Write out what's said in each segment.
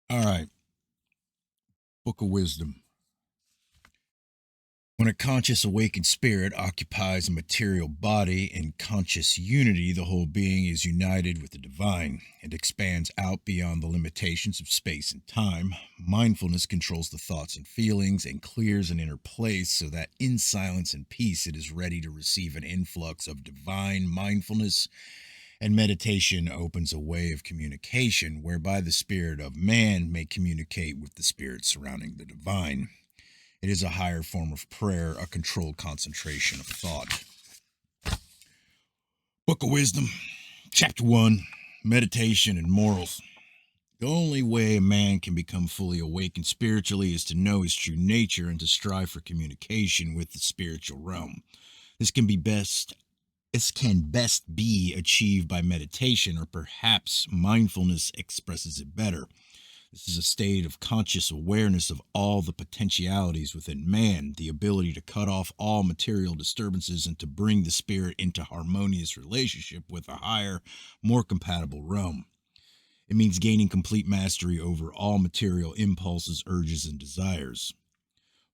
All right. Book of Wisdom. When a conscious awakened spirit occupies a material body in conscious unity, the whole being is united with the divine. It expands out beyond the limitations of space and time. Mindfulness controls the thoughts and feelings and clears an inner place so that in silence and peace it is ready to receive an influx of divine mindfulness, and meditation opens a way of communication whereby the spirit of man may communicate with the spirit surrounding the divine. It is a higher form of prayer, a controlled concentration of thought. Book of Wisdom, Chapter 1, Meditation and Morals. The only way a man can become fully awakened spiritually is to know his true nature and to strive for communication with the spiritual realm. This can be best This can best be achieved by meditation, or perhaps mindfulness expresses it better. This is a state of conscious awareness of all the potentialities within man, the ability to cut off all material disturbances and to bring the spirit into harmonious relationship with a higher, more compatible realm. It means gaining complete mastery over all material impulses, urges, and desires.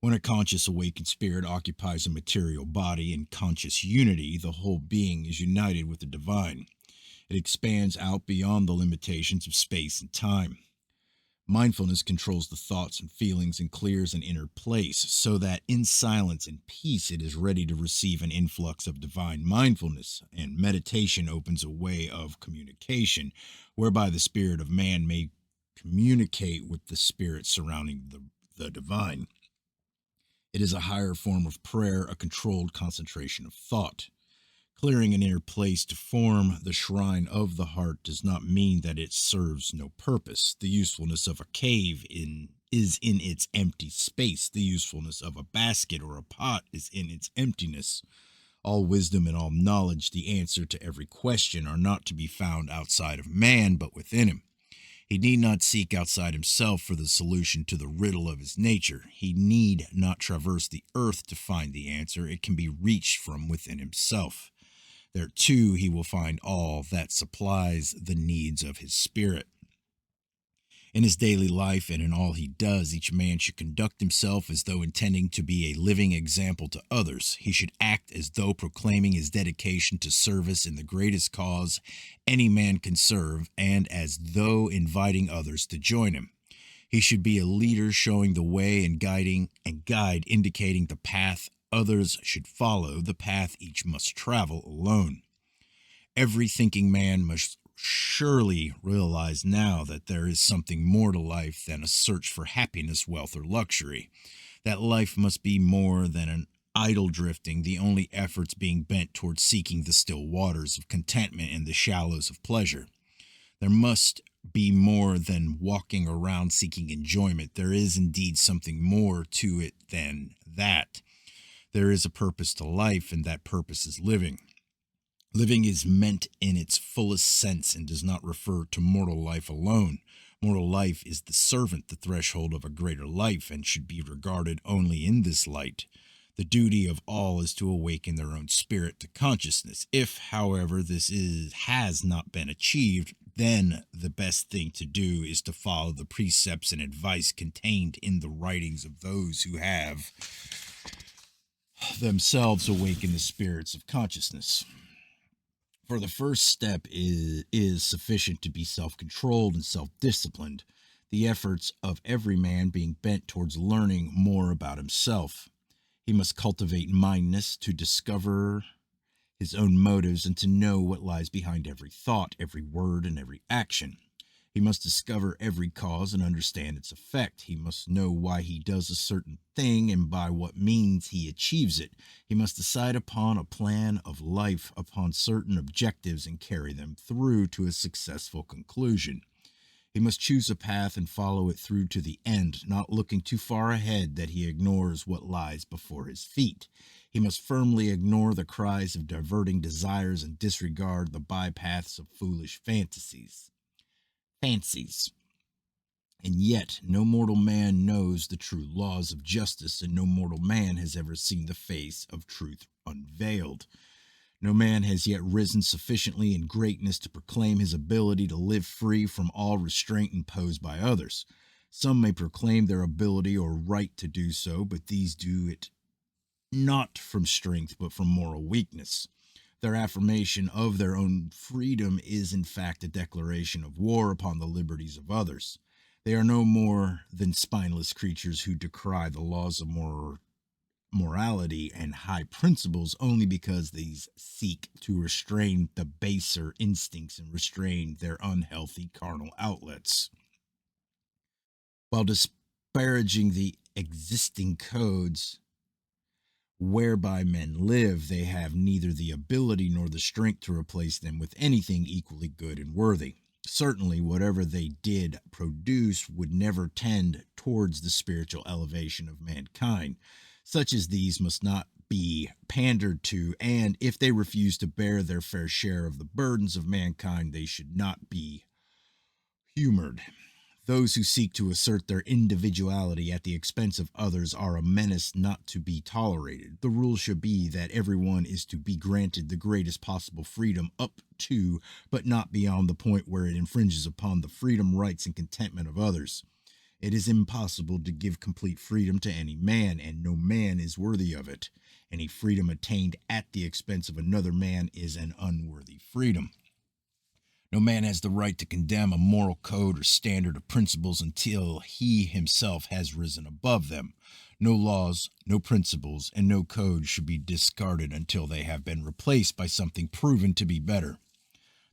When a conscious awakened spirit occupies a material body in conscious unity, the whole being is united with the divine. It expands out beyond the limitations of space and time. Mindfulness controls the thoughts and feelings and clears an inner place so that in silence and peace it is ready to receive an influx of divine mindfulness, and meditation opens a way of communication whereby the spirit of man may communicate with the spirit surrounding the divine. It is a higher form of prayer, a controlled concentration of thought. Clearing an inner place to form the shrine of the heart does not mean that it serves no purpose. The usefulness of a cave is in its empty space. The usefulness of a basket or a pot is in its emptiness. All wisdom and all knowledge, the answer to every question, are not to be found outside of man, but within him. He need not seek outside himself for the solution to the riddle of his nature. He need not traverse the earth to find the answer. It can be reached from within himself. There too he will find all that supplies the needs of his spirit. In his daily life and in all he does, each man should conduct himself as though intending to be a living example to others. He should act as though proclaiming his dedication to service in the greatest cause any man can serve, and as though inviting others to join him. He should be a leader, showing the way and guide, indicating the path others should follow, the path each must travel alone. Every thinking man must surely realize now that there is something more to life than a search for happiness, wealth, or luxury. That life must be more than an idle drifting, the only efforts being bent towards seeking the still waters of contentment and the shallows of pleasure. There must be more than walking around seeking enjoyment. There is indeed something more to it than that. There is a purpose to life, and that purpose is living. Living is meant in its fullest sense and does not refer to mortal life alone. Mortal life is the servant, the threshold of a greater life, and should be regarded only in this light. The duty of all is to awaken their own spirit to consciousness. If, however, has not been achieved, then the best thing to do is to follow the precepts and advice contained in the writings of those who have themselves awakened the spirits of consciousness. For the first step is sufficient to be self-controlled and self-disciplined, the efforts of every man being bent towards learning more about himself. He must cultivate mindness to discover his own motives and to know what lies behind every thought, every word, and every action. He must discover every cause and understand its effect. He must know why he does a certain thing and by what means he achieves it. He must decide upon a plan of life, upon certain objectives, and carry them through to a successful conclusion. He must choose a path and follow it through to the end, not looking too far ahead that he ignores what lies before his feet. He must firmly ignore the cries of diverting desires and disregard the bypaths of foolish fancies. And yet, no mortal man knows the true laws of justice, and no mortal man has ever seen the face of truth unveiled. No man has yet risen sufficiently in greatness to proclaim his ability to live free from all restraint imposed by others. Some may proclaim their ability or right to do so, but these do it not from strength, but from moral weakness. Their affirmation of their own freedom is, in fact, a declaration of war upon the liberties of others. They are no more than spineless creatures who decry the laws of morality and high principles only because these seek to restrain the baser instincts and restrain their unhealthy carnal outlets. While disparaging the existing codes whereby men live, they have neither the ability nor the strength to replace them with anything equally good and worthy. Certainly, whatever they did produce would never tend towards the spiritual elevation of mankind. Such as these must not be pandered to, and if they refuse to bear their fair share of the burdens of mankind, they should not be humored. Those who seek to assert their individuality at the expense of others are a menace not to be tolerated. The rule should be that everyone is to be granted the greatest possible freedom up to, but not beyond the point where it infringes upon the freedom, rights, and contentment of others. It is impossible to give complete freedom to any man, and no man is worthy of it. Any freedom attained at the expense of another man is an unworthy freedom. No man has the right to condemn a moral code or standard of principles until he himself has risen above them. No laws, no principles, and no code should be discarded until they have been replaced by something proven to be better.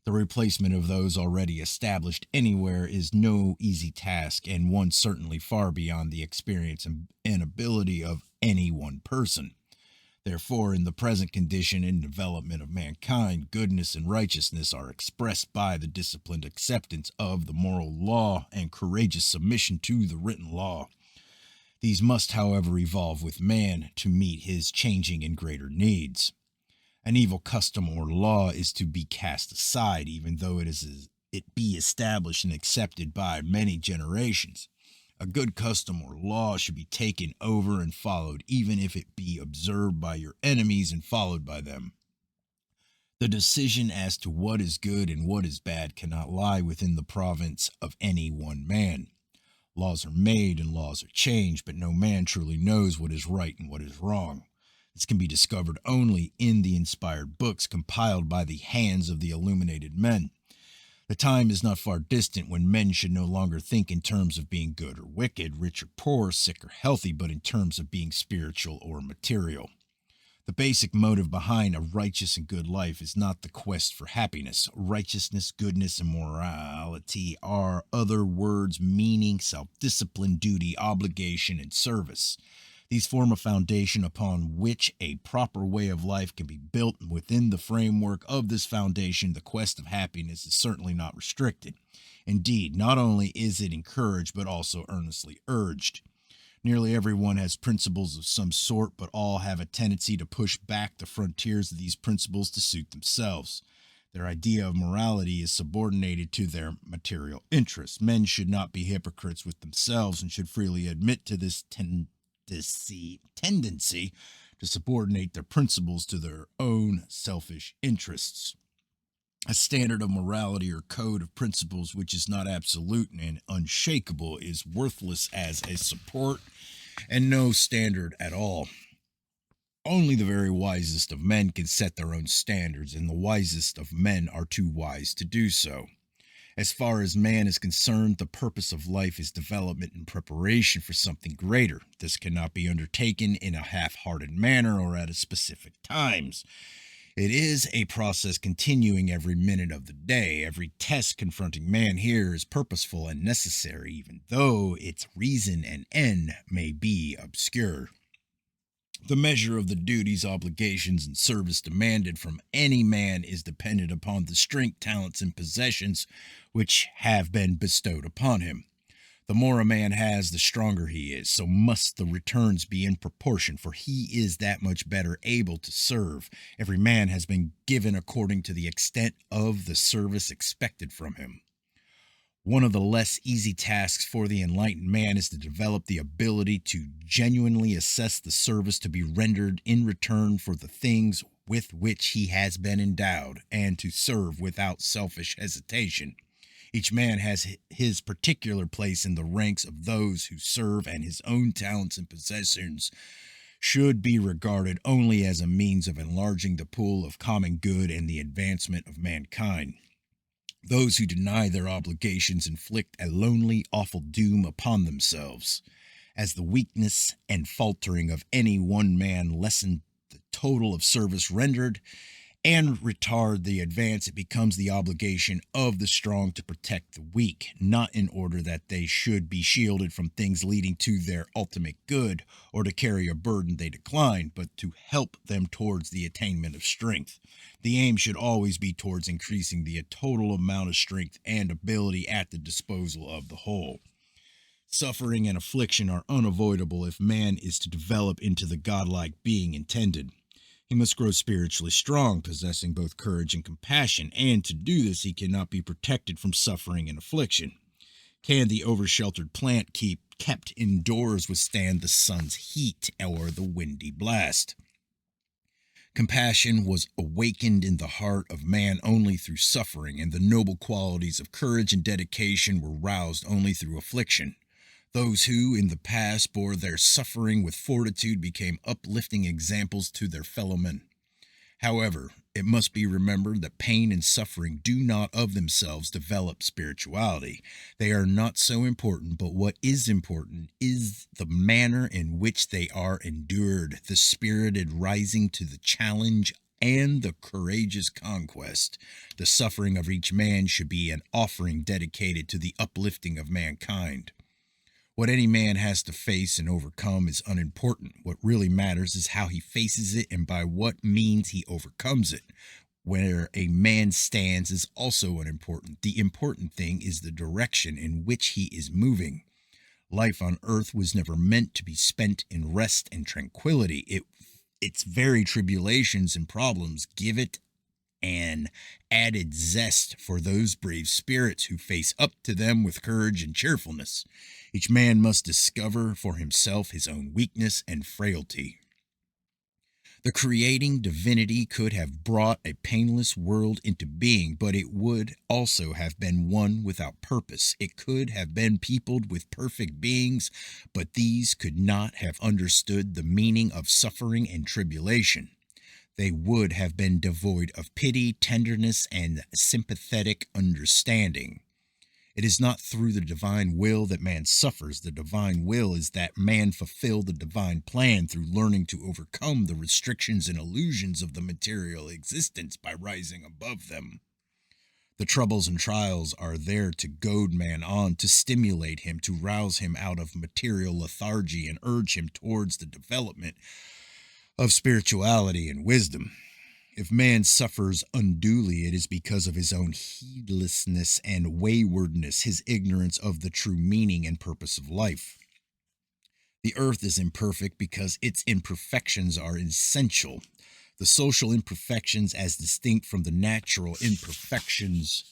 The replacement of those already established anywhere is no easy task, and one certainly far beyond the experience and ability of any one person. Therefore, in the present condition and development of mankind, goodness and righteousness are expressed by the disciplined acceptance of the moral law and courageous submission to the written law. These must, however, evolve with man to meet his changing and greater needs. An evil custom or law is to be cast aside, even though it be established and accepted by many generations. A good custom or law should be taken over and followed, even if it be observed by your enemies and followed by them. The decision as to what is good and what is bad cannot lie within the province of any one man. Laws are made and laws are changed, but no man truly knows what is right and what is wrong. This can be discovered only in the inspired books compiled by the hands of the illuminated men. The time is not far distant when men should no longer think in terms of being good or wicked, rich or poor, sick or healthy, but in terms of being spiritual or material. The basic motive behind a righteous and good life is not the quest for happiness. Righteousness, goodness, and morality are other words meaning self-discipline, duty, obligation, and service. These form a foundation upon which a proper way of life can be built, and within the framework of this foundation, the quest of happiness is certainly not restricted. Indeed, not only is it encouraged, but also earnestly urged. Nearly everyone has principles of some sort, but all have a tendency to push back the frontiers of these principles to suit themselves. Their idea of morality is subordinated to their material interests. Men should not be hypocrites with themselves and should freely admit to this tendency to subordinate their principles to their own selfish interests. A standard of morality or code of principles which is not absolute and unshakable is worthless as a support and no standard at all. Only the very wisest of men can set their own standards, and the wisest of men are too wise to do so. As far as man is concerned, the purpose of life is development and preparation for something greater. This cannot be undertaken in a half-hearted manner or at specific times. It is a process continuing every minute of the day. Every test confronting man here is purposeful and necessary, even though its reason and end may be obscure. The measure of the duties, obligations, and service demanded from any man is dependent upon the strength, talents, and possessions which have been bestowed upon him. The more a man has, the stronger he is, so must the returns be in proportion, for he is that much better able to serve. Every man has been given according to the extent of the service expected from him. One of the less easy tasks for the enlightened man is to develop the ability to genuinely assess the service to be rendered in return for the things with which he has been endowed, and to serve without selfish hesitation. Each man has his particular place in the ranks of those who serve, and his own talents and possessions should be regarded only as a means of enlarging the pool of common good and the advancement of mankind. Those who deny their obligations inflict a lonely, awful doom upon themselves. As the weakness and faltering of any one man lessen the total of service rendered and retard the advance, it becomes the obligation of the strong to protect the weak, not in order that they should be shielded from things leading to their ultimate good or to carry a burden they decline, but to help them towards the attainment of strength. The aim should always be towards increasing the total amount of strength and ability at the disposal of the whole. Suffering and affliction are unavoidable if man is to develop into the godlike being intended. He must grow spiritually strong, possessing both courage and compassion, and to do this he cannot be protected from suffering and affliction. Can the oversheltered plant kept indoors withstand the sun's heat or the windy blast? Compassion was awakened in the heart of man only through suffering, and the noble qualities of courage and dedication were roused only through affliction. Those who, in the past, bore their suffering with fortitude became uplifting examples to their fellow men. However, it must be remembered that pain and suffering do not of themselves develop spirituality. They are not so important, but what is important is the manner in which they are endured, the spirited rising to the challenge and the courageous conquest. The suffering of each man should be an offering dedicated to the uplifting of mankind. What any man has to face and overcome is unimportant. What really matters is how he faces it and by what means he overcomes it. Where a man stands is also unimportant. The important thing is the direction in which he is moving. Life on earth was never meant to be spent in rest and tranquility. Its very tribulations and problems give it an added zest for those brave spirits who face up to them with courage and cheerfulness. Each man must discover for himself his own weakness and frailty. The creating divinity could have brought a painless world into being, but it would also have been one without purpose. It could have been peopled with perfect beings, but these could not have understood the meaning of suffering and tribulation. They would have been devoid of pity, tenderness, and sympathetic understanding. It is not through the divine will that man suffers. The divine will is that man fulfill the divine plan through learning to overcome the restrictions and illusions of the material existence by rising above them. The troubles and trials are there to goad man on, to stimulate him, to rouse him out of material lethargy and urge him towards the development of spirituality and wisdom. If man suffers unduly, it is because of his own heedlessness and waywardness, his ignorance of the true meaning and purpose of life. The earth is imperfect because its imperfections are essential. The social imperfections, as distinct from the natural imperfections,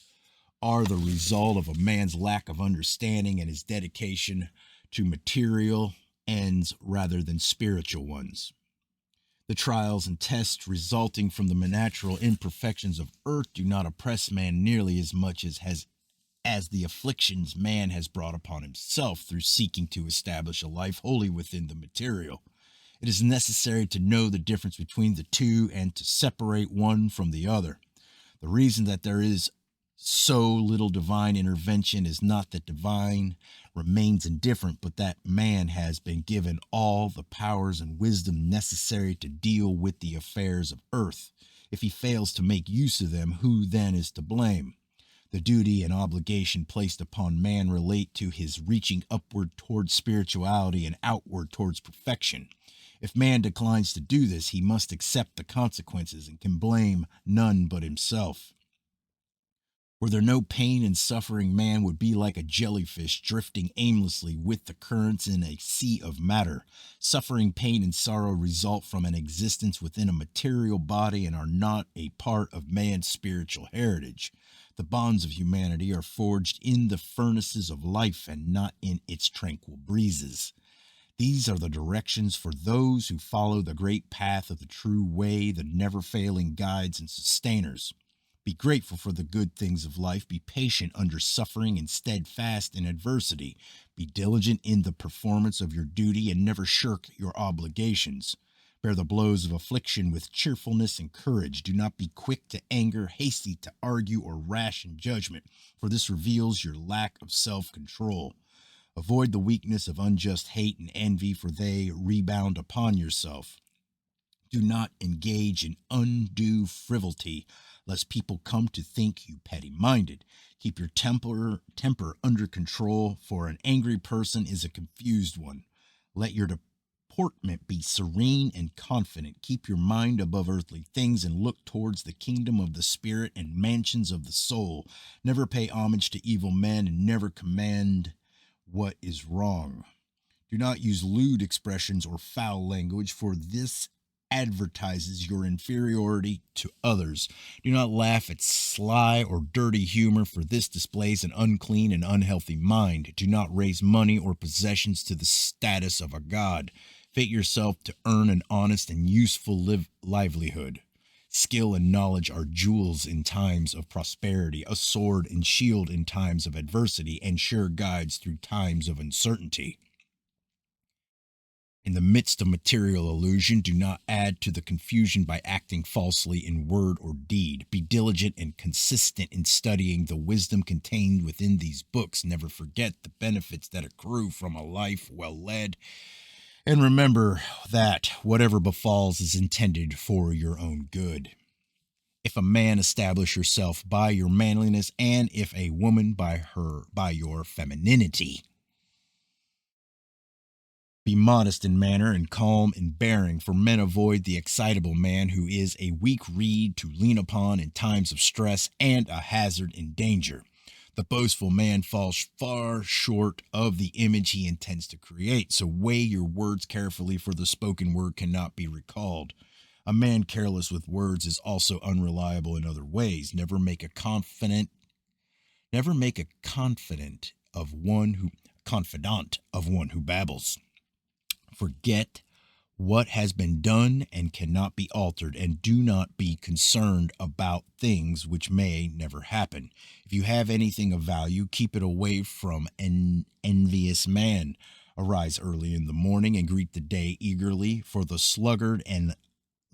are the result of a man's lack of understanding and his dedication to material ends rather than spiritual ones. The trials and tests resulting from the natural imperfections of earth do not oppress man nearly as much as the afflictions man has brought upon himself through seeking to establish a life wholly within the material. It is necessary to know the difference between the two and to separate one from the other. The reason that there is so little divine intervention is not that divine remains indifferent, but that man has been given all the powers and wisdom necessary to deal with the affairs of earth. If he fails to make use of them, who then is to blame? The duty and obligation placed upon man relate to his reaching upward towards spirituality and outward towards perfection. If man declines to do this, he must accept the consequences and can blame none but himself. Were there no pain and suffering, man would be like a jellyfish drifting aimlessly with the currents in a sea of matter. Suffering, pain, and sorrow result from an existence within a material body and are not a part of man's spiritual heritage. The bonds of humanity are forged in the furnaces of life and not in its tranquil breezes. These are the directions for those who follow the great path of the true way, the never-failing guides and sustainers. Be grateful for the good things of life. Be patient under suffering and steadfast in adversity. Be diligent in the performance of your duty and never shirk your obligations. Bear the blows of affliction with cheerfulness and courage. Do not be quick to anger, hasty to argue, or rash in judgment, for this reveals your lack of self-control. Avoid the weakness of unjust hate and envy, for they rebound upon yourself. Do not engage in undue frivolity, lest people come to think you petty-minded. Keep your temper under control, for an angry person is a confused one. Let your deportment be serene and confident. Keep your mind above earthly things and look towards the kingdom of the spirit and mansions of the soul. Never pay homage to evil men and never command what is wrong. Do not use lewd expressions or foul language, for this advertises your inferiority to others. Do not laugh at sly or dirty humor, for this displays an unclean and unhealthy mind. Do not raise money or possessions to the status of a god. Fit yourself to earn an honest and useful livelihood. Skill and knowledge are jewels in times of prosperity, a sword and shield in times of adversity, and sure guides through times of uncertainty. In the midst of material illusion, do not add to the confusion by acting falsely in word or deed. Be diligent and consistent in studying the wisdom contained within these books. Never forget the benefits that accrue from a life well led. And remember that whatever befalls is intended for your own good. If a man, establish yourself by your manliness, and if a woman by your femininity. Be modest in manner and calm in bearing, for men avoid the excitable man who is a weak reed to lean upon in times of stress and a hazard in danger. The boastful man falls far short of the image he intends to create, so weigh your words carefully, for the spoken word cannot be recalled. A man careless with words is also unreliable in other ways. Never make a confidant of one who babbles. Forget what has been done and cannot be altered, and do not be concerned about things which may never happen. If you have anything of value, keep it away from an envious man. Arise early in the morning and greet the day eagerly, for the sluggard and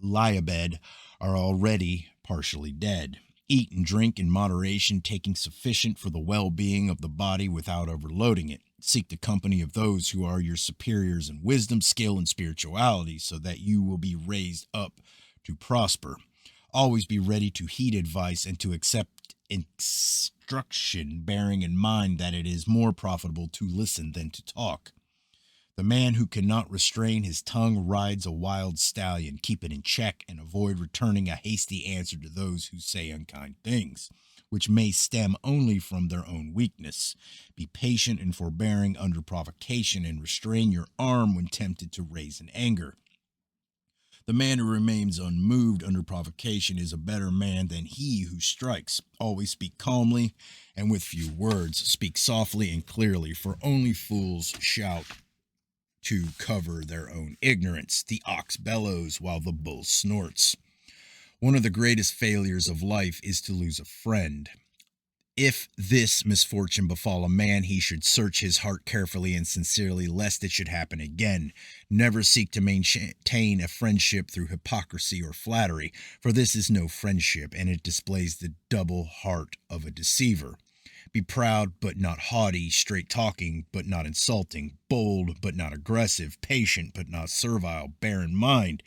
lie abed are already partially dead. Eat and drink in moderation, taking sufficient for the well-being of the body without overloading it. Seek the company of those who are your superiors in wisdom, skill, and spirituality, so that you will be raised up to prosper. Always be ready to heed advice and to accept instruction, bearing in mind that it is more profitable to listen than to talk. The man who cannot restrain his tongue rides a wild stallion. Keep it in check and avoid returning a hasty answer to those who say unkind things, which may stem only from their own weakness. Be patient and forbearing under provocation, and restrain your arm when tempted to raise in anger. The man who remains unmoved under provocation is a better man than he who strikes. Always speak calmly and with few words. Speak softly and clearly, for only fools shout to cover their own ignorance. The ox bellows while the bull snorts. One of the greatest failures of life is to lose a friend. If this misfortune befall a man, he should search his heart carefully and sincerely, lest it should happen again. Never seek to maintain a friendship through hypocrisy or flattery, for this is no friendship, and it displays the double heart of a deceiver. Be proud but not haughty, straight-talking but not insulting, bold but not aggressive, patient but not servile. Bear in mind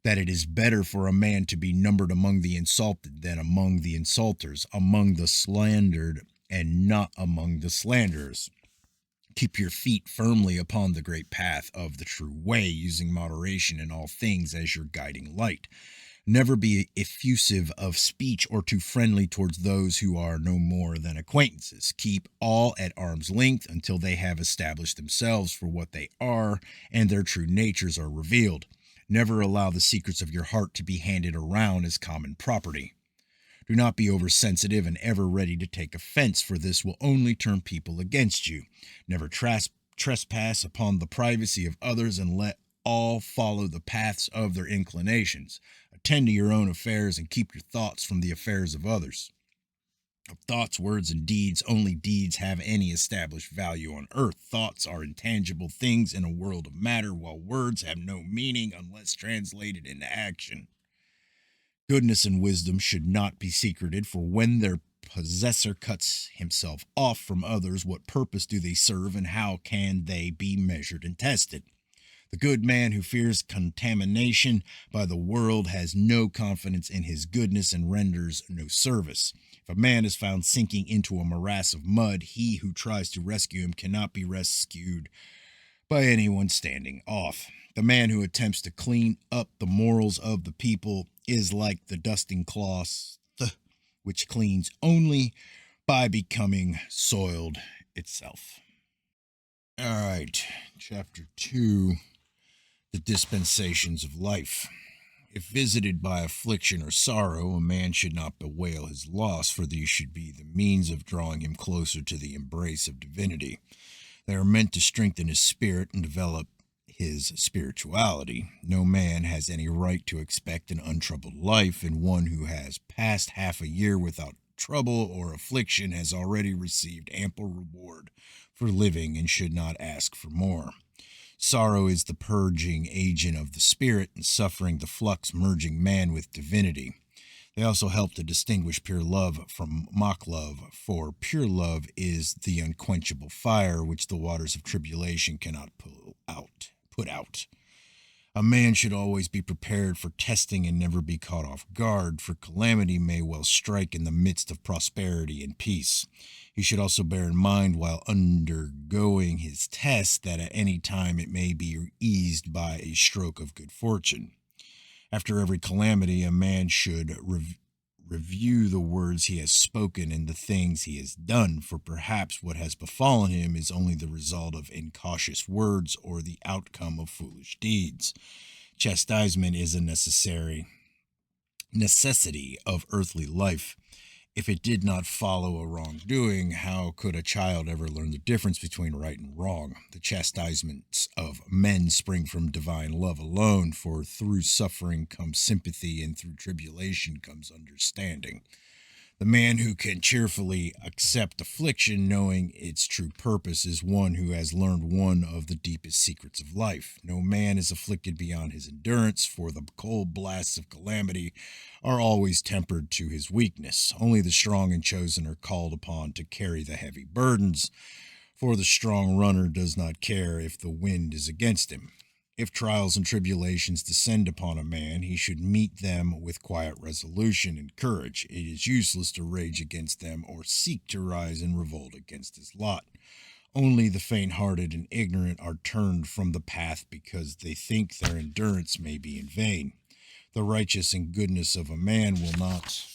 that it is better for a man to be numbered among the insulted than among the insulters, among the slandered and not among the slanderers. Keep your feet firmly upon the great path of the true way, using moderation in all things as your guiding light. Never be effusive of speech or too friendly towards those who are no more than acquaintances. Keep all at arm's length until they have established themselves for what they are and their true natures are revealed. Never allow the secrets of your heart to be handed around as common property. Do not be oversensitive and ever ready to take offense, for this will only turn people against you. Never trespass upon the privacy of others, and let all follow the paths of their inclinations. Attend to your own affairs and keep your thoughts from the affairs of others. Of thoughts, words, and deeds, only deeds have any established value on earth. Thoughts are intangible things in a world of matter, while words have no meaning unless translated into action. Goodness and wisdom should not be secreted, for when their possessor cuts himself off from others, what purpose do they serve, and how can they be measured and tested? The good man who fears contamination by the world has no confidence in his goodness and renders no service. If a man is found sinking into a morass of mud, he who tries to rescue him cannot be rescued by anyone standing off. The man who attempts to clean up the morals of the people is like the dusting cloth, which cleans only by becoming soiled itself. All right, chapter 2. The dispensations of life. If visited by affliction or sorrow, a man should not bewail his loss, for these should be the means of drawing him closer to the embrace of divinity. They are meant to strengthen his spirit and develop his spirituality. No man has any right to expect an untroubled life, and one who has passed half a year without trouble or affliction has already received ample reward for living and should not ask for more. Sorrow is the purging agent of the spirit, and suffering the flux merging man with divinity. They also help to distinguish pure love from mock love, for pure love is the unquenchable fire which the waters of tribulation cannot put out. A man should always be prepared for testing and never be caught off guard, for calamity may well strike in the midst of prosperity and peace. He should also bear in mind while undergoing his test that at any time it may be eased by a stroke of good fortune. After every calamity, a man should review the words he has spoken and the things he has done, for perhaps what has befallen him is only the result of incautious words or the outcome of foolish deeds. Chastisement is a necessity of earthly life. If it did not follow a wrongdoing, how could a child ever learn the difference between right and wrong? The chastisements of men spring from divine love alone, for through suffering comes sympathy, and through tribulation comes understanding. The man who can cheerfully accept affliction, knowing its true purpose, is one who has learned one of the deepest secrets of life. No man is afflicted beyond his endurance, for the cold blasts of calamity are always tempered to his weakness. Only the strong and chosen are called upon to carry the heavy burdens, for the strong runner does not care if the wind is against him. If trials and tribulations descend upon a man, he should meet them with quiet resolution and courage. It is useless to rage against them or seek to rise in revolt against his lot. Only the faint-hearted and ignorant are turned from the path because they think their endurance may be in vain. The righteous and goodness of a man will not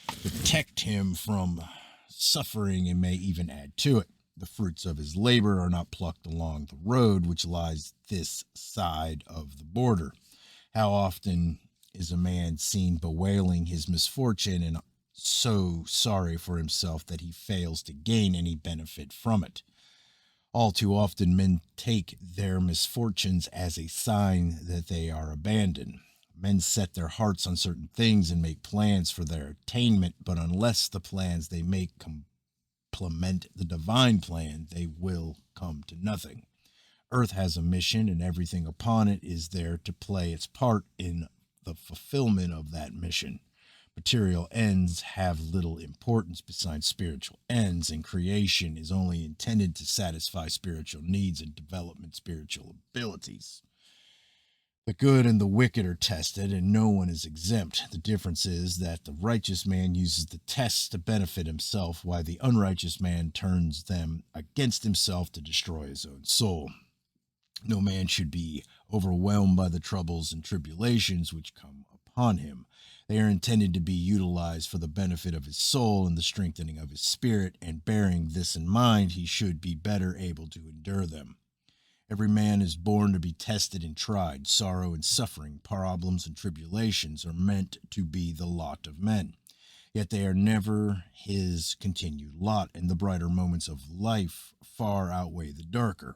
protect him from suffering and may even add to it. The fruits of his labor are not plucked along the road which lies this side of the border. How often is a man seen bewailing his misfortune and so sorry for himself that he fails to gain any benefit from it? All too often men take their misfortunes as a sign that they are abandoned. Men set their hearts on certain things and make plans for their attainment, but unless the plans they make complement the divine plan, they will come to nothing. Earth has a mission, and everything upon it is there to play its part in the fulfillment of that mission. Material ends have little importance besides spiritual ends, and creation is only intended to satisfy spiritual needs and development spiritual abilities. The good and the wicked are tested, and no one is exempt. The difference is that the righteous man uses the tests to benefit himself, while the unrighteous man turns them against himself to destroy his own soul. No man should be overwhelmed by the troubles and tribulations which come upon him. They are intended to be utilized for the benefit of his soul and the strengthening of his spirit, and bearing this in mind, he should be better able to endure them. Every man is born to be tested and tried. Sorrow and suffering, problems and tribulations are meant to be the lot of men. Yet they are never his continued lot, and the brighter moments of life far outweigh the darker.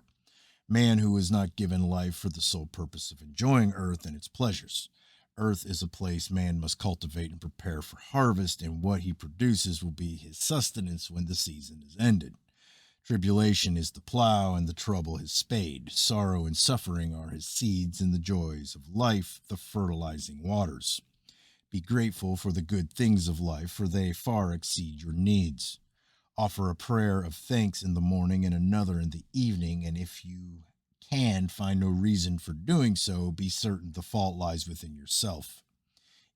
Man who was not given life for the sole purpose of enjoying earth and its pleasures. Earth is a place man must cultivate and prepare for harvest, and what he produces will be his sustenance when the season is ended. Tribulation is the plow, and the trouble his spade. Sorrow and suffering are his seeds, and the joys of life the fertilizing waters. Be grateful for the good things of life, for they far exceed your needs. Offer a prayer of thanks in the morning and another in the evening, and if you can find no reason for doing so, be certain the fault lies within yourself.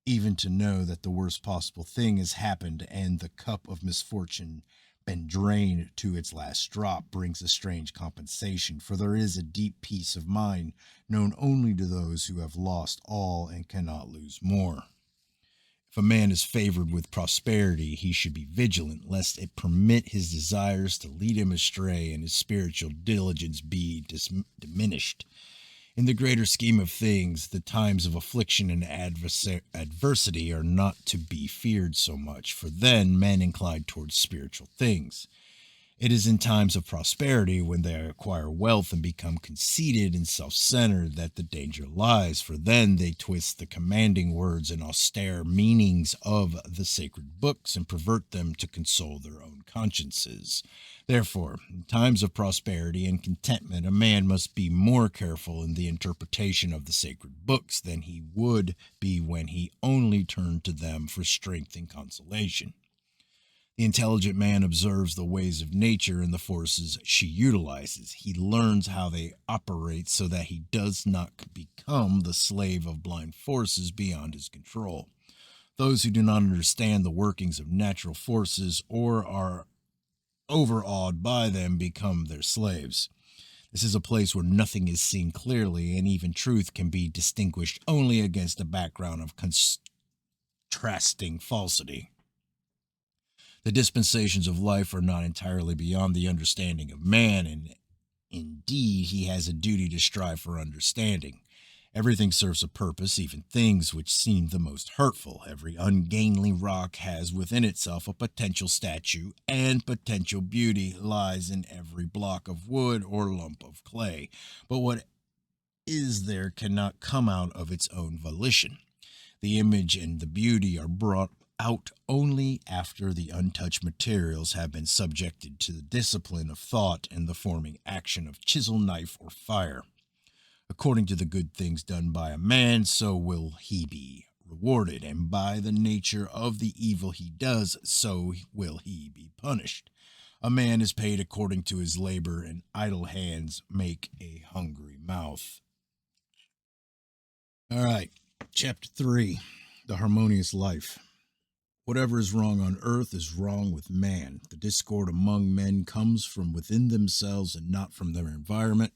Even to know that the worst possible thing has happened and the cup of misfortune been drained to its last drop brings a strange compensation, for there is a deep peace of mind known only to those who have lost all and cannot lose more. If a man is favored with prosperity, he should be vigilant lest it permit his desires to lead him astray and his spiritual diligence be diminished. In the greater scheme of things, the times of affliction and adversity are not to be feared so much, for then men incline towards spiritual things. It is in times of prosperity, when they acquire wealth and become conceited and self-centered, that the danger lies, for then they twist the commanding words and austere meanings of the sacred books and pervert them to console their own consciences. Therefore, in times of prosperity and contentment, a man must be more careful in the interpretation of the sacred books than he would be when he only turned to them for strength and consolation. The intelligent man observes the ways of nature and the forces she utilizes. He learns how they operate so that he does not become the slave of blind forces beyond his control. Those who do not understand the workings of natural forces or are overawed by them become their slaves. This is a place where nothing is seen clearly, and even truth can be distinguished only against a background of contrasting falsity. The dispensations of life are not entirely beyond the understanding of man, and indeed he has a duty to strive for understanding. Everything serves a purpose, even things which seem the most hurtful. Every ungainly rock has within itself a potential statue, and potential beauty lies in every block of wood or lump of clay. But what is there cannot come out of its own volition. The image and the beauty are brought out only after the untouched materials have been subjected to the discipline of thought and the forming action of chisel, knife, or fire. According to the good things done by a man, so will he be rewarded, and by the nature of the evil he does, so will he be punished. A man is paid according to his labor, and idle hands make a hungry mouth. All right, chapter 3, the harmonious life. Whatever is wrong on earth is wrong with man. The discord among men comes from within themselves and not from their environment,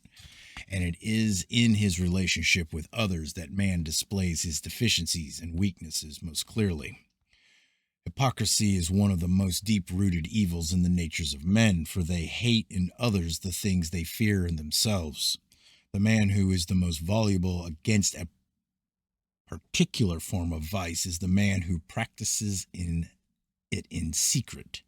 and it is in his relationship with others that man displays his deficiencies and weaknesses most clearly. Hypocrisy is one of the most deep-rooted evils in the natures of men, for they hate in others the things they fear in themselves. The man who is the most voluble against a particular form of vice is the man who practices it in secret.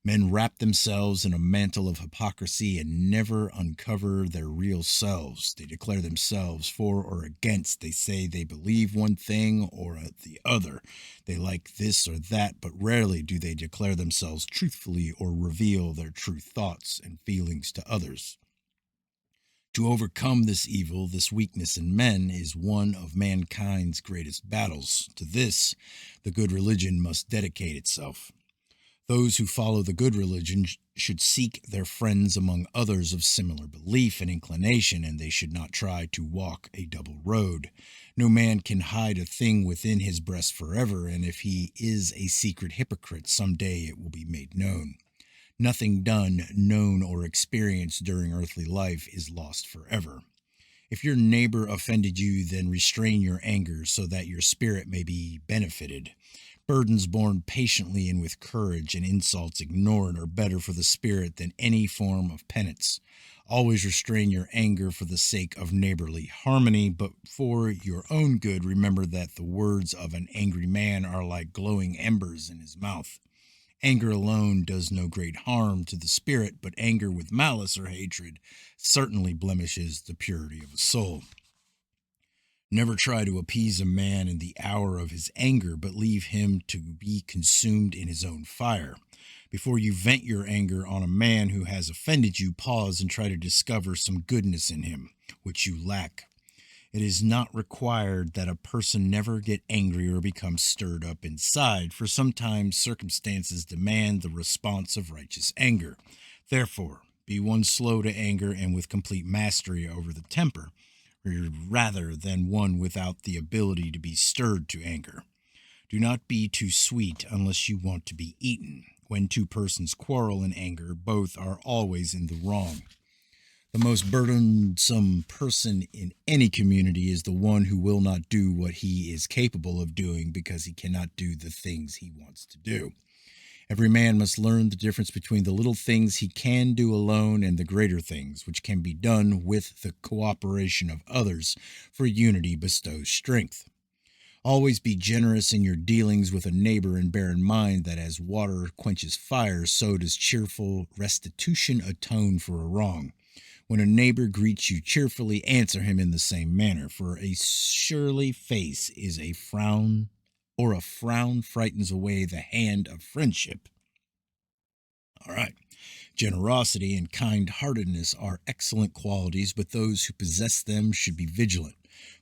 Men wrap themselves in a mantle of hypocrisy and never uncover their real selves. They declare themselves for or against. They say they believe one thing or the other. They like this or that, but rarely do they declare themselves truthfully or reveal their true thoughts and feelings to others. To overcome this evil, this weakness in men, is one of mankind's greatest battles. To this, the good religion must dedicate itself. Those who follow the good religion should seek their friends among others of similar belief and inclination, and they should not try to walk a double road. No man can hide a thing within his breast forever, and if he is a secret hypocrite, some day it will be made known. Nothing done, known, or experienced during earthly life is lost forever. If your neighbor offended you, then restrain your anger so that your spirit may be benefited. Burdens borne patiently and with courage, and insults ignored, are better for the spirit than any form of penance. Always restrain your anger for the sake of neighborly harmony, but for your own good, remember that the words of an angry man are like glowing embers in his mouth. Anger alone does no great harm to the spirit, but anger with malice or hatred certainly blemishes the purity of a soul. Never try to appease a man in the hour of his anger, but leave him to be consumed in his own fire. Before you vent your anger on a man who has offended you, pause and try to discover some goodness in him, which you lack. It is not required that a person never get angry or become stirred up inside, for sometimes circumstances demand the response of righteous anger. Therefore, be one slow to anger and with complete mastery over the temper, rather than one without the ability to be stirred to anger. Do not be too sweet unless you want to be eaten. When two persons quarrel in anger, both are always in the wrong. The most burdensome person in any community is the one who will not do what he is capable of doing because he cannot do the things he wants to do. Every man must learn the difference between the little things he can do alone and the greater things which can be done with the cooperation of others, for unity bestows strength. Always be generous in your dealings with a neighbor, and bear in mind that as water quenches fire, so does cheerful restitution atone for a wrong. When a neighbor greets you cheerfully, answer him in the same manner, for a surly face is a frown, or a frown frightens away the hand of friendship. All right. Generosity and kind-heartedness are excellent qualities, but those who possess them should be vigilant,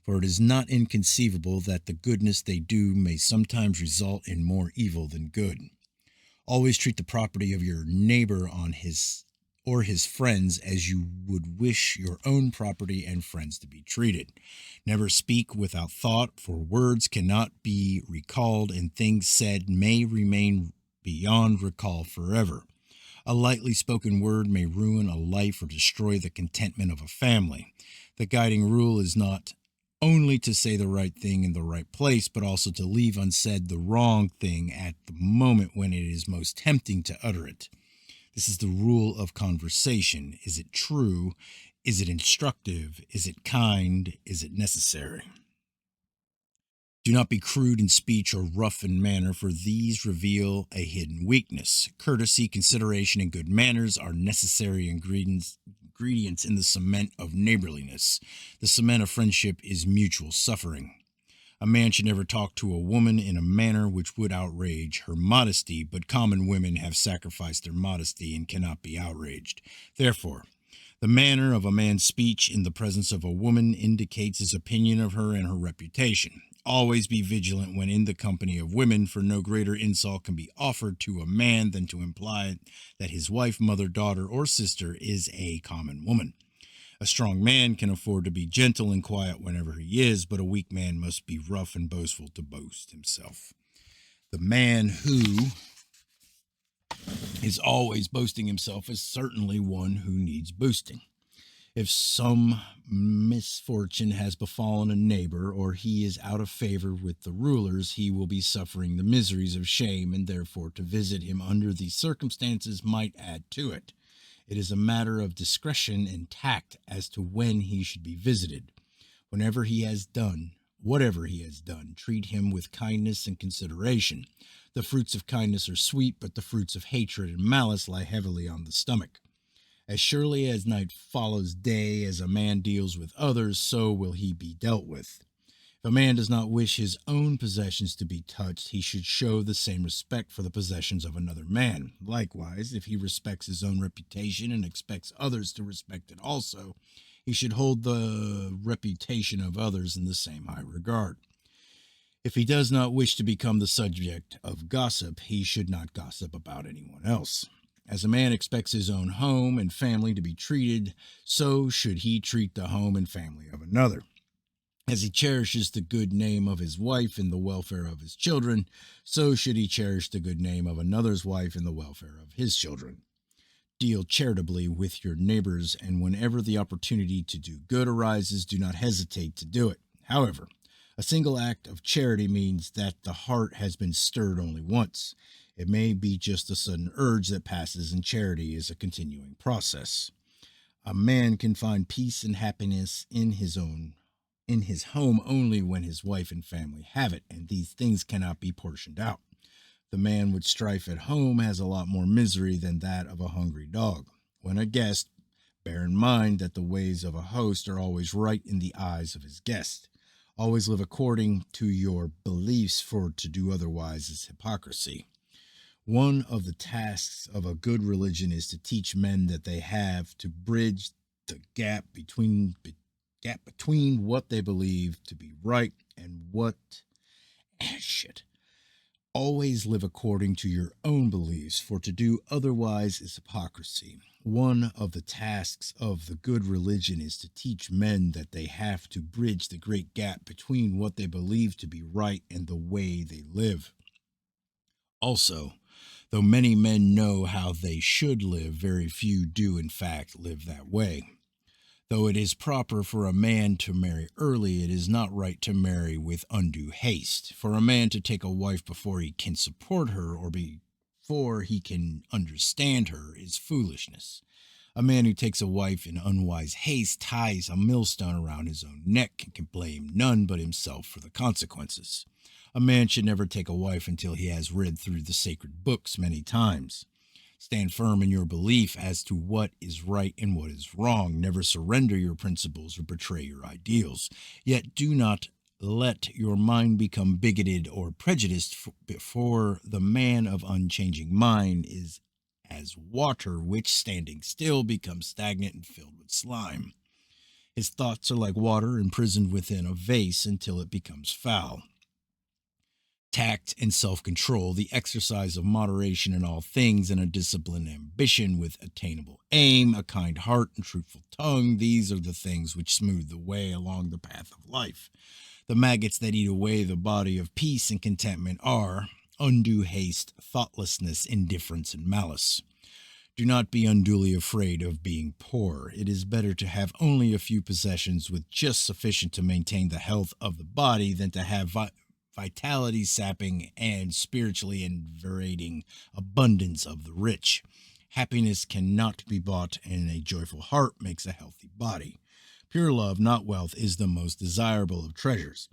for it is not inconceivable that the goodness they do may sometimes result in more evil than good. Always treat the property of your neighbor on his or his friends as you would wish your own property and friends to be treated. Never speak without thought, for words cannot be recalled, and things said may remain beyond recall forever. A lightly spoken word may ruin a life or destroy the contentment of a family. The guiding rule is not only to say the right thing in the right place, but also to leave unsaid the wrong thing at the moment when it is most tempting to utter it. This is the rule of conversation. Is it true? Is it instructive? Is it kind? Is it necessary? Do not be crude in speech or rough in manner, for these reveal a hidden weakness. Courtesy, consideration, and good manners are necessary ingredients in the cement of neighborliness. The cement of friendship is mutual suffering. A man should never talk to a woman in a manner which would outrage her modesty, but common women have sacrificed their modesty and cannot be outraged. Therefore, the manner of a man's speech in the presence of a woman indicates his opinion of her and her reputation. Always be vigilant when in the company of women, for no greater insult can be offered to a man than to imply that his wife, mother, daughter, or sister is a common woman. A strong man can afford to be gentle and quiet whenever he is, but a weak man must be rough and boastful to boast himself. The man who is always boasting himself is certainly one who needs boosting. If some misfortune has befallen a neighbor, or he is out of favor with the rulers, he will be suffering the miseries of shame, and therefore to visit him under these circumstances might add to it. It is a matter of discretion and tact as to when he should be visited. Whatever he has done, treat him with kindness and consideration. The fruits of kindness are sweet, but the fruits of hatred and malice lie heavily on the stomach. As surely as night follows day, as a man deals with others, so will he be dealt with. If a man does not wish his own possessions to be touched, he should show the same respect for the possessions of another man. Likewise, if he respects his own reputation and expects others to respect it also, he should hold the reputation of others in the same high regard. If he does not wish to become the subject of gossip, he should not gossip about anyone else. As a man expects his own home and family to be treated, so should he treat the home and family of another. As he cherishes the good name of his wife and the welfare of his children, so should he cherish the good name of another's wife and the welfare of his children. Deal charitably with your neighbors, and whenever the opportunity to do good arises, do not hesitate to do it. However, a single act of charity means that the heart has been stirred only once. It may be just a sudden urge that passes, and charity is a continuing process. A man can find peace and happiness in his home only when his wife and family have it, and these things cannot be portioned out. The man with strife at home has a lot more misery than that of a hungry dog. When a guest, bear in mind that the ways of a host are always right in the eyes of his guest. Always live according to your beliefs, for to do otherwise is hypocrisy. One of the tasks of a good religion is to teach men that they have to bridge the gap between what they believe to be right and what shit. Always live according to your own beliefs, for to do otherwise is hypocrisy. One of the tasks of the good religion is to teach men that they have to bridge the great gap between what they believe to be right and the way they live. Also, though many men know how they should live, very few do in fact live that way. Though it is proper for a man to marry early, it is not right to marry with undue haste. For a man to take a wife before he can support her or before he can understand her is foolishness. A man who takes a wife in unwise haste ties a millstone around his own neck and can blame none but himself for the consequences. A man should never take a wife until he has read through the sacred books many times. Stand firm in your belief as to what is right and what is wrong. Never surrender your principles or betray your ideals. Yet do not let your mind become bigoted or prejudiced, for the man of unchanging mind is as water, which, standing still, becomes stagnant and filled with slime. His thoughts are like water imprisoned within a vase until it becomes foul. Tact and self-control, the exercise of moderation in all things, and a disciplined ambition with attainable aim, a kind heart and truthful tongue, these are the things which smooth the way along the path of life. The maggots that eat away the body of peace and contentment are undue haste, thoughtlessness, indifference, and malice. Do not be unduly afraid of being poor. It is better to have only a few possessions with just sufficient to maintain the health of the body than to have vitality sapping and spiritually invigorating abundance of the rich. Happiness cannot be bought, and a joyful heart makes a healthy body. Pure love, not wealth, is the most desirable of treasures,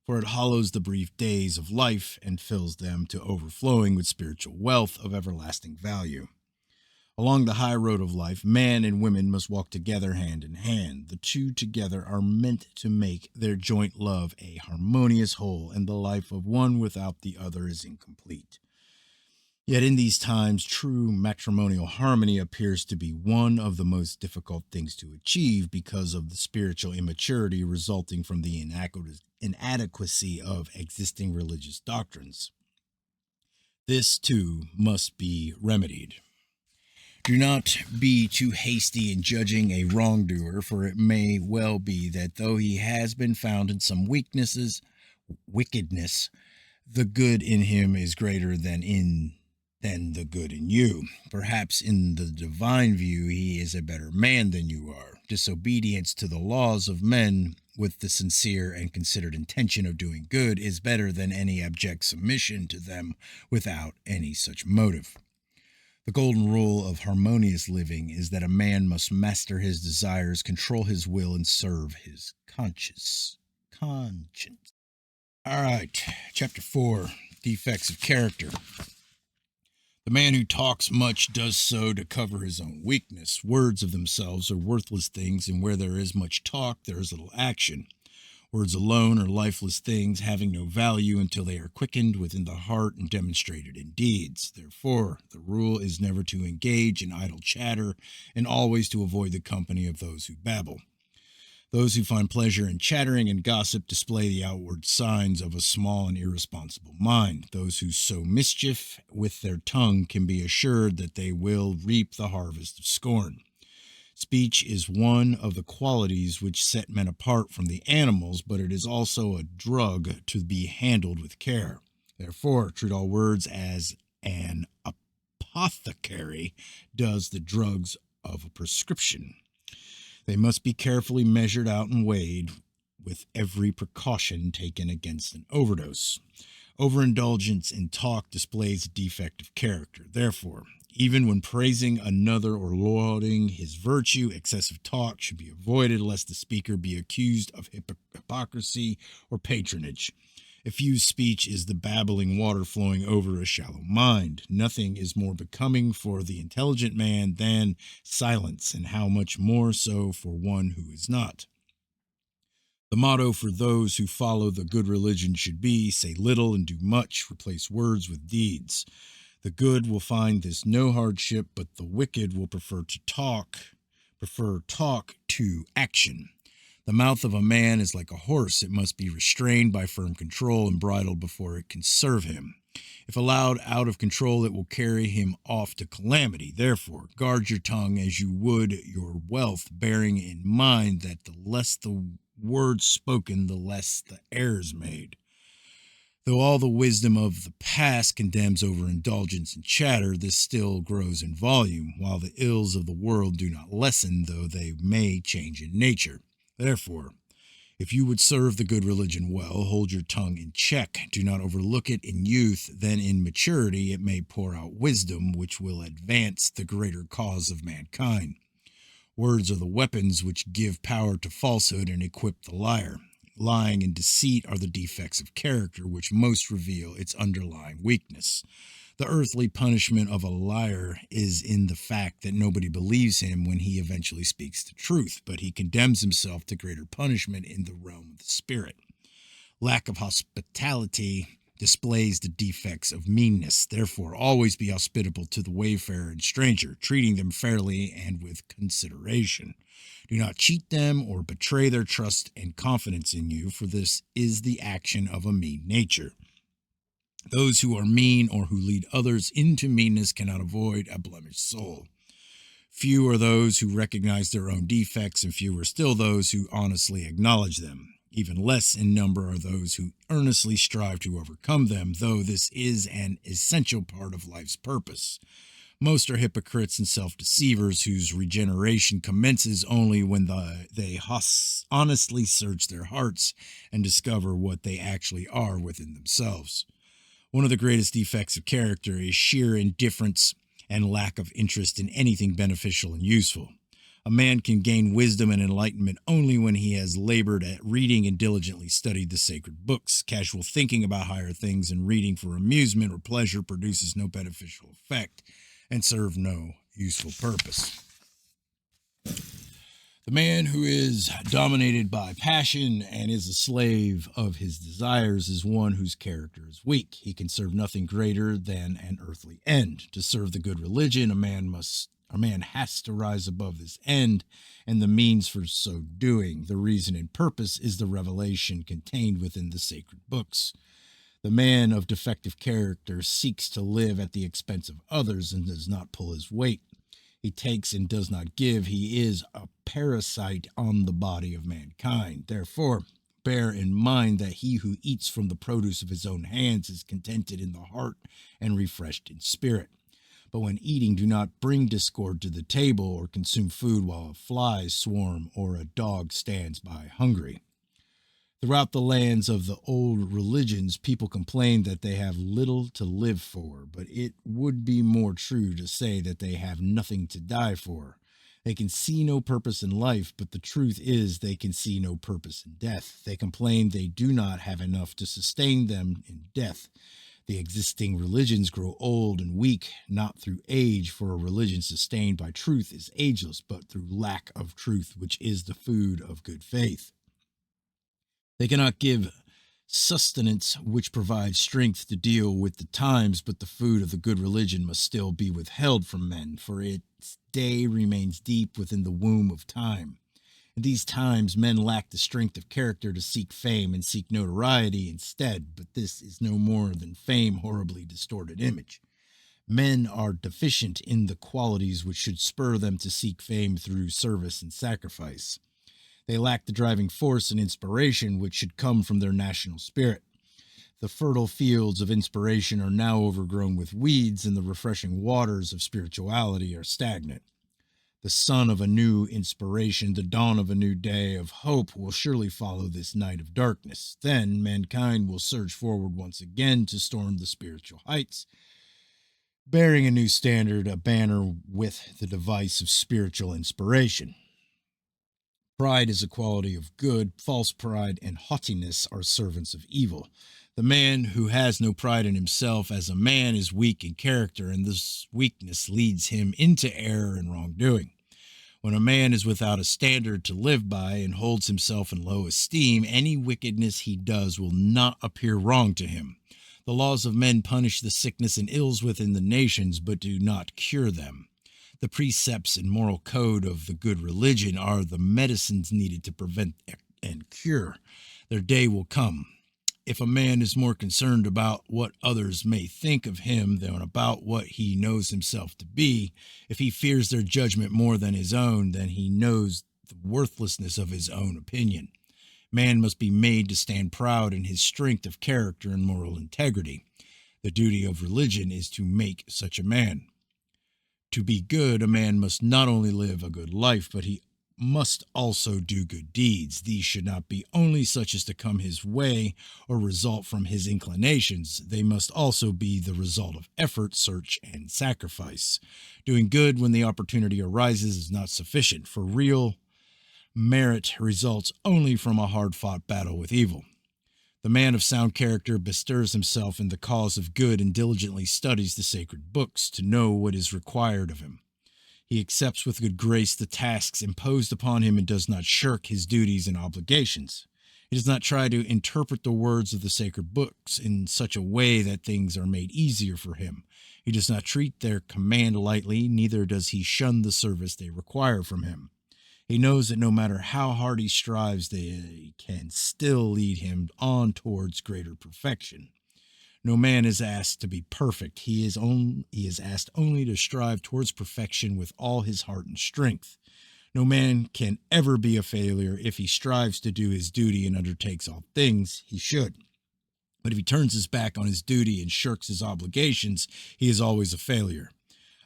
for it hollows the brief days of life and fills them to overflowing with spiritual wealth of everlasting value. Along the high road of life, man and women must walk together hand in hand. The two together are meant to make their joint love a harmonious whole, and the life of one without the other is incomplete. Yet in these times, true matrimonial harmony appears to be one of the most difficult things to achieve because of the spiritual immaturity resulting from the inadequacy of existing religious doctrines. This, too, must be remedied. Do not be too hasty in judging a wrongdoer, for it may well be that though he has been found in some wickedness, the good in him is greater than the good in you. Perhaps in the divine view he is a better man than you are. Disobedience to the laws of men with the sincere and considered intention of doing good is better than any abject submission to them without any such motive. The golden rule of harmonious living is that a man must master his desires, control his will, and serve his conscience. All right, chapter 4, defects of character. The man who talks much does so to cover his own weakness. Words of themselves are worthless things, and where there is much talk, there is little action. Words alone are lifeless things, having no value until they are quickened within the heart and demonstrated in deeds. Therefore, the rule is never to engage in idle chatter, and always to avoid the company of those who babble. Those who find pleasure in chattering and gossip display the outward signs of a small and irresponsible mind. Those who sow mischief with their tongue can be assured that they will reap the harvest of scorn. Speech is one of the qualities which set men apart from the animals, but it is also a drug to be handled with care. Therefore, treat all words as an apothecary does the drugs of a prescription. They must be carefully measured out and weighed, with every precaution taken against an overdose. Overindulgence in talk displays a defect of character. Therefore, even when praising another or lauding his virtue, excessive talk should be avoided, lest the speaker be accused of hypocrisy or patronage. Effused speech is the babbling water flowing over a shallow mind. Nothing is more becoming for the intelligent man than silence, and how much more so for one who is not. The motto for those who follow the good religion should be say little and do much, replace words with deeds. The good will find this no hardship, but the wicked will prefer talk to action. The mouth of a man is like a horse. It must be restrained by firm control and bridled before it can serve him. If allowed out of control, it will carry him off to calamity. Therefore, guard your tongue as you would your wealth, bearing in mind that the less the words spoken, the less the errors made. Though all the wisdom of the past condemns overindulgence and chatter, this still grows in volume, while the ills of the world do not lessen, though they may change in nature. Therefore, if you would serve the good religion well, hold your tongue in check. Do not overlook it in youth, then in maturity it may pour out wisdom, which will advance the greater cause of mankind. Words are the weapons which give power to falsehood and equip the liar. Lying and deceit are the defects of character which most reveal its underlying weakness. The earthly punishment of a liar is in the fact that nobody believes him when he eventually speaks the truth, but he condemns himself to greater punishment in the realm of the spirit. Lack of hospitality displays the defects of meanness. Therefore, always be hospitable to the wayfarer and stranger, treating them fairly and with consideration. Do not cheat them or betray their trust and confidence in you, for this is the action of a mean nature. Those who are mean or who lead others into meanness cannot avoid a blemished soul. Few are those who recognize their own defects, and fewer still those who honestly acknowledge them. Even less in number are those who earnestly strive to overcome them, though this is an essential part of life's purpose. Most are hypocrites and self-deceivers whose regeneration commences only when they honestly search their hearts and discover what they actually are within themselves. One of the greatest defects of character is sheer indifference and lack of interest in anything beneficial and useful. A man can gain wisdom and enlightenment only when he has labored at reading and diligently studied the sacred books. Casual thinking about higher things and reading for amusement or pleasure produces no beneficial effect and serves no useful purpose. The man who is dominated by passion and is a slave of his desires is one whose character is weak. He can serve nothing greater than an earthly end. To serve the good religion, a man has to rise above this end and the means for so doing. The reason and purpose is the revelation contained within the sacred books. The man of defective character seeks to live at the expense of others and does not pull his weight. He takes and does not give. He is a parasite on the body of mankind. Therefore, bear in mind that he who eats from the produce of his own hands is contented in the heart and refreshed in spirit. But when eating, do not bring discord to the table or consume food while flies swarm or a dog stands by hungry. Throughout the lands of the old religions, people complain that they have little to live for, but it would be more true to say that they have nothing to die for. They can see no purpose in life, but the truth is they can see no purpose in death. They complain they do not have enough to sustain them in death. The existing religions grow old and weak, not through age, for a religion sustained by truth is ageless, but through lack of truth, which is the food of good faith. They cannot give sustenance which provides strength to deal with the times, but the food of the good religion must still be withheld from men, for its day remains deep within the womb of time. In these times, men lack the strength of character to seek fame and seek notoriety instead, but this is no more than fame, horribly distorted image. Men are deficient in the qualities which should spur them to seek fame through service and sacrifice. They lack the driving force and inspiration which should come from their national spirit. The fertile fields of inspiration are now overgrown with weeds, and the refreshing waters of spirituality are stagnant. The sun of a new inspiration, the dawn of a new day of hope will surely follow this night of darkness. Then mankind will surge forward once again to storm the spiritual heights, bearing a new standard, a banner with the device of spiritual inspiration. Pride is a quality of good. False pride and haughtiness are servants of evil. The man who has no pride in himself as a man is weak in character, and this weakness leads him into error and wrongdoing. When a man is without a standard to live by and holds himself in low esteem, any wickedness he does will not appear wrong to him. The laws of men punish the sickness and ills within the nations, but do not cure them. The precepts and moral code of the good religion are the medicines needed to prevent and cure. Their day will come. If a man is more concerned about what others may think of him than about what he knows himself to be, if he fears their judgment more than his own, then he knows the worthlessness of his own opinion. Man must be made to stand proud in his strength of character and moral integrity. The duty of religion is to make such a man. To be good, a man must not only live a good life, but he must also do good deeds. These should not be only such as to come his way or result from his inclinations. They must also be the result of effort, search, and sacrifice. Doing good when the opportunity arises is not sufficient, for real merit results only from a hard-fought battle with evil. The man of sound character bestirs himself in the cause of good and diligently studies the sacred books to know what is required of him. He accepts with good grace the tasks imposed upon him and does not shirk his duties and obligations. He does not try to interpret the words of the sacred books in such a way that things are made easier for him. He does not treat their command lightly, neither does he shun the service they require from him. He knows that no matter how hard he strives, they can still lead him on towards greater perfection. No man is asked to be perfect. He is asked only to strive towards perfection with all his heart and strength. No man can ever be a failure if he strives to do his duty and undertakes all things he should. But if he turns his back on his duty and shirks his obligations, he is always a failure.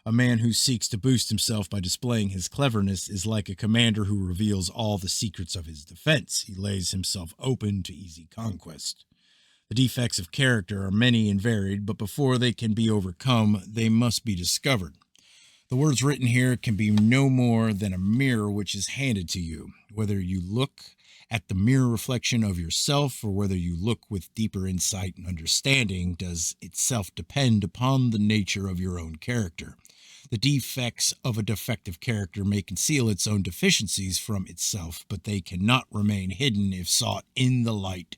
A man who seeks to boost himself by displaying his cleverness is like a commander who reveals all the secrets of his defense. He lays himself open to easy conquest. The defects of character are many and varied, but before they can be overcome, they must be discovered. The words written here can be no more than a mirror which is handed to you. Whether you look at the mirror reflection of yourself or whether you look with deeper insight and understanding does itself depend upon the nature of your own character. The defects of a defective character may conceal its own deficiencies from itself, but they cannot remain hidden if sought in the light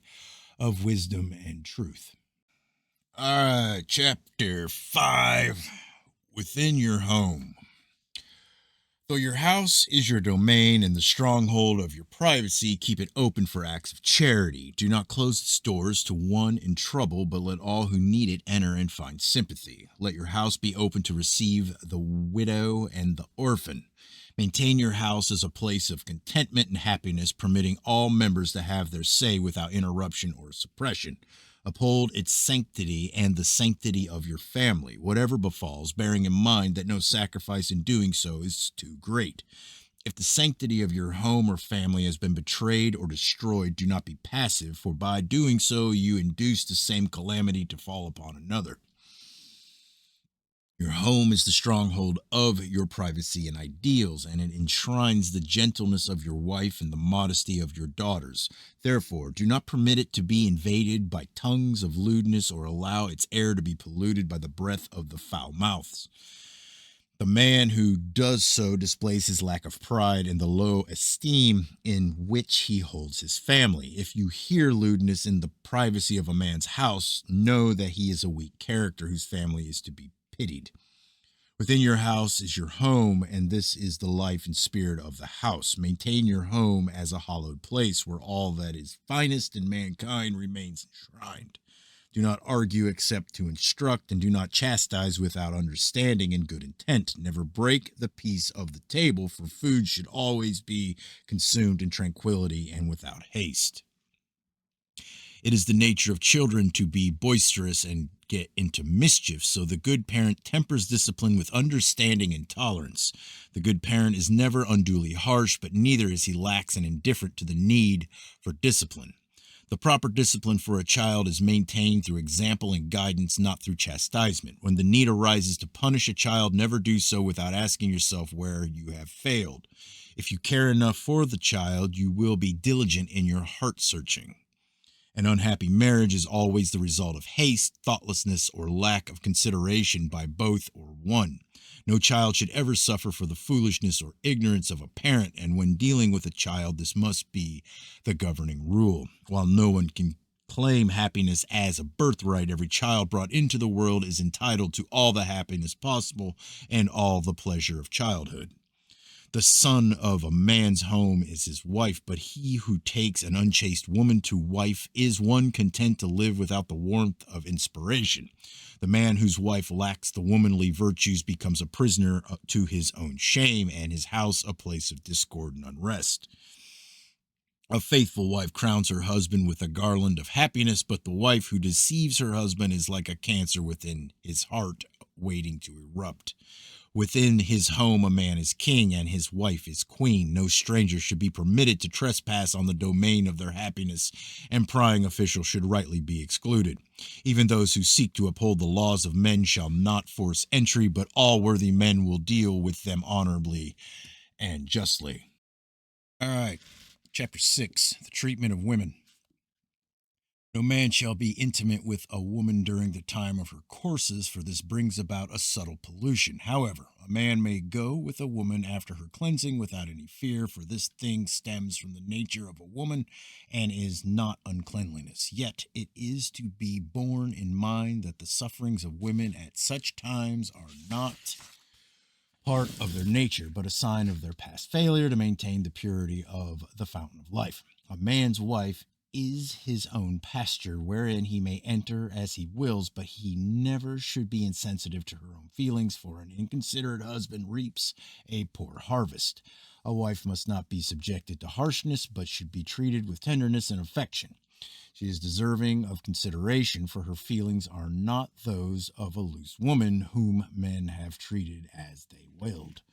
of wisdom and truth. All right, chapter 5, Within Your Home. Though your house is your domain and the stronghold of your privacy, keep it open for acts of charity. Do not close its doors to one in trouble, but let all who need it enter and find sympathy. Let your house be open to receive the widow and the orphan. Maintain your house as a place of contentment and happiness, permitting all members to have their say without interruption or suppression. Uphold its sanctity and the sanctity of your family, whatever befalls, bearing in mind that no sacrifice in doing so is too great. If the sanctity of your home or family has been betrayed or destroyed, do not be passive, for by doing so you induce the same calamity to fall upon another. Your home is the stronghold of your privacy and ideals, and it enshrines the gentleness of your wife and the modesty of your daughters. Therefore, do not permit it to be invaded by tongues of lewdness or allow its air to be polluted by the breath of the foul mouths. The man who does so displays his lack of pride and the low esteem in which he holds his family. If you hear lewdness in the privacy of a man's house, know that he is a weak character whose family is to be pitied. Within your house is your home, and this is the life and spirit of the house. Maintain your home as a hallowed place where all that is finest in mankind remains enshrined. Do not argue except to instruct, and do not chastise without understanding and good intent. Never break the peace of the table, for food should always be consumed in tranquility and without haste. It is the nature of children to be boisterous and get into mischief, so the good parent tempers discipline with understanding and tolerance. The good parent is never unduly harsh, but neither is he lax and indifferent to the need for discipline. The proper discipline for a child is maintained through example and guidance, not through chastisement. When the need arises to punish a child, never do so without asking yourself where you have failed. If you care enough for the child, you will be diligent in your heart searching. An unhappy marriage is always the result of haste, thoughtlessness, or lack of consideration by both or one. No child should ever suffer for the foolishness or ignorance of a parent, and when dealing with a child, this must be the governing rule. While no one can claim happiness as a birthright, every child brought into the world is entitled to all the happiness possible and all the pleasure of childhood. The son of a man's home is his wife, but he who takes an unchaste woman to wife is one content to live without the warmth of inspiration. The man whose wife lacks the womanly virtues becomes a prisoner to his own shame, and his house a place of discord and unrest. A faithful wife crowns her husband with a garland of happiness, but the wife who deceives her husband is like a cancer within his heart waiting to erupt. Within his home, a man is king and his wife is queen. No stranger should be permitted to trespass on the domain of their happiness, and prying officials should rightly be excluded. Even those who seek to uphold the laws of men shall not force entry, but all worthy men will deal with them honorably and justly. All right, Chapter 6, The Treatment of Women. No man shall be intimate with a woman during the time of her courses, for this brings about a subtle pollution. However, a man may go with a woman after her cleansing without any fear, for this thing stems from the nature of a woman and is not uncleanliness. Yet it is to be borne in mind that the sufferings of women at such times are not part of their nature, but a sign of their past failure to maintain the purity of the fountain of life. A man's wife is his own pasture, wherein he may enter as he wills, but he never should be insensitive to her own feelings, for an inconsiderate husband reaps a poor harvest. A wife must not be subjected to harshness, but should be treated with tenderness and affection. She is deserving of consideration, for her feelings are not those of a loose woman, whom men have treated as they willed.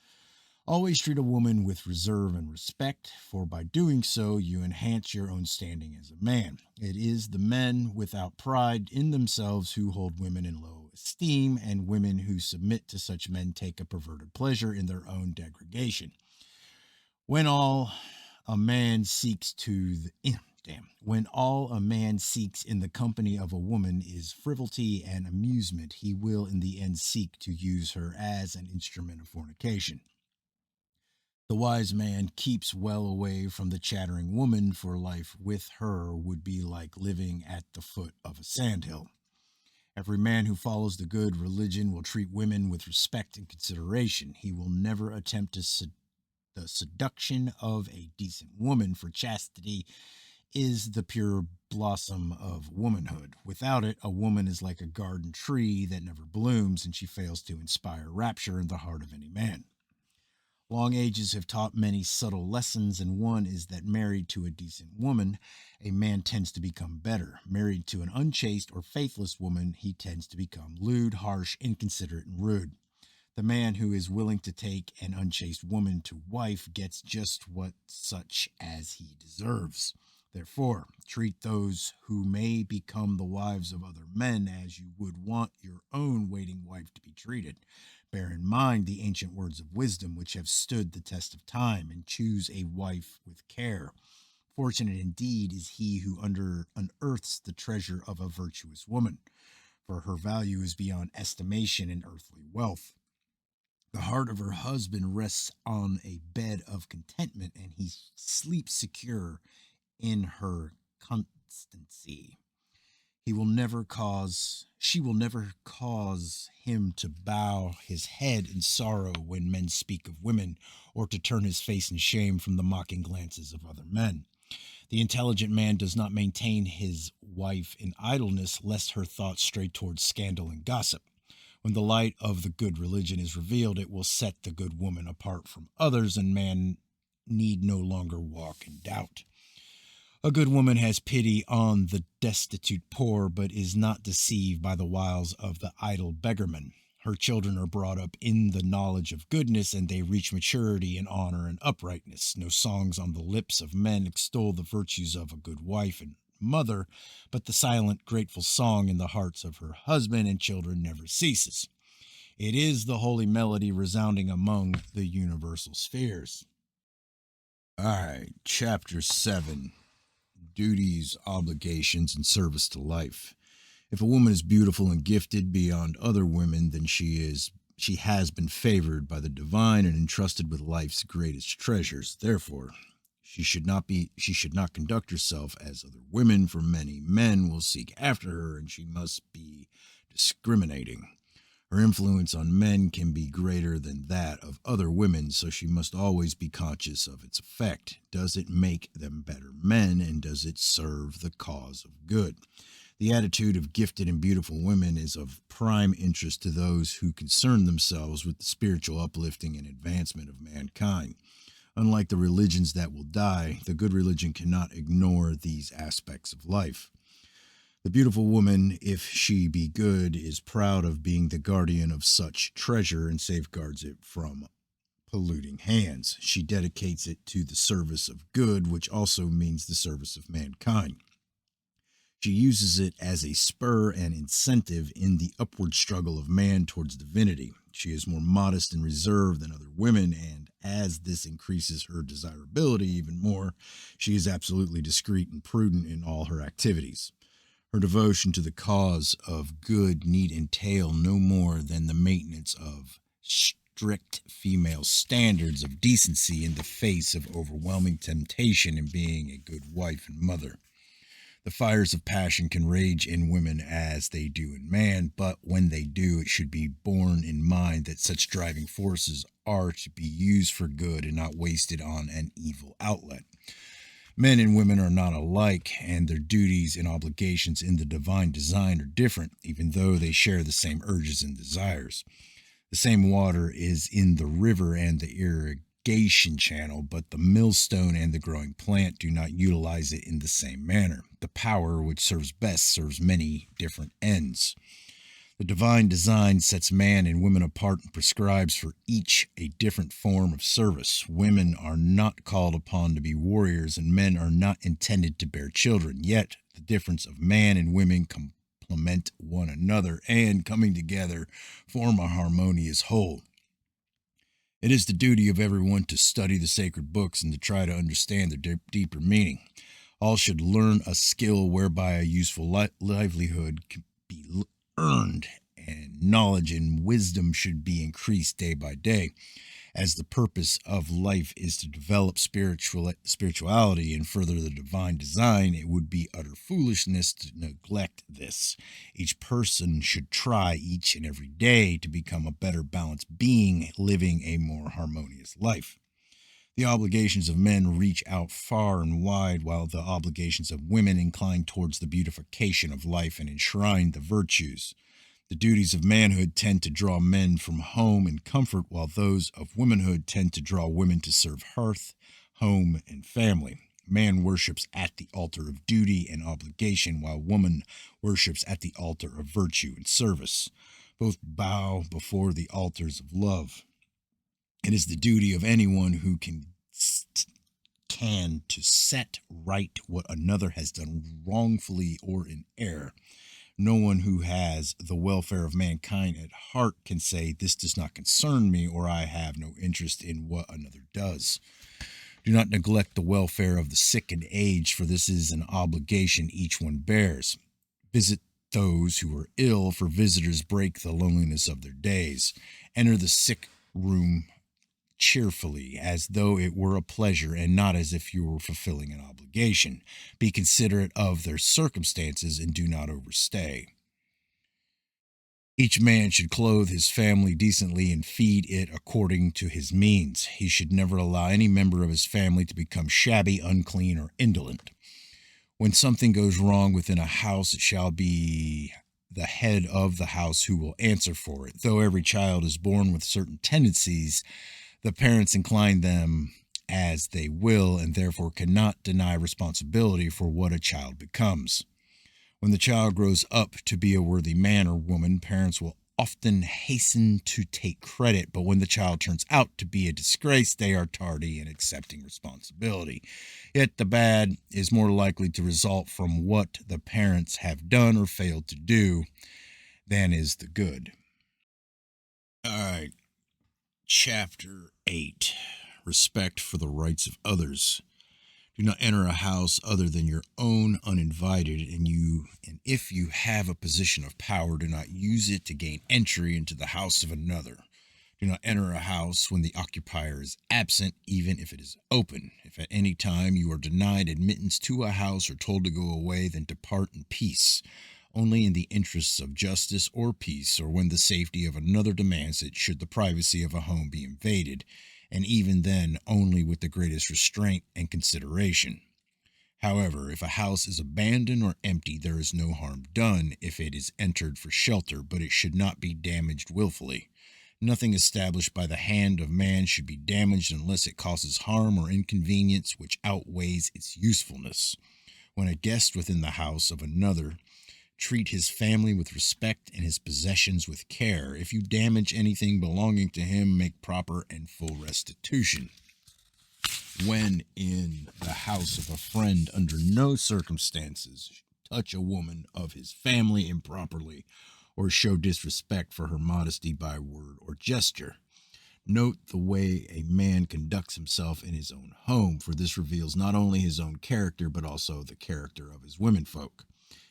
Always treat a woman with reserve and respect, for by doing so you enhance your own standing as a man. It is the men without pride in themselves who hold women in low esteem, and women who submit to such men take a perverted pleasure in their own degradation. When all a man seeks when all a man seeks in the company of a woman is frivolity and amusement, he will in the end seek to use her as an instrument of fornication. The wise man keeps well away from the chattering woman, for life with her would be like living at the foot of a sandhill. Every man who follows the good religion will treat women with respect and consideration. He will never attempt the seduction of a decent woman, for chastity is the pure blossom of womanhood. Without it, a woman is like a garden tree that never blooms, and she fails to inspire rapture in the heart of any man. Long ages have taught many subtle lessons, and one is that married to a decent woman, a man tends to become better. Married to an unchaste or faithless woman, he tends to become lewd, harsh, inconsiderate, and rude. The man who is willing to take an unchaste woman to wife gets just what such as he deserves. Therefore, treat those who may become the wives of other men as you would want your own waiting wife to be treated. Bear in mind the ancient words of wisdom which have stood the test of time, and choose a wife with care. Fortunate indeed is he who unearths the treasure of a virtuous woman, for her value is beyond estimation in earthly wealth. The heart of her husband rests on a bed of contentment, and he sleeps secure in her constancy. She will never cause him to bow his head in sorrow when men speak of women, or to turn his face in shame from the mocking glances of other men. The intelligent man does not maintain his wife in idleness, lest her thoughts stray towards scandal and gossip. When the light of the good religion is revealed, it will set the good woman apart from others, and man need no longer walk in doubt. A good woman has pity on the destitute poor, but is not deceived by the wiles of the idle beggarman. Her children are brought up in the knowledge of goodness, and they reach maturity in honor and uprightness. No songs on the lips of men extol the virtues of a good wife and mother, but the silent, grateful song in the hearts of her husband and children never ceases. It is the holy melody resounding among the universal spheres. All right, Chapter 7. duties, obligations, and service to life. If a woman is beautiful and gifted beyond other women, then she has been favored by the divine and entrusted with life's greatest treasures. Therefore, she should not conduct herself as other women, for many men will seek after her, and she must be discriminating. Her influence on men can be greater than that of other women, so she must always be conscious of its effect. Does it make them better men, and does it serve the cause of good? The attitude of gifted and beautiful women is of prime interest to those who concern themselves with the spiritual uplifting and advancement of mankind. Unlike the religions that will die, the good religion cannot ignore these aspects of life. The beautiful woman, if she be good, is proud of being the guardian of such treasure and safeguards it from polluting hands. She dedicates it to the service of good, which also means the service of mankind. She uses it as a spur and incentive in the upward struggle of man towards divinity. She is more modest and reserved than other women, and as this increases her desirability even more, she is absolutely discreet and prudent in all her activities. Her devotion to the cause of good need entail no more than the maintenance of strict female standards of decency in the face of overwhelming temptation in being a good wife and mother. The fires of passion can rage in women as they do in man, but when they do, it should be borne in mind that such driving forces are to be used for good and not wasted on an evil outlet. Men and women are not alike, and their duties and obligations in the divine design are different, even though they share the same urges and desires. The same water is in the river and the irrigation channel, but the millstone and the growing plant do not utilize it in the same manner. The power which serves best serves many different ends. The divine design sets man and women apart and prescribes for each a different form of service. Women are not called upon to be warriors, and men are not intended to bear children. Yet, the difference of man and women complement one another and, coming together, form a harmonious whole. It is the duty of everyone to study the sacred books and to try to understand their deeper meaning. All should learn a skill whereby a useful livelihood can be earned, and knowledge and wisdom should be increased day by day. As the purpose of life is to develop spirituality and further the divine design, it would be utter foolishness to neglect this. Each person should try each and every day to become a better balanced being, living a more harmonious life. The obligations of men reach out far and wide, while the obligations of women incline towards the beautification of life and enshrine the virtues. The duties of manhood tend to draw men from home and comfort, while those of womanhood tend to draw women to serve hearth, home, and family. Man worships at the altar of duty and obligation, while woman worships at the altar of virtue and service. Both bow before the altars of love. It is the duty of anyone who can to set right what another has done wrongfully or in error. No one who has the welfare of mankind at heart can say, "This does not concern me," or "I have no interest in what another does." Do not neglect the welfare of the sick and aged, for this is an obligation each one bears. Visit those who are ill, for visitors break the loneliness of their days. Enter the sick room cheerfully, as though it were a pleasure and not as if you were fulfilling an obligation. Be considerate of their circumstances and do not overstay. Each man should clothe his family decently and feed it according to his means. He should never allow any member of his family to become shabby, unclean, or indolent. When something goes wrong within a house, it shall be the head of the house who will answer for it. Though every child is born with certain tendencies, the parents incline them as they will, and therefore cannot deny responsibility for what a child becomes. When the child grows up to be a worthy man or woman, parents will often hasten to take credit, but when the child turns out to be a disgrace, they are tardy in accepting responsibility. Yet the bad is more likely to result from what the parents have done or failed to do than is the good. All right. Chapter 8. Respect for the rights of others. Do not enter a house other than your own uninvited, and if you have a position of power, do not use it to gain entry into the house of another. Do not enter a house when the occupier is absent, even if it is open. If at any time you are denied admittance to a house or told to go away, then depart in peace, only in the interests of justice or peace, or when the safety of another demands it, should the privacy of a home be invaded, and even then only with the greatest restraint and consideration. However, if a house is abandoned or empty, there is no harm done if it is entered for shelter, but it should not be damaged willfully. Nothing established by the hand of man should be damaged unless it causes harm or inconvenience which outweighs its usefulness. When a guest within the house of another, treat his family with respect and his possessions with care. If you damage anything belonging to him, make proper and full restitution. When in the house of a friend, under no circumstances touch a woman of his family improperly, or show disrespect for her modesty by word or gesture. Note the way a man conducts himself in his own home, for this reveals not only his own character, but also the character of his womenfolk.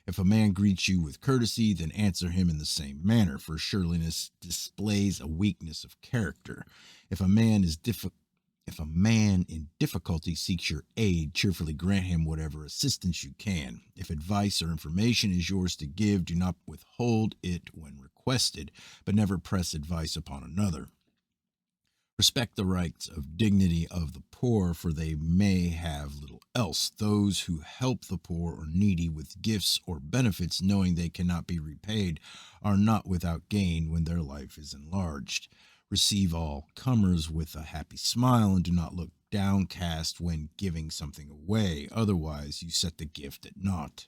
If a man greets you with courtesy, then answer him in the same manner, for surliness displays a weakness of character. If a man in difficulty seeks your aid, cheerfully grant him whatever assistance you can. If advice or information is yours to give, do not withhold it when requested, but never press advice upon another. Respect the rights of dignity of the poor, for they may have little else. Those who help the poor or needy with gifts or benefits, knowing they cannot be repaid, are not without gain when their life is enlarged. Receive all comers with a happy smile, and do not look downcast when giving something away. Otherwise, you set the gift at naught.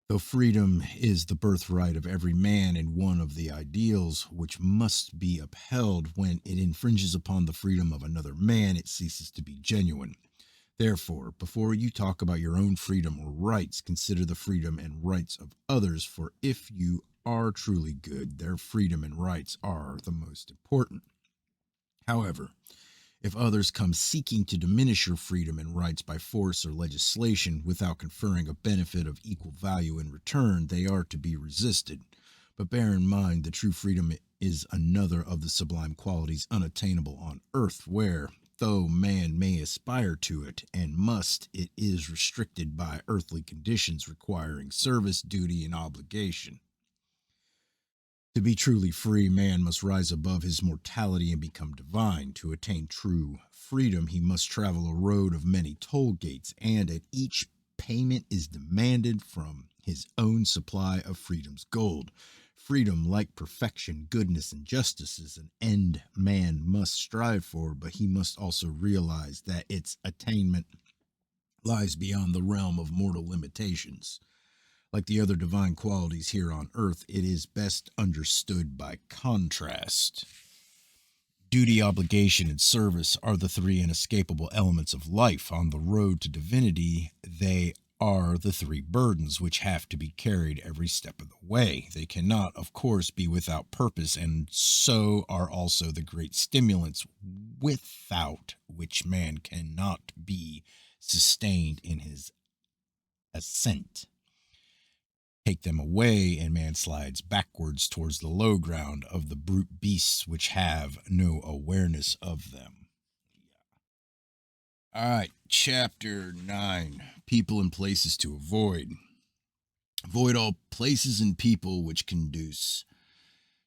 Though freedom is the birthright of every man and one of the ideals which must be upheld, when it infringes upon the freedom of another man, it ceases to be genuine. Therefore, before you talk about your own freedom or rights, consider the freedom and rights of others, for if you are truly good, their freedom and rights are the most important. However, if others come seeking to diminish your freedom and rights by force or legislation without conferring a benefit of equal value in return, they are to be resisted. But bear in mind, the true freedom is another of the sublime qualities unattainable on earth, where, though man may aspire to it and must, it is restricted by earthly conditions requiring service, duty, and obligation. To be truly free, man must rise above his mortality and become divine. To attain true freedom, he must travel a road of many toll gates, and at each payment is demanded from his own supply of freedom's gold. Freedom, like perfection, goodness, and justice, is an end man must strive for, but he must also realize that its attainment lies beyond the realm of mortal limitations. Like the other divine qualities here on earth, it is best understood by contrast. Duty, obligation, and service are the three inescapable elements of life. On the road to divinity, they are the three burdens which have to be carried every step of the way. They cannot, of course, be without purpose, and so are also the great stimulants without which man cannot be sustained in his ascent. Take them away, and man slides backwards towards the low ground of the brute beasts which have no awareness of them. All right, chapter 9, people and places to avoid. Avoid all places and people which conduce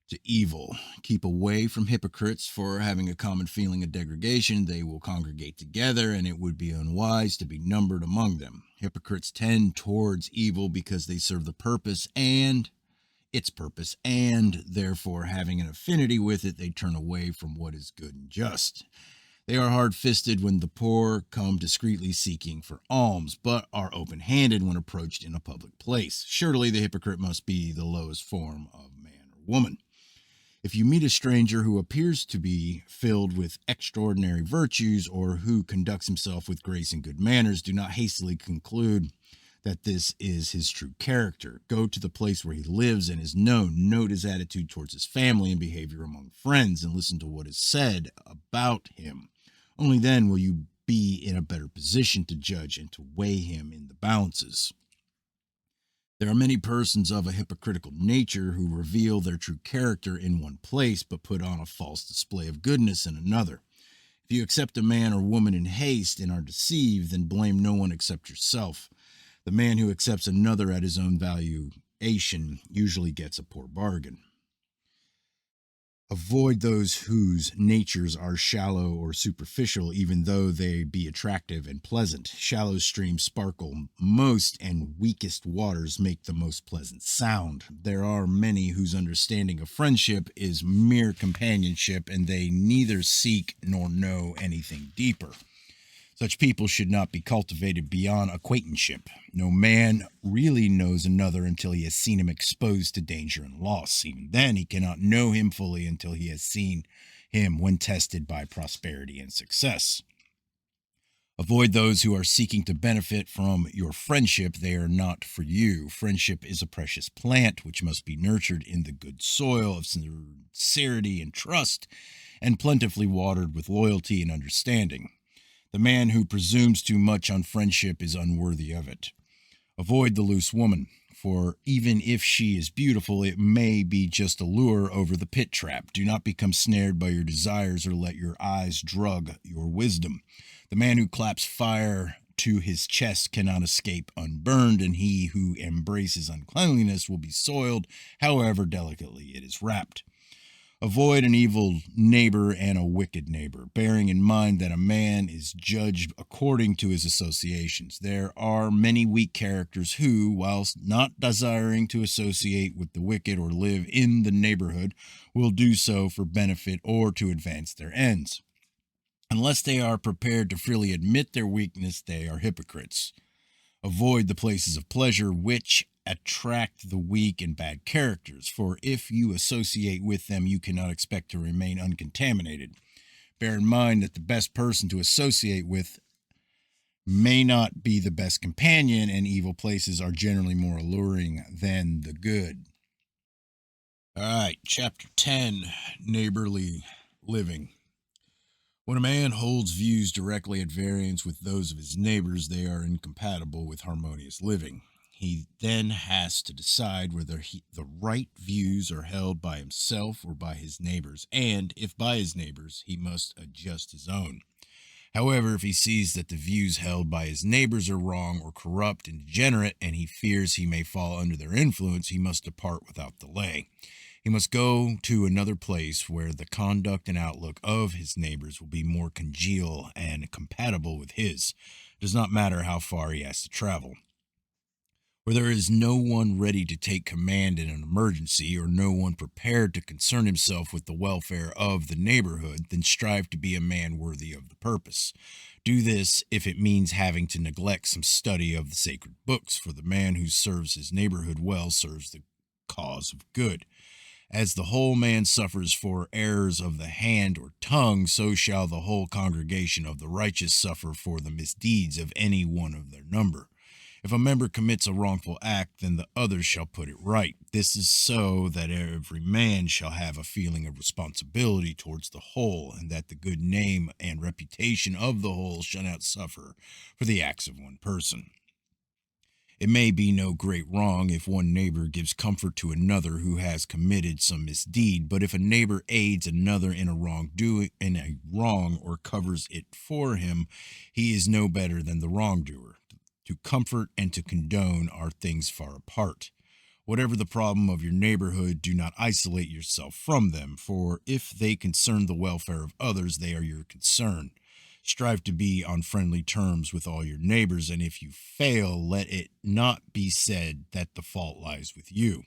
to evil. Keep away from hypocrites, for having a common feeling of degradation, they will congregate together, and it would be unwise to be numbered among them. Hypocrites tend towards evil because they serve the purpose and its purpose, and therefore, having an affinity with it, they turn away from what is good and just. They are hard-fisted when the poor come discreetly seeking for alms, but are open-handed when approached in a public place. Surely the hypocrite must be the lowest form of man or woman. If you meet a stranger who appears to be filled with extraordinary virtues, or who conducts himself with grace and good manners, do not hastily conclude that this is his true character. Go to the place where he lives and is known. Note his attitude towards his family and behavior among friends, and listen to what is said about him. Only then will you be in a better position to judge and to weigh him in the balances. There are many persons of a hypocritical nature who reveal their true character in one place, but put on a false display of goodness in another. If you accept a man or woman in haste and are deceived, then blame no one except yourself. The man who accepts another at his own valuation usually gets a poor bargain. Avoid those whose natures are shallow or superficial, even though they be attractive and pleasant. Shallow streams sparkle most, and weakest waters make the most pleasant sound. There are many whose understanding of friendship is mere companionship, and they neither seek nor know anything deeper. Such people should not be cultivated beyond acquaintanceship. No man really knows another until he has seen him exposed to danger and loss. Even then, he cannot know him fully until he has seen him when tested by prosperity and success. Avoid those who are seeking to benefit from your friendship. They are not for you. Friendship is a precious plant which must be nurtured in the good soil of sincerity and trust, and plentifully watered with loyalty and understanding. The man who presumes too much on friendship is unworthy of it. Avoid the loose woman, for even if she is beautiful, it may be just a lure over the pit trap. Do not become snared by your desires or let your eyes drug your wisdom. The man who claps fire to his chest cannot escape unburned, and he who embraces uncleanliness will be soiled, however delicately it is wrapped. Avoid an evil neighbor and a wicked neighbor, bearing in mind that a man is judged according to his associations. There are many weak characters who, whilst not desiring to associate with the wicked or live in the neighborhood, will do so for benefit or to advance their ends. Unless they are prepared to freely admit their weakness, they are hypocrites. Avoid the places of pleasure which attract the weak and bad characters, for if you associate with them, you cannot expect to remain uncontaminated. Bear in mind that the best person to associate with may not be the best companion, and evil places are generally more alluring than the good. All right, Chapter 10, Neighborly Living. When a man holds views directly at variance with those of his neighbors, they are incompatible with harmonious living. He then has to decide whether the right views are held by himself or by his neighbors, and if by his neighbors, he must adjust his own. However, if he sees that the views held by his neighbors are wrong or corrupt and degenerate, and he fears he may fall under their influence, he must depart without delay. He must go to another place where the conduct and outlook of his neighbors will be more congenial and compatible with his. It does not matter how far he has to travel. Where there is no one ready to take command in an emergency, or no one prepared to concern himself with the welfare of the neighborhood, then strive to be a man worthy of the purpose. Do this if it means having to neglect some study of the sacred books, for the man who serves his neighborhood well serves the cause of good. As the whole man suffers for errors of the hand or tongue, so shall the whole congregation of the righteous suffer for the misdeeds of any one of their number. If a member commits a wrongful act, then the others shall put it right. This is so that every man shall have a feeling of responsibility towards the whole, and that the good name and reputation of the whole shall not suffer for the acts of one person. It may be no great wrong if one neighbor gives comfort to another who has committed some misdeed, but if a neighbor aids another in a wrong or covers it for him, he is no better than the wrongdoer. To comfort and to condone are things far apart. Whatever the problem of your neighborhood, do not isolate yourself from them, for if they concern the welfare of others, they are your concern. Strive to be on friendly terms with all your neighbors, and if you fail, let it not be said that the fault lies with you.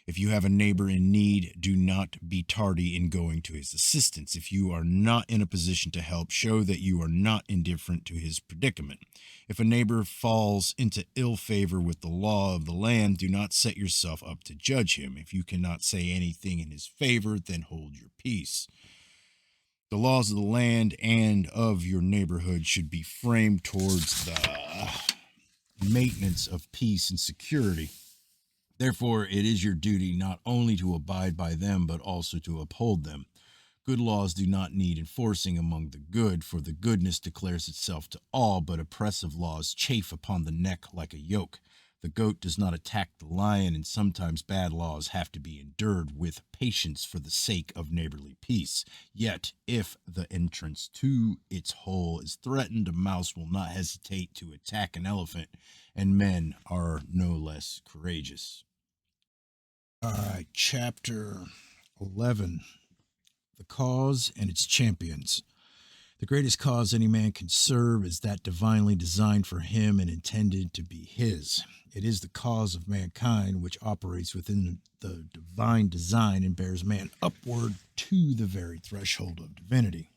If you have a neighbor in need, do not be tardy in going to his assistance. If you are not in a position to help, show that you are not indifferent to his predicament. If a neighbor falls into ill favor with the law of the land, do not set yourself up to judge him. If you cannot say anything in his favor, then hold your peace. The laws of the land and of your neighborhood should be framed towards the maintenance of peace and security. Therefore, it is your duty not only to abide by them, but also to uphold them. Good laws do not need enforcing among the good, for the goodness declares itself to all, but oppressive laws chafe upon the neck like a yoke. The goat does not attack the lion, and sometimes bad laws have to be endured with patience for the sake of neighborly peace. Yet, if the entrance to its hole is threatened, a mouse will not hesitate to attack an elephant, and men are no less courageous. All right, chapter 11. The cause and its champions. The greatest cause any man can serve is that divinely designed for him and intended to be his. It is the cause of mankind which operates within the divine design and bears man upward to the very threshold of divinity.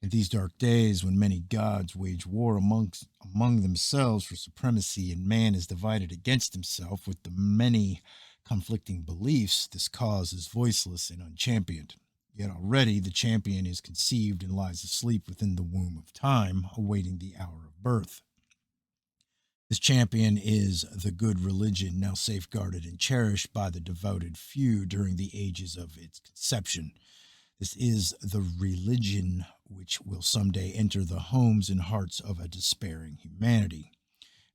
In these dark days, when many gods wage war among themselves for supremacy and man is divided against himself with the many conflicting beliefs, this cause is voiceless and unchampioned. Yet already the champion is conceived and lies asleep within the womb of time, awaiting the hour of birth. This champion is the good religion now safeguarded and cherished by the devoted few during the ages of its conception. This is the religion which will someday enter the homes and hearts of a despairing humanity.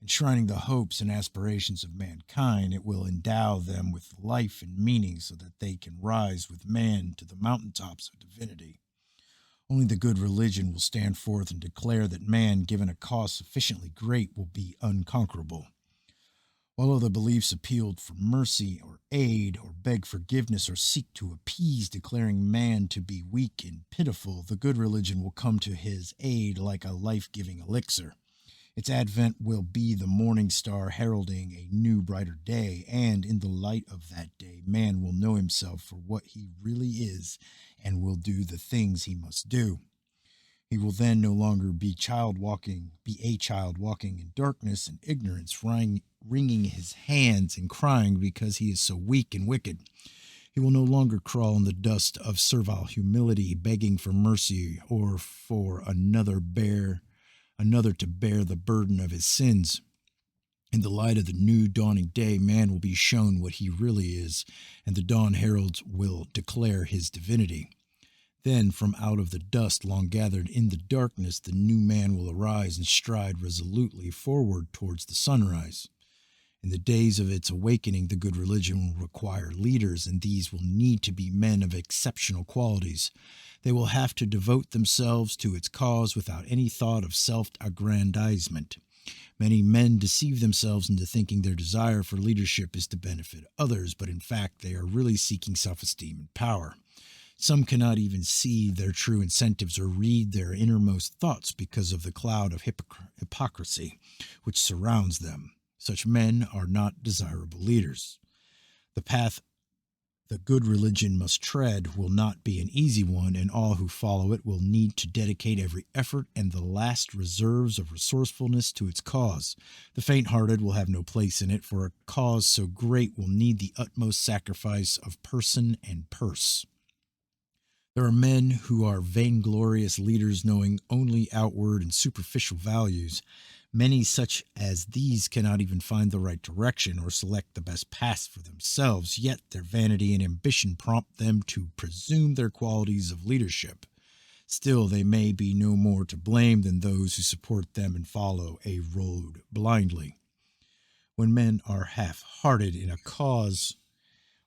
Enshrining the hopes and aspirations of mankind, it will endow them with life and meaning so that they can rise with man to the mountaintops of divinity. Only the good religion will stand forth and declare that man, given a cause sufficiently great, will be unconquerable. While other beliefs appealed for mercy or aid or beg forgiveness or seek to appease, declaring man to be weak and pitiful, the good religion will come to his aid like a life-giving elixir. Its advent will be the morning star heralding a new, brighter day, and in the light of that day, man will know himself for what he really is and will do the things he must do. He will then no longer be a child walking in darkness and ignorance, wringing his hands and crying because he is so weak and wicked. He will no longer crawl in the dust of servile humility, begging for mercy or for another to bear the burden of his sins. In the light of the new dawning day, man will be shown what he really is, and the dawn heralds will declare his divinity. Then, from out of the dust long gathered in the darkness, the new man will arise and stride resolutely forward towards the sunrise. In the days of its awakening, the good religion will require leaders, and these will need to be men of exceptional qualities. They will have to devote themselves to its cause without any thought of self-aggrandizement. Many men deceive themselves into thinking their desire for leadership is to benefit others, but in fact they are really seeking self-esteem and power. Some cannot even see their true incentives or read their innermost thoughts because of the cloud of hypocrisy which surrounds them. Such men are not desirable leaders. The path the good religion must tread will not be an easy one, and all who follow it will need to dedicate every effort and the last reserves of resourcefulness to its cause. The faint-hearted will have no place in it, for a cause so great will need the utmost sacrifice of person and purse. There are men who are vainglorious leaders knowing only outward and superficial values. Many such as these cannot even find the right direction or select the best path for themselves, yet their vanity and ambition prompt them to presume their qualities of leadership. Still, they may be no more to blame than those who support them and follow a road blindly. When men are half-hearted in a cause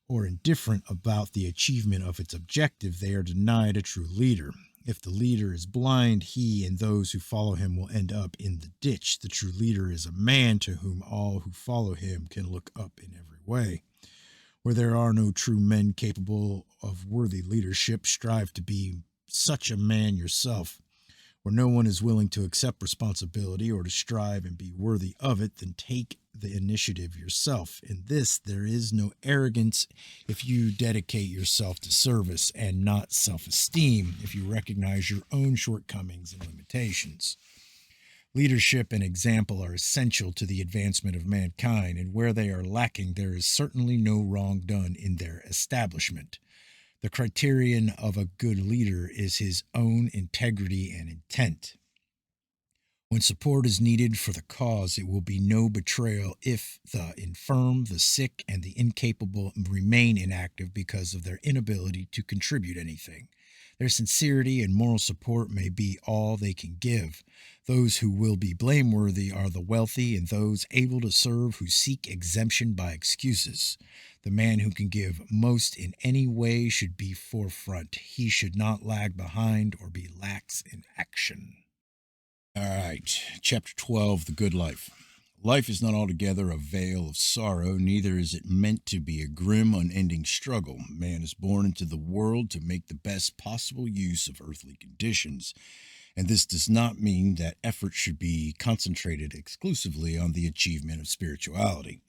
or indifferent about the achievement of its objective, they are denied a true leader. If the leader is blind, he and those who follow him will end up in the ditch. The true leader is a man to whom all who follow him can look up in every way. Where there are no true men capable of worthy leadership, strive to be such a man yourself. Where no one is willing to accept responsibility or to strive and be worthy of it, then take the initiative yourself. In this, there is no arrogance if you dedicate yourself to service, and not self-esteem if you recognize your own shortcomings and limitations. Leadership and example are essential to the advancement of mankind, and where they are lacking, there is certainly no wrong done in their establishment. The criterion of a good leader is his own integrity and intent. When support is needed for the cause, it will be no betrayal if the infirm, the sick, and the incapable remain inactive because of their inability to contribute anything. Their sincerity and moral support may be all they can give. Those who will be blameworthy are the wealthy and those able to serve who seek exemption by excuses. The man who can give most in any way should be forefront. He should not lag behind or be lax in action. All right, chapter 12, The Good Life. Life is not altogether a vale of sorrow, neither is it meant to be a grim, unending struggle. Man is born into the world to make the best possible use of earthly conditions, and this does not mean that effort should be concentrated exclusively on the achievement of spirituality.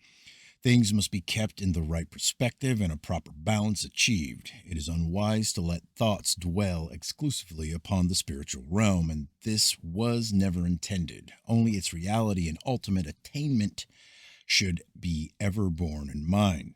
Things must be kept in the right perspective and a proper balance achieved. It is unwise to let thoughts dwell exclusively upon the spiritual realm, and this was never intended. Only its reality and ultimate attainment should be ever borne in mind.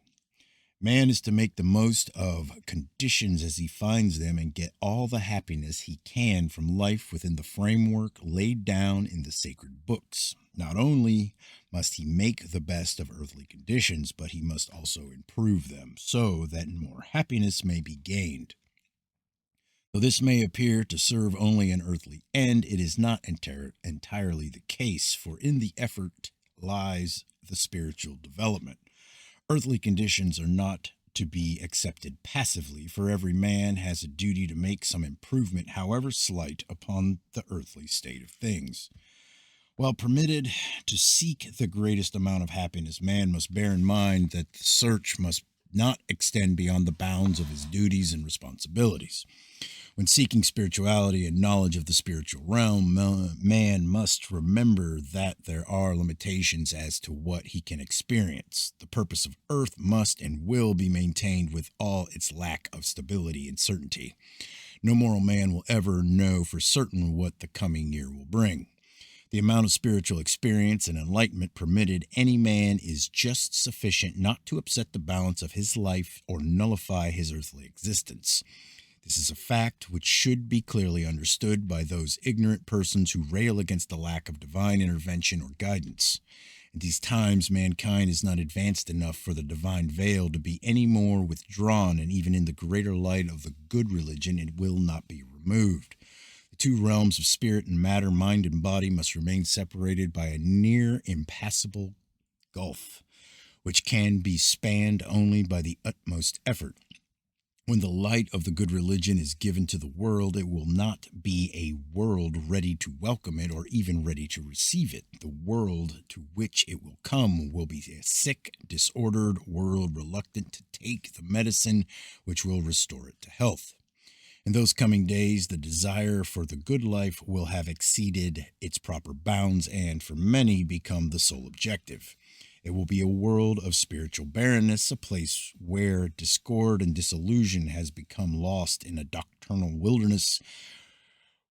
Man is to make the most of conditions as he finds them and get all the happiness he can from life within the framework laid down in the sacred books. Not only must he make the best of earthly conditions, but he must also improve them so that more happiness may be gained. Though this may appear to serve only an earthly end, it is not entirely the case, for in the effort lies the spiritual development. Earthly conditions are not to be accepted passively, for every man has a duty to make some improvement, however slight, upon the earthly state of things. While permitted to seek the greatest amount of happiness, man must bear in mind that the search must not extend beyond the bounds of his duties and responsibilities. When seeking spirituality and knowledge of the spiritual realm, man must remember that there are limitations as to what he can experience. The purpose of earth must and will be maintained with all its lack of stability and certainty. No moral man will ever know for certain what the coming year will bring. The amount of spiritual experience and enlightenment permitted any man is just sufficient not to upset the balance of his life or nullify his earthly existence. This is a fact which should be clearly understood by those ignorant persons who rail against the lack of divine intervention or guidance. In these times, mankind is not advanced enough for the divine veil to be any more withdrawn, and even in the greater light of the good religion, it will not be removed. The two realms of spirit and matter, mind and body, must remain separated by a near impassable gulf, which can be spanned only by the utmost effort. When the light of the good religion is given to the world, it will not be a world ready to welcome it or even ready to receive it. The world to which it will come will be a sick, disordered world, reluctant to take the medicine which will restore it to health. In those coming days, the desire for the good life will have exceeded its proper bounds and, for many, become the sole objective. It will be a world of spiritual barrenness, a place where discord and disillusion has become lost in a doctrinal wilderness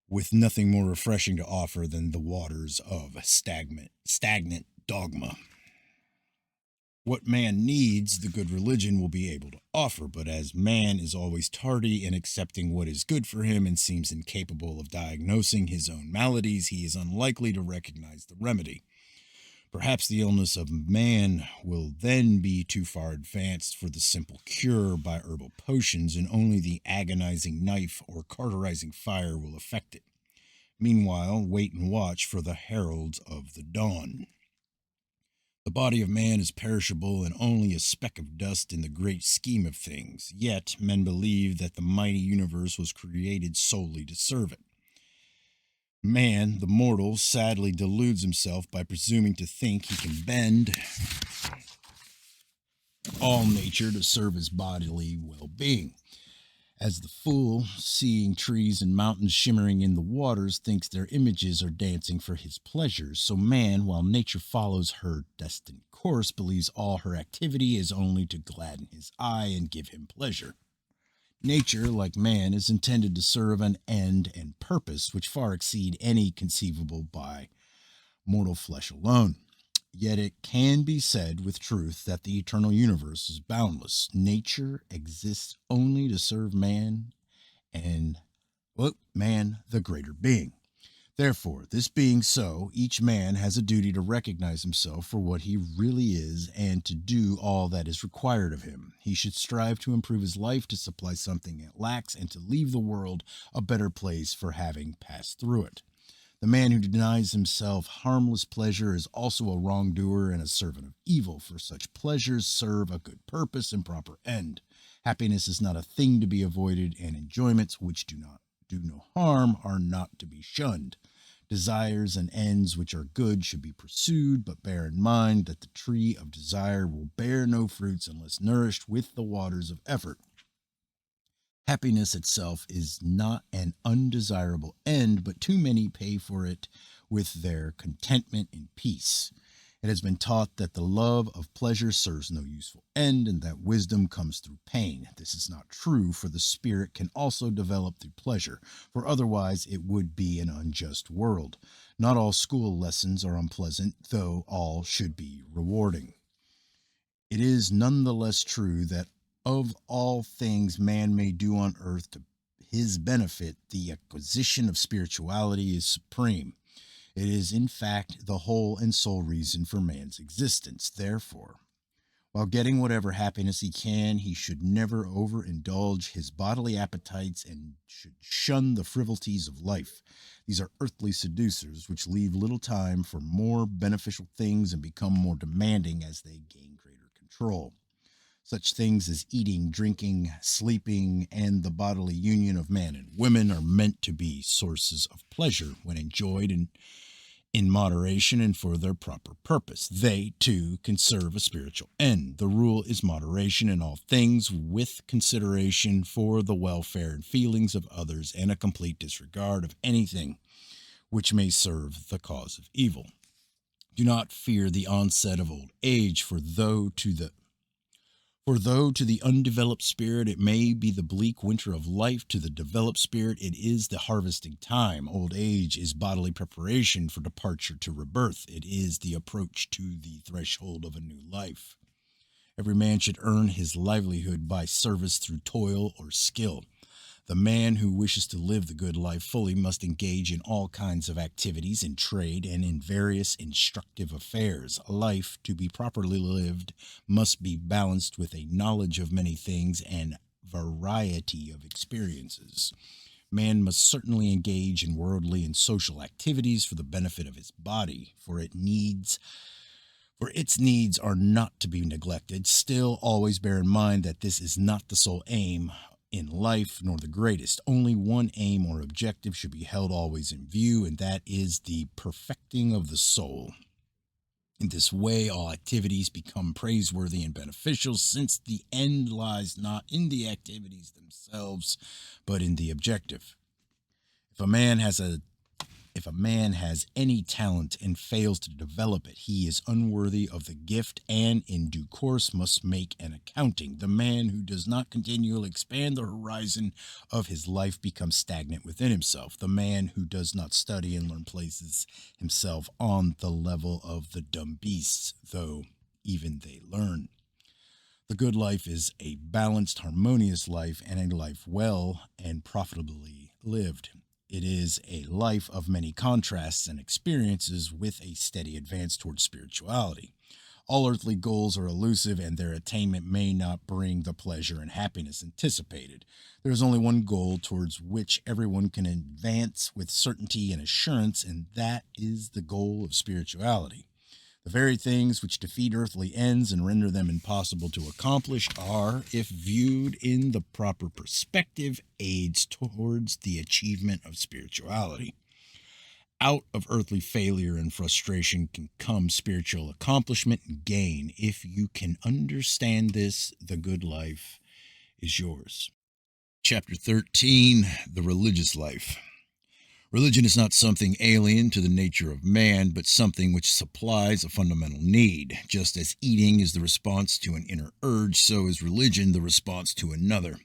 with nothing more refreshing to offer than the waters of stagnant dogma. What man needs, the good religion will be able to offer, but as man is always tardy in accepting what is good for him and seems incapable of diagnosing his own maladies, he is unlikely to recognize the remedy. Perhaps the illness of man will then be too far advanced for the simple cure by herbal potions, and only the agonizing knife or cauterizing fire will effect it. Meanwhile, wait and watch for the heralds of the dawn. The body of man is perishable and only a speck of dust in the great scheme of things, yet men believe that the mighty universe was created solely to serve it. Man, the mortal, sadly deludes himself by presuming to think he can bend all nature to serve his bodily well-being. As the fool, seeing trees and mountains shimmering in the waters, thinks their images are dancing for his pleasures, so man, while nature follows her destined course, believes all her activity is only to gladden his eye and give him pleasure. Nature, like man, is intended to serve an end and purpose which far exceed any conceivable by mortal flesh alone. Yet it can be said with truth that the eternal universe is boundless. Nature exists only to serve man and, man, the greater being. Therefore, this being so, each man has a duty to recognize himself for what he really is and to do all that is required of him. He should strive to improve his life, to supply something it lacks, and to leave the world a better place for having passed through it. The man who denies himself harmless pleasure is also a wrongdoer and a servant of evil, for such pleasures serve a good purpose and proper end. Happiness is not a thing to be avoided, and enjoyments which do not do no harm are not to be shunned. Desires and ends which are good should be pursued, but bear in mind that the tree of desire will bear no fruits unless nourished with the waters of effort. Happiness itself is not an undesirable end, but too many pay for it with their contentment in peace. It has been taught that the love of pleasure serves no useful end and that wisdom comes through pain. This is not true, for the spirit can also develop through pleasure, for otherwise it would be an unjust world. Not all school lessons are unpleasant, though all should be rewarding. It is none the less true that of all things man may do on earth to his benefit, the acquisition of spirituality is supreme. It is, in fact, the whole and sole reason for man's existence. Therefore, while getting whatever happiness he can, he should never overindulge his bodily appetites and should shun the frivolities of life. These are earthly seducers which leave little time for more beneficial things and become more demanding as they gain greater control. Such things as eating, drinking, sleeping, and the bodily union of man and women are meant to be sources of pleasure when enjoyed in moderation and for their proper purpose. They, too, can serve a spiritual end. The rule is moderation in all things, with consideration for the welfare and feelings of others and a complete disregard of anything which may serve the cause of evil. Do not fear the onset of old age, for though to the undeveloped spirit it may be the bleak winter of life, to the developed spirit it is the harvesting time. Old age is bodily preparation for departure to rebirth. It is the approach to the threshold of a new life. Every man should earn his livelihood by service through toil or skill. The man who wishes to live the good life fully must engage in all kinds of activities, in trade, and in various instructive affairs. A life, to be properly lived, must be balanced with a knowledge of many things and variety of experiences. Man must certainly engage in worldly and social activities for the benefit of his body, for its needs are not to be neglected. Still, always bear in mind that this is not the sole aim in life, nor the greatest. Only one aim or objective should be held always in view, and that is the perfecting of the soul. In this way, all activities become praiseworthy and beneficial, since the end lies not in the activities themselves, but in the objective. If a man has any talent and fails to develop it, he is unworthy of the gift and in due course must make an accounting. The man who does not continually expand the horizon of his life becomes stagnant within himself. The man who does not study and learn places himself on the level of the dumb beasts, though even they learn. The good life is a balanced, harmonious life, and a life well and profitably lived. It is a life of many contrasts and experiences with a steady advance towards spirituality. All earthly goals are elusive, and their attainment may not bring the pleasure and happiness anticipated. There is only one goal towards which everyone can advance with certainty and assurance, and that is the goal of spirituality. The very things which defeat earthly ends and render them impossible to accomplish are, if viewed in the proper perspective, aids towards the achievement of spirituality. Out of earthly failure and frustration can come spiritual accomplishment and gain. If you can understand this, the good life is yours. Chapter 13, The Religious Life. Religion is not something alien to the nature of man, but something which supplies a fundamental need. Just as eating is the response to an inner urge, so is religion the response to another.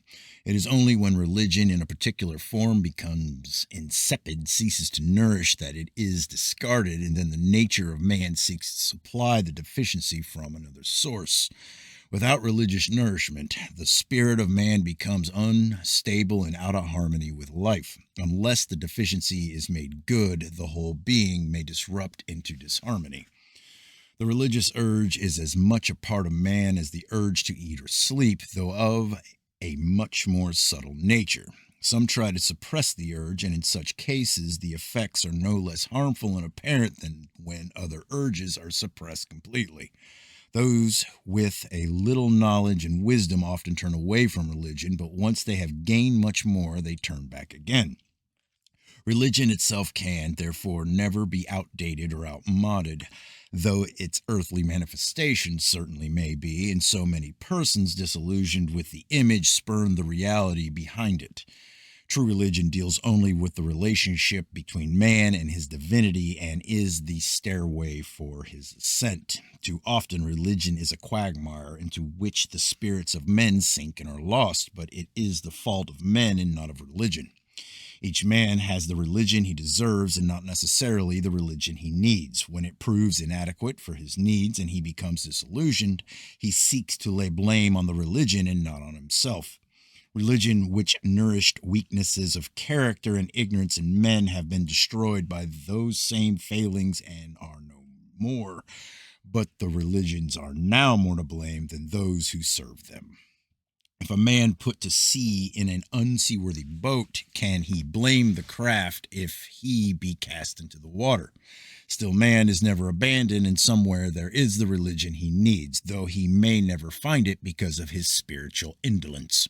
It is only when religion in a particular form becomes insipid, ceases to nourish, that it is discarded, and then the nature of man seeks to supply the deficiency from another source. Without religious nourishment, the spirit of man becomes unstable and out of harmony with life. Unless the deficiency is made good, the whole being may disrupt into disharmony. The religious urge is as much a part of man as the urge to eat or sleep, though of a much more subtle nature. Some try to suppress the urge, and in such cases, the effects are no less harmful and apparent than when other urges are suppressed completely. Those with a little knowledge and wisdom often turn away from religion, but once they have gained much more, they turn back again. Religion itself can, therefore, never be outdated or outmoded, though its earthly manifestation certainly may be, and so many persons disillusioned with the image spurn the reality behind it. True religion deals only with the relationship between man and his divinity and is the stairway for his ascent. Too often, religion is a quagmire into which the spirits of men sink and are lost, but it is the fault of men and not of religion. Each man has the religion he deserves and not necessarily the religion he needs. When it proves inadequate for his needs and he becomes disillusioned, he seeks to lay blame on the religion and not on himself. Religion which nourished weaknesses of character and ignorance in men have been destroyed by those same failings and are no more. But the religions are now more to blame than those who serve them. If a man put to sea in an unseaworthy boat, can he blame the craft if he be cast into the water? Still, man is never abandoned, and somewhere there is the religion he needs, though he may never find it because of his spiritual indolence.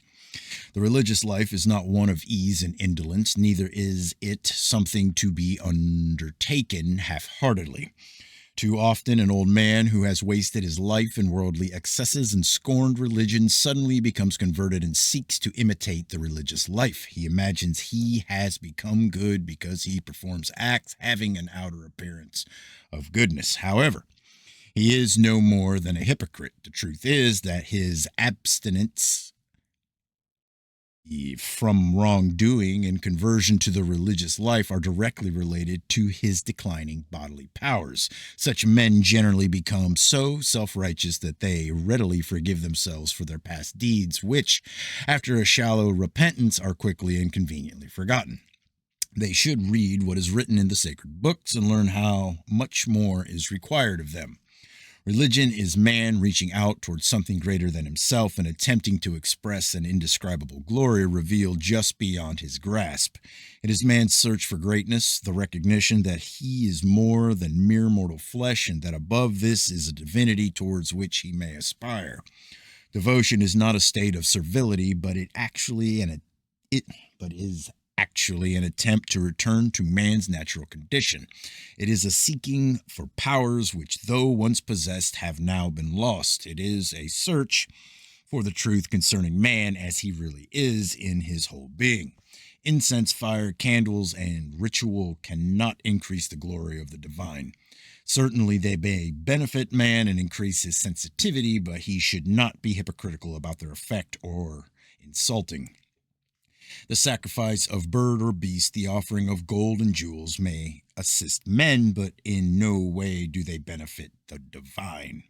The religious life is not one of ease and indolence, neither is it something to be undertaken half-heartedly. Too often, an old man who has wasted his life in worldly excesses and scorned religion suddenly becomes converted and seeks to imitate the religious life. He imagines he has become good because he performs acts having an outer appearance of goodness. However, he is no more than a hypocrite. The truth is that his abstinence from wrongdoing and conversion to the religious life are directly related to his declining bodily powers. Such men generally become so self-righteous that they readily forgive themselves for their past deeds, which, after a shallow repentance, are quickly and conveniently forgotten. They should read what is written in the sacred books and learn how much more is required of them. Religion is man reaching out towards something greater than himself and attempting to express an indescribable glory revealed just beyond his grasp. It is man's search for greatness, the recognition that he is more than mere mortal flesh and that above this is a divinity towards which he may aspire. Devotion is not a state of servility, but is actually an attempt to return to man's natural condition. It is a seeking for powers which, though once possessed, have now been lost. It is a search for the truth concerning man as he really is in his whole being. Incense, fire, candles, and ritual cannot increase the glory of the divine. Certainly they may benefit man and increase his sensitivity, but he should not be hypocritical about their effect or insulting. The sacrifice of bird or beast, the offering of gold and jewels may assist men, but in no way do they benefit the divine.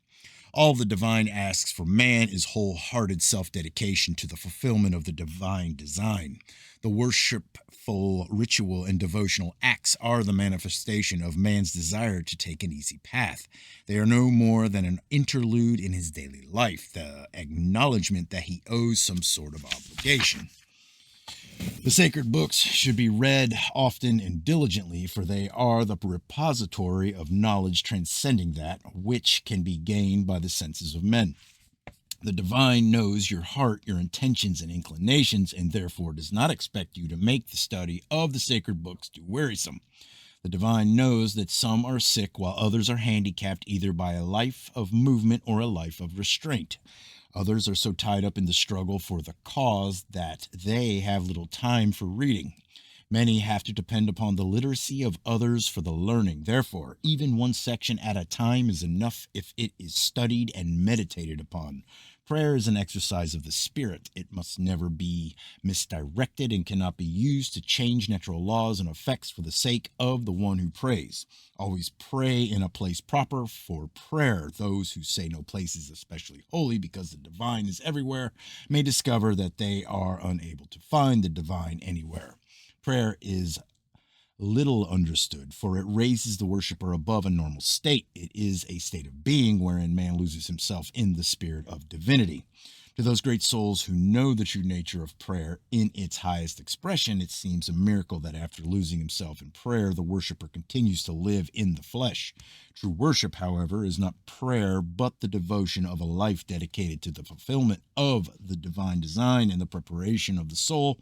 All the divine asks for man is wholehearted self-dedication to the fulfillment of the divine design. The worshipful ritual and devotional acts are the manifestation of man's desire to take an easy path. They are no more than an interlude in his daily life, the acknowledgement that he owes some sort of obligation. The sacred books should be read often and diligently, for they are the repository of knowledge transcending that which can be gained by the senses of men. The divine knows your heart, your intentions, and inclinations, and therefore does not expect you to make the study of the sacred books too wearisome. The divine knows that some are sick while others are handicapped either by a life of movement or a life of restraint. Others are so tied up in the struggle for the cause that they have little time for reading. Many have to depend upon the literacy of others for the learning. Therefore, even one section at a time is enough if it is studied and meditated upon. Prayer is an exercise of the spirit. It must never be misdirected and cannot be used to change natural laws and effects for the sake of the one who prays. Always pray in a place proper for prayer. Those who say no place is especially holy because the divine is everywhere may discover that they are unable to find the divine anywhere. Prayer is little understood, for it raises the worshiper above a normal state. It is a state of being wherein man loses himself in the spirit of divinity. To those great souls who know the true nature of prayer in its highest expression, it seems a miracle that after losing himself in prayer, the worshiper continues to live in the flesh. True worship, however, is not prayer, but the devotion of a life dedicated to the fulfillment of the divine design and the preparation of the soul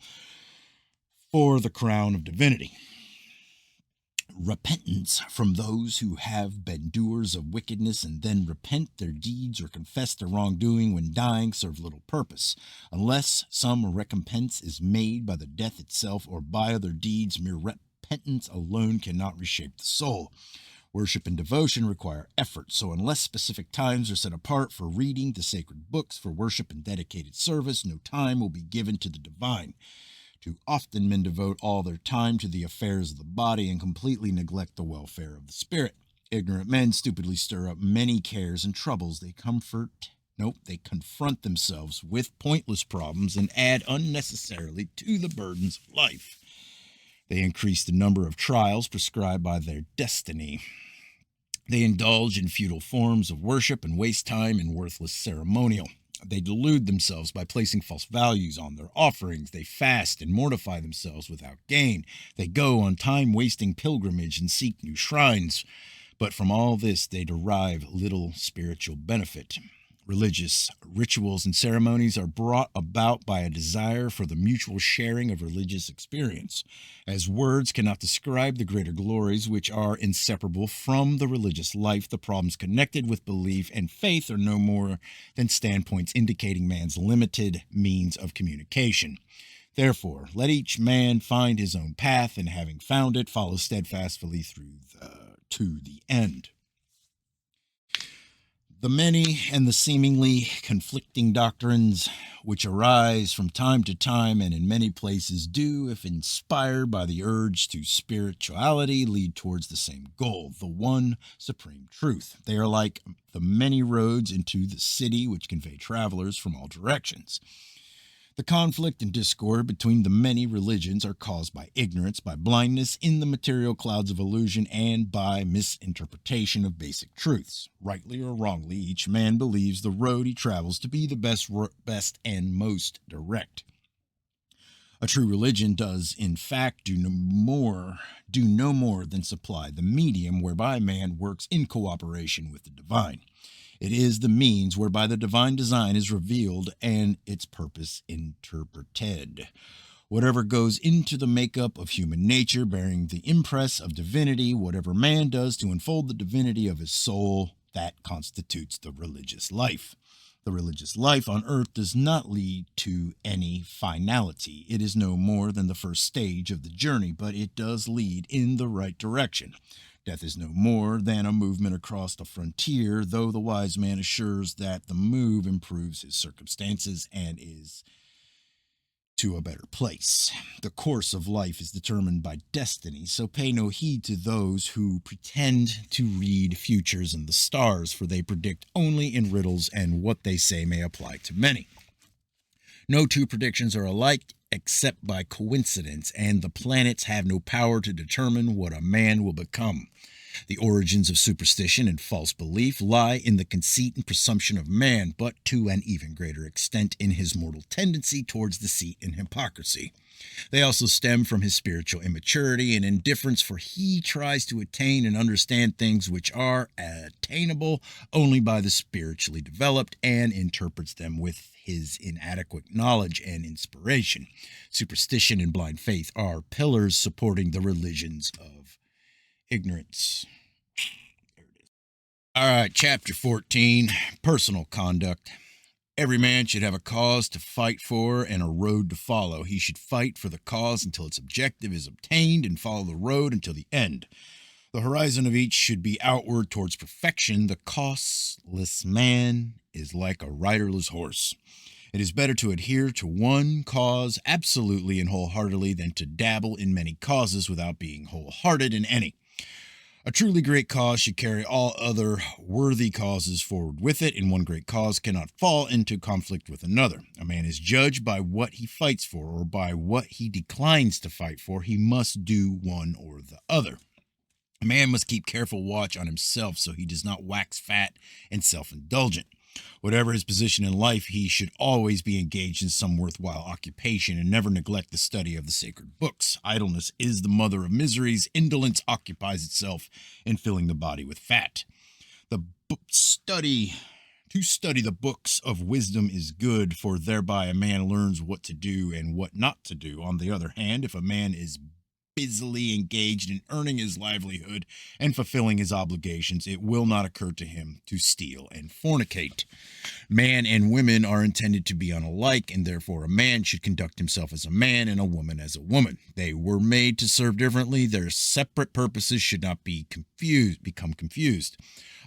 for the crown of divinity. Repentance from those who have been doers of wickedness and then repent their deeds or confess their wrongdoing when dying serve little purpose. Unless some recompense is made by the death itself or by other deeds, mere repentance alone cannot reshape the soul. Worship and devotion require effort, so unless specific times are set apart for reading the sacred books, for worship and dedicated service, no time will be given to the divine. Too often men devote all their time to the affairs of the body and completely neglect the welfare of the spirit. Ignorant men stupidly stir up many cares and troubles. They confront themselves with pointless problems and add unnecessarily to the burdens of life. They increase the number of trials prescribed by their destiny. They indulge in futile forms of worship and waste time in worthless ceremonial. They delude themselves by placing false values on their offerings. They fast and mortify themselves without gain. They go on time-wasting pilgrimage and seek new shrines. But from all this they derive little spiritual benefit. Religious rituals and ceremonies are brought about by a desire for the mutual sharing of religious experience. As words cannot describe the greater glories which are inseparable from the religious life, the problems connected with belief and faith are no more than standpoints indicating man's limited means of communication. Therefore, let each man find his own path, and having found it, follow steadfastly to the end. The many and the seemingly conflicting doctrines which arise from time to time and in many places do, if inspired by the urge to spirituality, lead towards the same goal, the one supreme truth. They are like the many roads into the city which convey travelers from all directions. The conflict and discord between the many religions are caused by ignorance, by blindness in the material clouds of illusion, and by misinterpretation of basic truths. Rightly or wrongly, each man believes the road he travels to be the best and most direct. A true religion does, in fact, do no more than supply the medium whereby man works in cooperation with the divine. It is the means whereby the divine design is revealed and its purpose interpreted. Whatever goes into the makeup of human nature, bearing the impress of divinity, whatever man does to unfold the divinity of his soul, that constitutes the religious life. The religious life on earth does not lead to any finality. It is no more than the first stage of the journey, but it does lead in the right direction. Death is no more than a movement across the frontier, though the wise man assures that the move improves his circumstances and is to a better place. The course of life is determined by destiny, so pay no heed to those who pretend to read futures in the stars, for they predict only in riddles, and what they say may apply to many. No two predictions are alike except by coincidence, and the planets have no power to determine what a man will become. The origins of superstition and false belief lie in the conceit and presumption of man, but to an even greater extent in his mortal tendency towards deceit and hypocrisy. They also stem from his spiritual immaturity and indifference, for he tries to attain and understand things which are attainable only by the spiritually developed, and interprets them with his inadequate knowledge and inspiration. Superstition and blind faith are pillars supporting the religions of ignorance. There it is. All right, chapter 14, personal conduct. Every man should have a cause to fight for and a road to follow. He should fight for the cause until its objective is obtained and follow the road until the end. The horizon of each should be outward towards perfection. The causeless man is like a riderless horse. It is better to adhere to one cause absolutely and wholeheartedly than to dabble in many causes without being wholehearted in any. A truly great cause should carry all other worthy causes forward with it, and one great cause cannot fall into conflict with another. A man is judged by what he fights for or by what he declines to fight for. He must do one or the other. A man must keep careful watch on himself so he does not wax fat and self-indulgent. Whatever his position in life, he should always be engaged in some worthwhile occupation and never neglect the study of the sacred books. Idleness is the mother of miseries. Indolence occupies itself in filling the body with fat. To study the books of wisdom is good, for thereby a man learns what to do and what not to do. On the other hand, if a man is busily engaged in earning his livelihood and fulfilling his obligations, it will not occur to him to steal and fornicate. Man and women are intended to be unlike, and therefore a man should conduct himself as a man and a woman as a woman. They were made to serve differently. Their separate purposes should not become confused.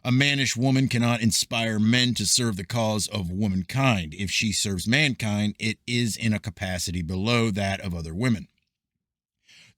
A mannish woman cannot inspire men to serve the cause of womankind. If she serves mankind, it is in a capacity below that of other women.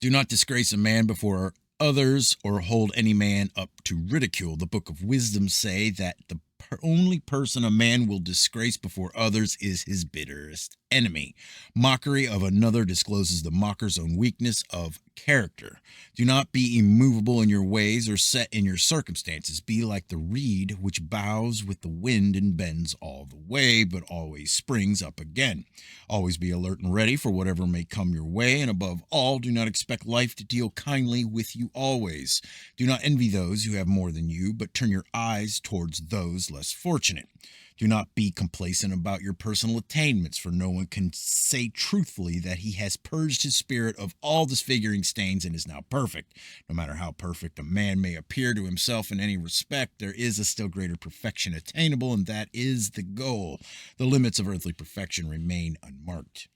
Do not disgrace a man before others or hold any man up to ridicule. The book of wisdom say that the only person a man will disgrace before others is his bitterest enemy. Mockery of another discloses the mocker's own weakness of character. Do not be immovable in your ways or set in your circumstances. Be like the reed which bows with the wind and bends all the way, but always springs up again. Always be alert and ready for whatever may come your way, and above all, do not expect life to deal kindly with you always. Do not envy those who have more than you, but turn your eyes towards those less fortunate. Do not be complacent about your personal attainments, for no one can say truthfully that he has purged his spirit of all disfiguring stains and is now perfect. No matter how perfect a man may appear to himself in any respect, there is a still greater perfection attainable, and that is the goal. The limits of earthly perfection remain unmarked.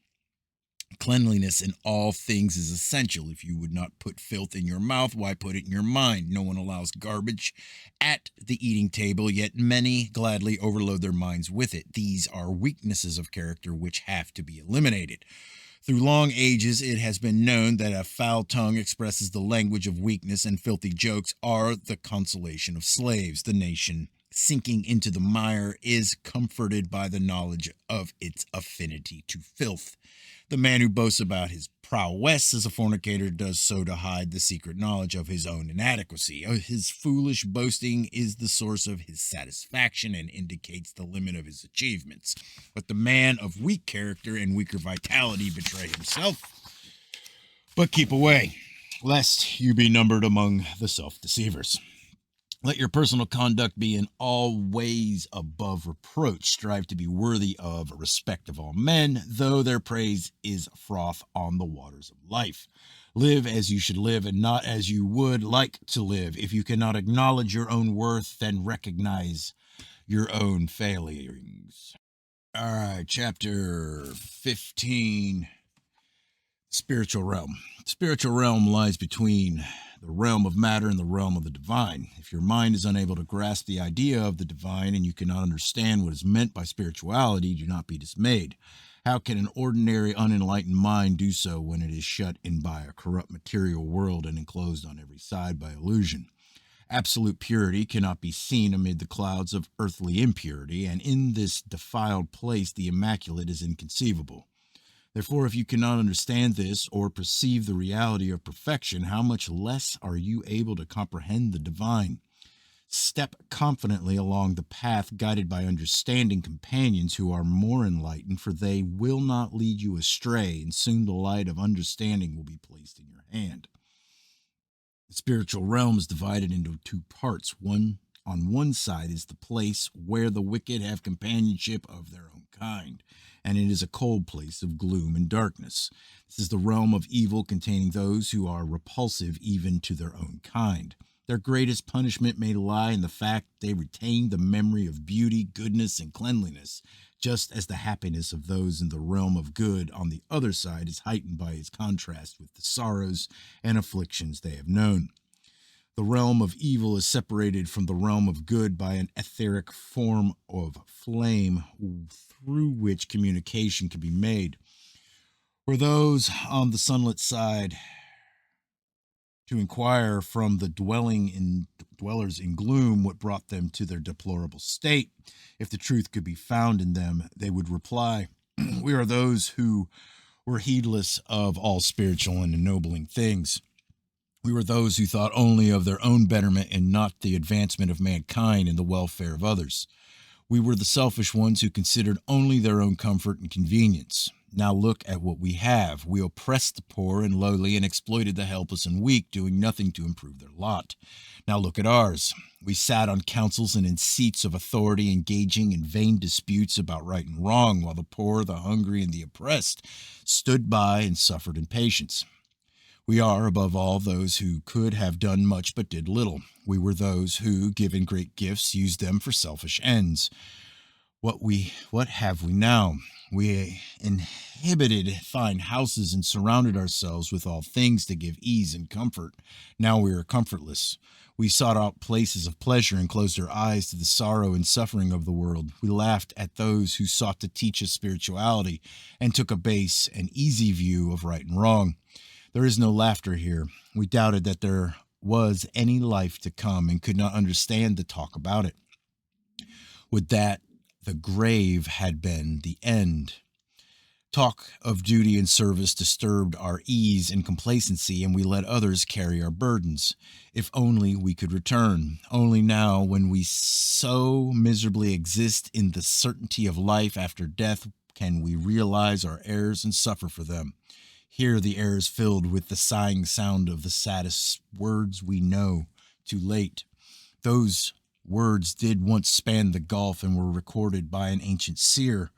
Cleanliness in all things is essential. If you would not put filth in your mouth, why put it in your mind? No one allows garbage at the eating table, yet many gladly overload their minds with it. These are weaknesses of character which have to be eliminated. Through long ages, it has been known that a foul tongue expresses the language of weakness, and filthy jokes are the consolation of slaves. The nation, sinking into the mire, is comforted by the knowledge of its affinity to filth. The man who boasts about his prowess as a fornicator does so to hide the secret knowledge of his own inadequacy. His foolish boasting is the source of his satisfaction and indicates the limit of his achievements. But the man of weak character and weaker vitality betray himself. But keep away, lest you be numbered among the self-deceivers. Let your personal conduct be in all ways above reproach. Strive to be worthy of respect of all men, though their praise is froth on the waters of life. Live as you should live and not as you would like to live. If you cannot acknowledge your own worth, then recognize your own failings. All right, chapter 15, spiritual realm. The spiritual realm lies between the realm of matter and the realm of the divine. If your mind is unable to grasp the idea of the divine and you cannot understand what is meant by spirituality, do not be dismayed. How can an ordinary, unenlightened mind do so when it is shut in by a corrupt material world and enclosed on every side by illusion? Absolute purity cannot be seen amid the clouds of earthly impurity, and in this defiled place the immaculate is inconceivable. Therefore, if you cannot understand this or perceive the reality of perfection, how much less are you able to comprehend the divine? Step confidently along the path, guided by understanding companions who are more enlightened, for they will not lead you astray, and soon the light of understanding will be placed in your hand. The spiritual realm is divided into two parts. On one side is the place where the wicked have companionship of their own kind, and it is a cold place of gloom and darkness. This is the realm of evil, containing those who are repulsive even to their own kind. Their greatest punishment may lie in the fact they retain the memory of beauty, goodness, and cleanliness. just as the happiness of those in the realm of good on the other side is heightened by its contrast with the sorrows and afflictions they have known. The realm of evil is separated from the realm of good by an etheric form of flame through which communication can be made. For those on the sunlit side to inquire from the dwellers in gloom what brought them to their deplorable state, if the truth could be found in them, they would reply, we are those who were heedless of all spiritual and ennobling things. We were those who thought only of their own betterment and not the advancement of mankind and the welfare of others. We were the selfish ones who considered only their own comfort and convenience. Now look at what we have. We oppressed the poor and lowly and exploited the helpless and weak, doing nothing to improve their lot. Now look at ours. We sat on councils and in seats of authority, engaging in vain disputes about right and wrong, while the poor, the hungry, and the oppressed stood by and suffered in patience. We are, above all, those who could have done much but did little. We were those who, given great gifts, used them for selfish ends. What have we now? We inhabited fine houses and surrounded ourselves with all things to give ease and comfort. Now we are comfortless. We sought out places of pleasure and closed our eyes to the sorrow and suffering of the world. We laughed at those who sought to teach us spirituality and took a base and easy view of right and wrong. There is no laughter here. We doubted that there was any life to come and could not understand the talk about it. Would that the grave had been the end. Talk of duty and service disturbed our ease and complacency, and we let others carry our burdens. If only we could return. Only now, when we so miserably exist in the certainty of life after death, can we realize our errors and suffer for them. Here the air is filled with the sighing sound of the saddest words we know, too late. Those words did once span the gulf and were recorded by an ancient seer.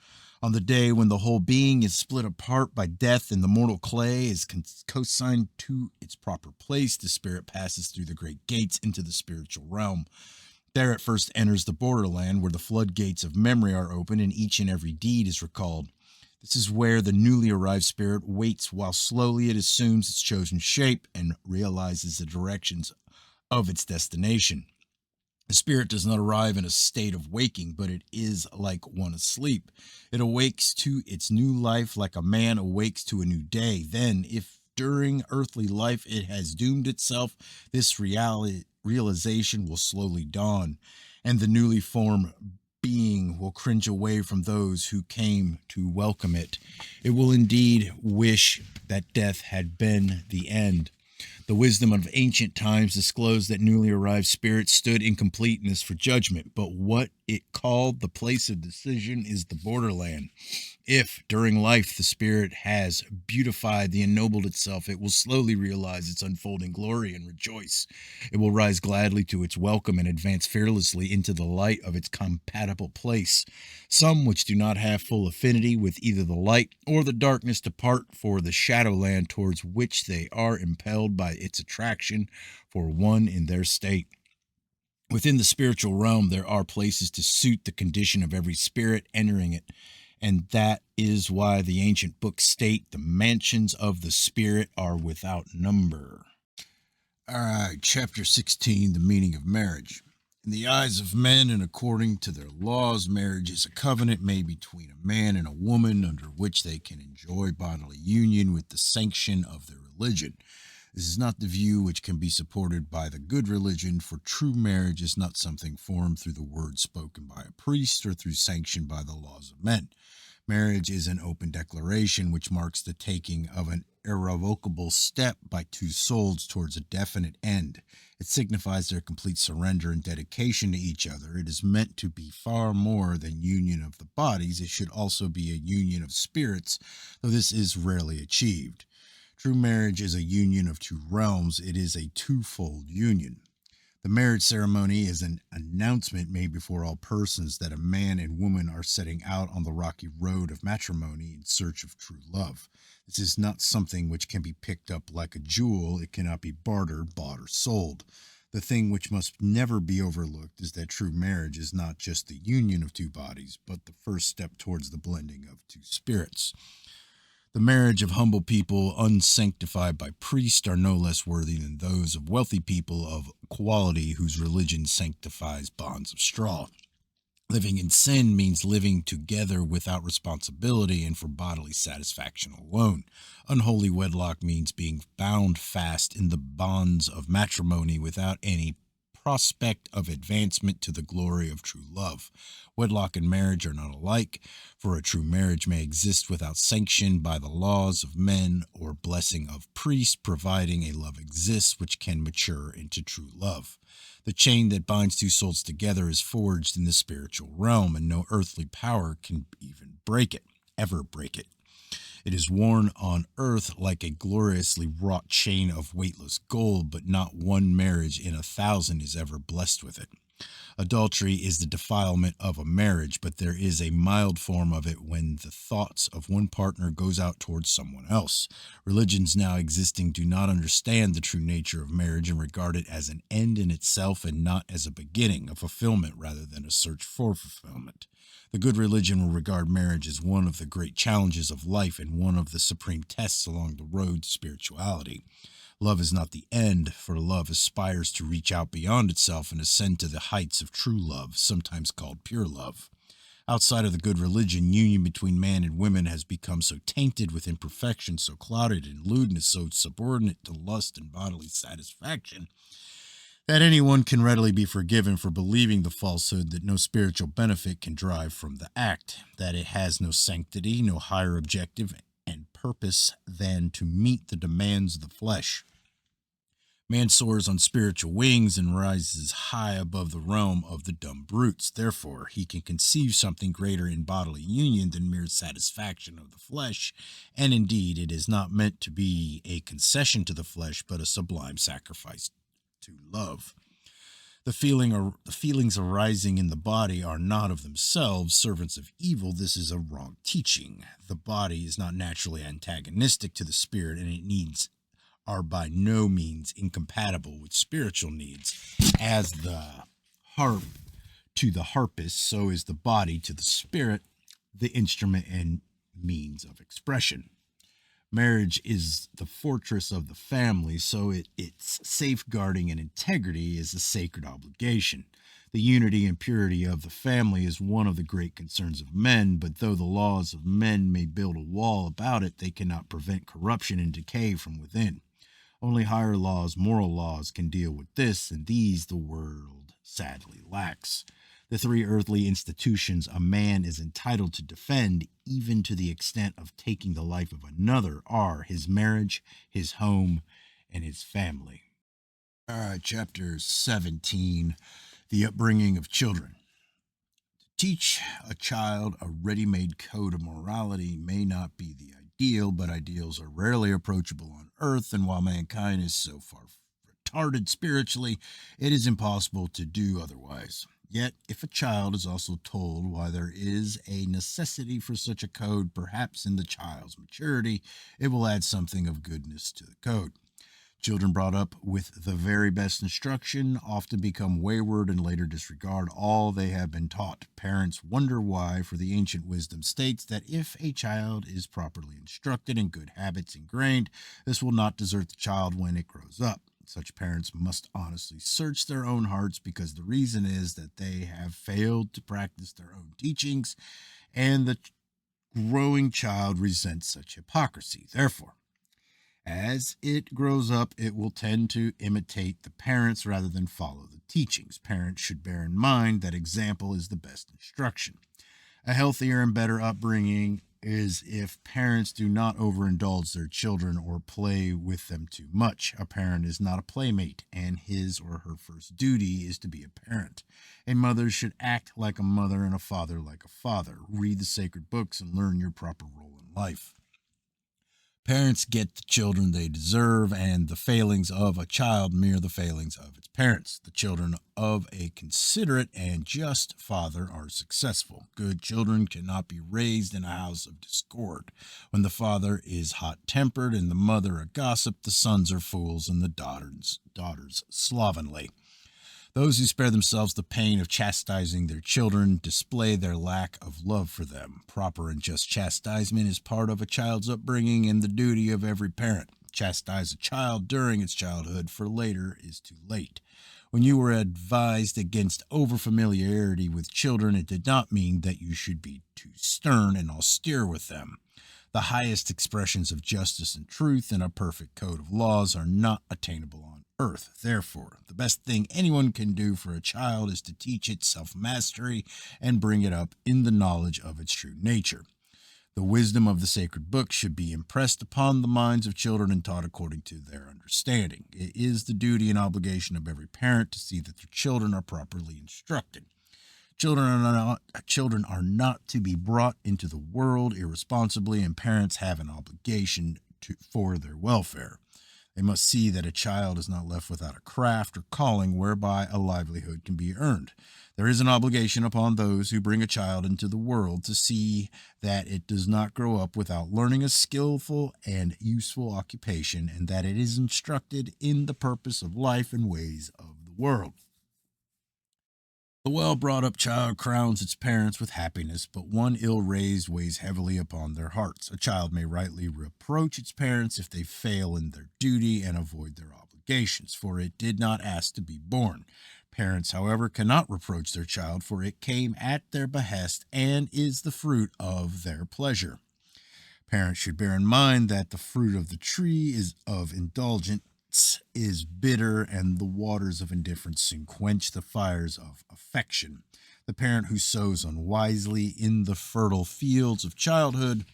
On the day when the whole being is split apart by death and the mortal clay is consigned to its proper place, the spirit passes through the great gates into the spiritual realm. There it first enters the borderland where the floodgates of memory are opened and each and every deed is recalled. This is where the newly arrived spirit waits while slowly it assumes its chosen shape and realizes the directions of its destination. The spirit does not arrive in a state of waking, but it is like one asleep. It awakes to its new life like a man awakes to a new day. Then, if during earthly life it has doomed itself, this realization will slowly dawn, and the newly formed being will cringe away from those who came to welcome it. It will indeed wish that death had been the end. The wisdom of ancient times disclosed that newly arrived spirits stood in completeness for judgment, but what it called the place of decision is the borderland. If, during life, the spirit has beautified the ennobled itself, it will slowly realize its unfolding glory and rejoice. It will rise gladly to its welcome and advance fearlessly into the light of its compatible place. Some which do not have full affinity with either the light or the darkness depart for the shadowland towards which they are impelled by its attraction for one in their state. Within the spiritual realm, there are places to suit the condition of every spirit entering it, and that is why the ancient books state the mansions of the spirit are without number. All right, chapter 16, the meaning of marriage. In the eyes of men and according to their laws, marriage is a covenant made between a man and a woman under which they can enjoy bodily union with the sanction of their religion. This is not the view which can be supported by the good religion, for true marriage is not something formed through the words spoken by a priest or through sanction by the laws of men. Marriage is an open declaration which marks the taking of an irrevocable step by two souls towards a definite end. It signifies their complete surrender and dedication to each other. It is meant to be far more than union of the bodies. It should also be a union of spirits, though this is rarely achieved. True marriage is a union of two realms. It is a twofold union. The marriage ceremony is an announcement made before all persons that a man and woman are setting out on the rocky road of matrimony in search of true love. This is not something which can be picked up like a jewel. It cannot be bartered, bought, or sold. The thing which must never be overlooked is that true marriage is not just the union of two bodies, but the first step towards the blending of two spirits. The marriage of humble people unsanctified by priests are no less worthy than those of wealthy people of quality whose religion sanctifies bonds of straw. Living in sin means living together without responsibility and for bodily satisfaction alone. Unholy wedlock means being bound fast in the bonds of matrimony without any prospect of advancement to the glory of true love. Wedlock and marriage are not alike, for a true marriage may exist without sanction by the laws of men or blessing of priests, providing a love exists which can mature into true love. The chain that binds two souls together is forged in the spiritual realm, and no earthly power can even break it, ever break it. It is worn on earth like a gloriously wrought chain of weightless gold, but not one marriage in 1,000 is ever blessed with it. Adultery is the defilement of a marriage, but there is a mild form of it when the thoughts of one partner goes out towards someone else. Religions now existing do not understand the true nature of marriage and regard it as an end in itself and not as a beginning, a fulfillment rather than a search for fulfillment. The good religion will regard marriage as one of the great challenges of life and one of the supreme tests along the road to spirituality. Love is not the end, for love aspires to reach out beyond itself and ascend to the heights of true love, sometimes called pure love. Outside of the good religion, union between man and women has become so tainted with imperfection, so clouded in lewdness, so subordinate to lust and bodily satisfaction, that anyone can readily be forgiven for believing the falsehood that no spiritual benefit can derive from the act, that it has no sanctity, no higher objective and purpose than to meet the demands of the flesh. Man soars on spiritual wings and rises high above the realm of the dumb brutes. Therefore, he can conceive something greater in bodily union than mere satisfaction of the flesh, and indeed it is not meant to be a concession to the flesh, but a sublime sacrifice to love. The feelings arising in the body are not of themselves servants of evil. This is a wrong teaching. The body is not naturally antagonistic to the spirit, and its needs are by no means incompatible with spiritual needs. As the harp to the harpist, so is the body to the spirit, the instrument and means of expression. Marriage is the fortress of the family, so its safeguarding and integrity is a sacred obligation. The unity and purity of the family is one of the great concerns of men, but though the laws of men may build a wall about it, they cannot prevent corruption and decay from within. Only higher laws, moral laws, can deal with this, and these the world sadly lacks. The three earthly institutions a man is entitled to defend, even to the extent of taking the life of another, are his marriage, his home, and his family. All right, chapter 17, the upbringing of children. To teach a child a ready-made code of morality may not be the ideal, but ideals are rarely approachable on earth, and while mankind is so far retarded spiritually, it is impossible to do otherwise. Yet, if a child is also told why there is a necessity for such a code, perhaps in the child's maturity, it will add something of goodness to the code. Children brought up with the very best instruction often become wayward and later disregard all they have been taught. Parents wonder why, for the ancient wisdom states that if a child is properly instructed and good habits ingrained, this will not desert the child when it grows up. Such parents must honestly search their own hearts, because the reason is that they have failed to practice their own teachings, and the growing child resents such hypocrisy. Therefore, as it grows up, it will tend to imitate the parents rather than follow the teachings. Parents should bear in mind that example is the best instruction. A healthier and better upbringing is if parents do not overindulge their children or play with them too much. A parent is not a playmate, and his or her first duty is to be a parent. A mother should act like a mother and a father like a father. Read the sacred books and learn your proper role in life. Parents get the children they deserve, and the failings of a child mirror the failings of its parents. The children of a considerate and just father are successful. Good children cannot be raised in a house of discord. When the father is hot-tempered and the mother a gossip, the sons are fools and the daughters slovenly. Those who spare themselves the pain of chastising their children display their lack of love for them. Proper and just chastisement is part of a child's upbringing and the duty of every parent. Chastise a child during its childhood, for later is too late. When you were advised against overfamiliarity with children, it did not mean that you should be too stern and austere with them. The highest expressions of justice and truth in a perfect code of laws are not attainable on earth. Therefore, the best thing anyone can do for a child is to teach it self-mastery and bring it up in the knowledge of its true nature. The wisdom of the sacred book should be impressed upon the minds of children and taught according to their understanding. It is the duty and obligation of every parent to see that their children are properly instructed. Children are not to be brought into the world irresponsibly, and parents have an obligation for their welfare. They must see that a child is not left without a craft or calling whereby a livelihood can be earned. There is an obligation upon those who bring a child into the world to see that it does not grow up without learning a skillful and useful occupation, and that it is instructed in the purpose of life and ways of the world. The well-brought-up child crowns its parents with happiness, but one ill-raised weighs heavily upon their hearts. A child may rightly reproach its parents if they fail in their duty and avoid their obligations, for it did not ask to be born. Parents, however, cannot reproach their child, for it came at their behest and is the fruit of their pleasure. Parents should bear in mind that the fruit of the tree is of indulgence is bitter, and the waters of indifference soon quench the fires of affection. The parent who sows unwisely in the fertile fields of childhood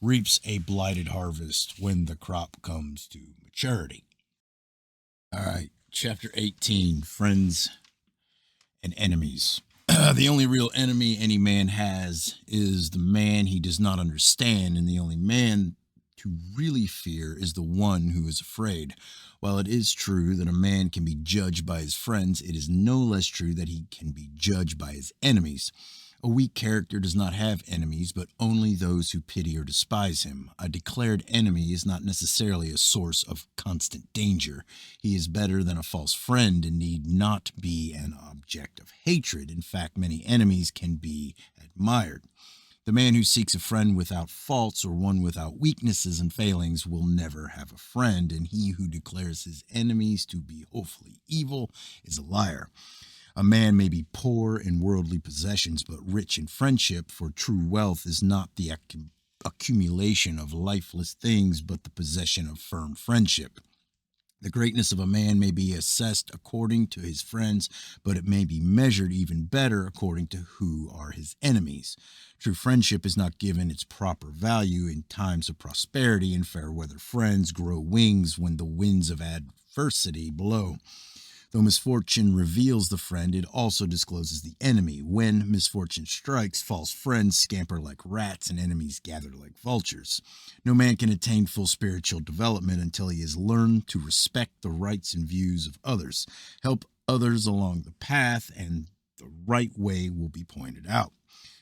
reaps a blighted harvest when the crop comes to maturity. All right, chapter 18, Friends and Enemies. The only real enemy any man has is the man he does not understand, and the only man to really fear is the one who is afraid. While it is true that a man can be judged by his friends, it is no less true that he can be judged by his enemies. A weak character does not have enemies, but only those who pity or despise him. A declared enemy is not necessarily a source of constant danger. He is better than a false friend and need not be an object of hatred. In fact, many enemies can be admired. The man who seeks a friend without faults or one without weaknesses and failings will never have a friend, and he who declares his enemies to be hopefully evil is a liar. A man may be poor in worldly possessions, but rich in friendship, for true wealth is not the accumulation of lifeless things, but the possession of firm friendship. The greatness of a man may be assessed according to his friends, but it may be measured even better according to who are his enemies. True friendship is not given its proper value in times of prosperity, and fair weather friends grow wings when the winds of adversity blow. Though misfortune reveals the friend, it also discloses the enemy. When misfortune strikes, false friends scamper like rats and enemies gather like vultures. No man can attain full spiritual development until he has learned to respect the rights and views of others, help others along the path, and the right way will be pointed out.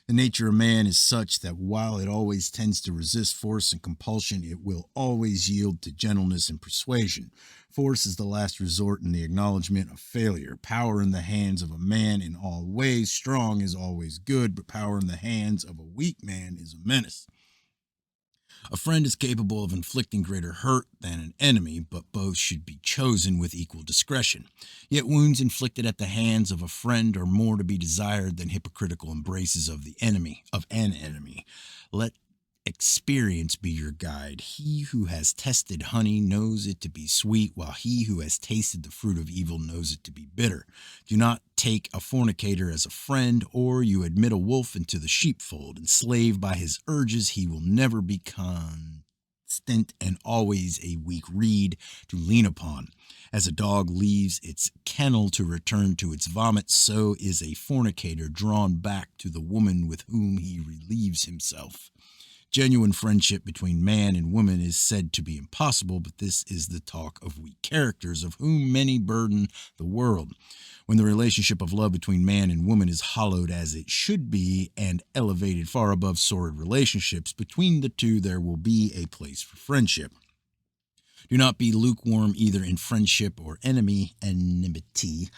The nature of man is such that while it always tends to resist force and compulsion, it will always yield to gentleness and persuasion. Force is the last resort in the acknowledgement of failure. Power in the hands of a man in all ways strong is always good, but power in the hands of a weak man is a menace. A friend is capable of inflicting greater hurt than an enemy, but both should be chosen with equal discretion. Yet wounds inflicted at the hands of a friend are more to be desired than hypocritical embraces of an enemy. Let experience be your guide. He who has tested honey knows it to be sweet, while he who has tasted the fruit of evil knows it to be bitter. Do not take a fornicator as a friend, or you admit a wolf into the sheepfold. Enslaved by his urges, he will never be constant and always a weak reed to lean upon. As a dog leaves its kennel to return to its vomit, so is a fornicator drawn back to the woman with whom he relieves himself. Genuine friendship between man and woman is said to be impossible, but this is the talk of weak characters, of whom many burden the world. When the relationship of love between man and woman is hallowed as it should be and elevated far above sordid relationships, between the two there will be a place for friendship. Do not be lukewarm either in friendship or enmity,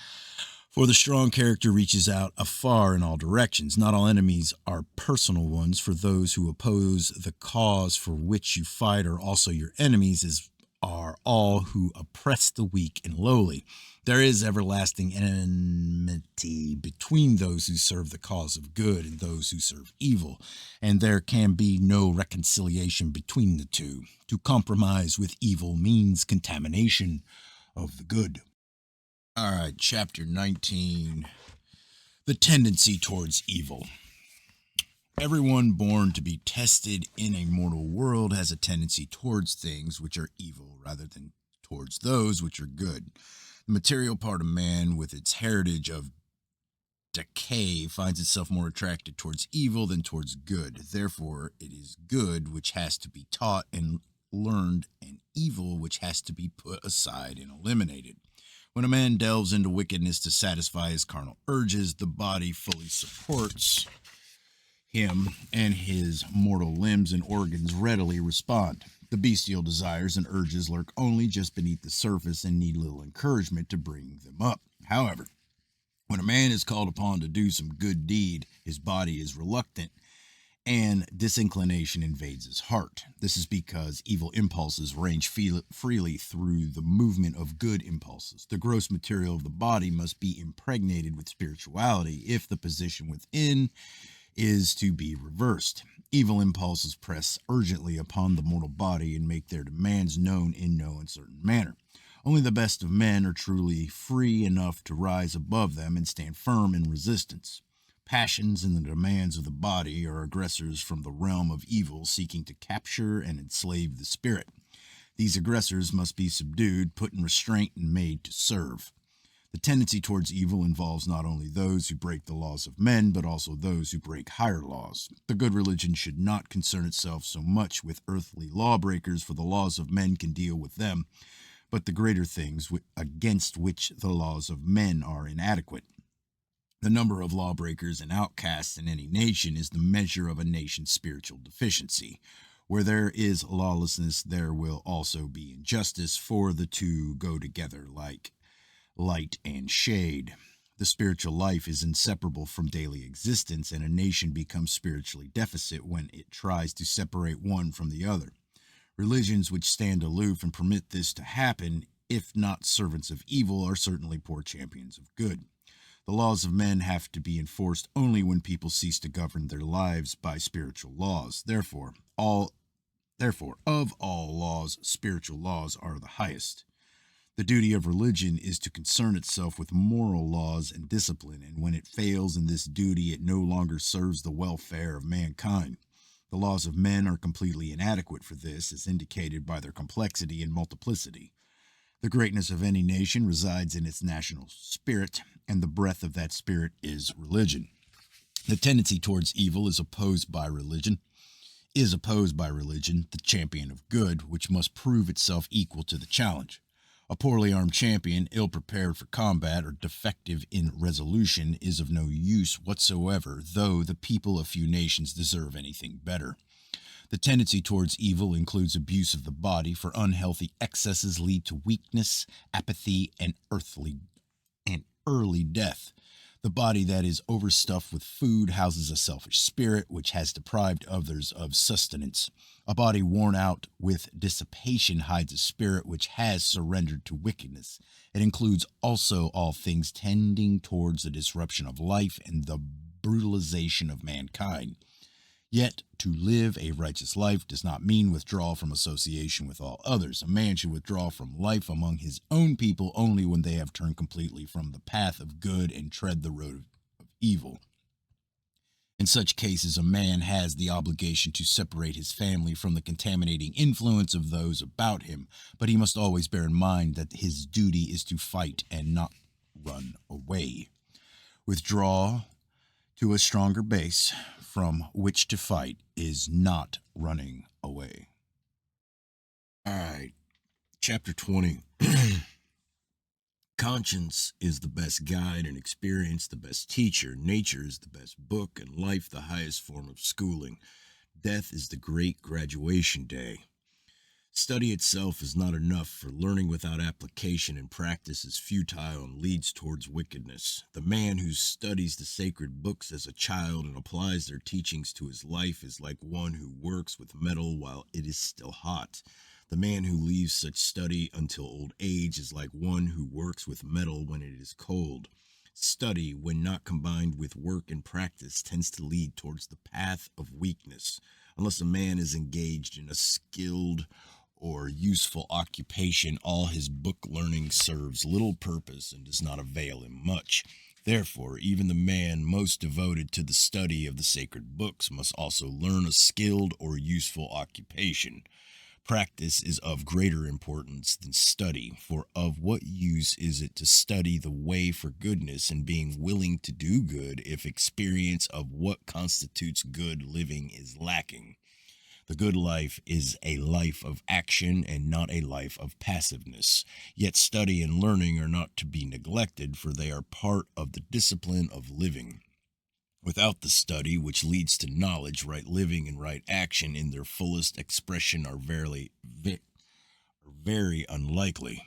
For the strong character reaches out afar in all directions. Not all enemies are personal ones, for those who oppose the cause for which you fight are also your enemies, as are all who oppress the weak and lowly. There is everlasting enmity between those who serve the cause of good and those who serve evil, and there can be no reconciliation between the two. To compromise with evil means contamination of the good. All right, chapter 19. The tendency towards evil. Everyone born to be tested in a mortal world has a tendency towards things which are evil rather than towards those which are good. The material part of man, with its heritage of decay, finds itself more attracted towards evil than towards good. Therefore, it is good which has to be taught and learned, and evil which has to be put aside and eliminated. When a man delves into wickedness to satisfy his carnal urges, the body fully supports him, and his mortal limbs and organs readily respond. The bestial desires and urges lurk only just beneath the surface and need little encouragement to bring them up. However, when a man is called upon to do some good deed, his body is reluctant and disinclination invades his heart. This is because evil impulses range freely through the movement of good impulses. The gross material of the body must be impregnated with spirituality if the position within is to be reversed. Evil impulses press urgently upon the mortal body and make their demands known in no uncertain manner. Only the best of men are truly free enough to rise above them and stand firm in resistance. Passions and the demands of the body are aggressors from the realm of evil seeking to capture and enslave the spirit. These aggressors must be subdued, put in restraint, and made to serve. The tendency towards evil involves not only those who break the laws of men, but also those who break higher laws. The good religion should not concern itself so much with earthly lawbreakers, for the laws of men can deal with them, but the greater things against which the laws of men are inadequate. The number of lawbreakers and outcasts in any nation is the measure of a nation's spiritual deficiency. Where there is lawlessness, there will also be injustice, for the two go together like light and shade. The spiritual life is inseparable from daily existence, and a nation becomes spiritually deficient when it tries to separate one from the other. Religions which stand aloof and permit this to happen, if not servants of evil, are certainly poor champions of good. The laws of men have to be enforced only when people cease to govern their lives by spiritual laws. Therefore, of all laws, spiritual laws are the highest. The duty of religion is to concern itself with moral laws and discipline, and when it fails in this duty, it no longer serves the welfare of mankind. The laws of men are completely inadequate for this, as indicated by their complexity and multiplicity. The greatness of any nation resides in its national spirit, and the breath of that spirit is religion. The tendency towards evil is opposed by religion, the champion of good, which must prove itself equal to the challenge. A poorly armed champion, ill prepared for combat or defective in resolution, is of no use whatsoever, though the people of few nations deserve anything better. The tendency towards evil includes abuse of the body, for unhealthy excesses lead to weakness, apathy, and early death. The body that is overstuffed with food houses a selfish spirit which has deprived others of sustenance. A body worn out with dissipation hides a spirit which has surrendered to wickedness. It includes also all things tending towards the disruption of life and the brutalization of mankind. Yet, to live a righteous life does not mean withdrawal from association with all others. A man should withdraw from life among his own people only when they have turned completely from the path of good and tread the road of evil. In such cases, a man has the obligation to separate his family from the contaminating influence of those about him, but he must always bear in mind that his duty is to fight and not run away. Withdraw to a stronger base from which to fight is not running away. All right, chapter 20. Conscience is the best guide and experience the best teacher. Nature is the best book and life the highest form of schooling. Death is the great graduation day. Study itself is not enough, for learning without application and practice is futile and leads towards wickedness. The man who studies the sacred books as a child and applies their teachings to his life is like one who works with metal while it is still hot. The man who leaves such study until old age is like one who works with metal when it is cold. Study, when not combined with work and practice, tends to lead towards the path of weakness. Unless a man is engaged in a skilled or useful occupation, all his book learning serves little purpose and does not avail him much. Therefore, even the man most devoted to the study of the sacred books must also learn a skilled or useful occupation. Practice is of greater importance than study, for of what use is it to study the way for goodness and being willing to do good if experience of what constitutes good living is lacking? The good life is a life of action and not a life of passiveness. Yet study and learning are not to be neglected, for they are part of the discipline of living. Without the study which leads to knowledge, right living and right action in their fullest expression are very unlikely.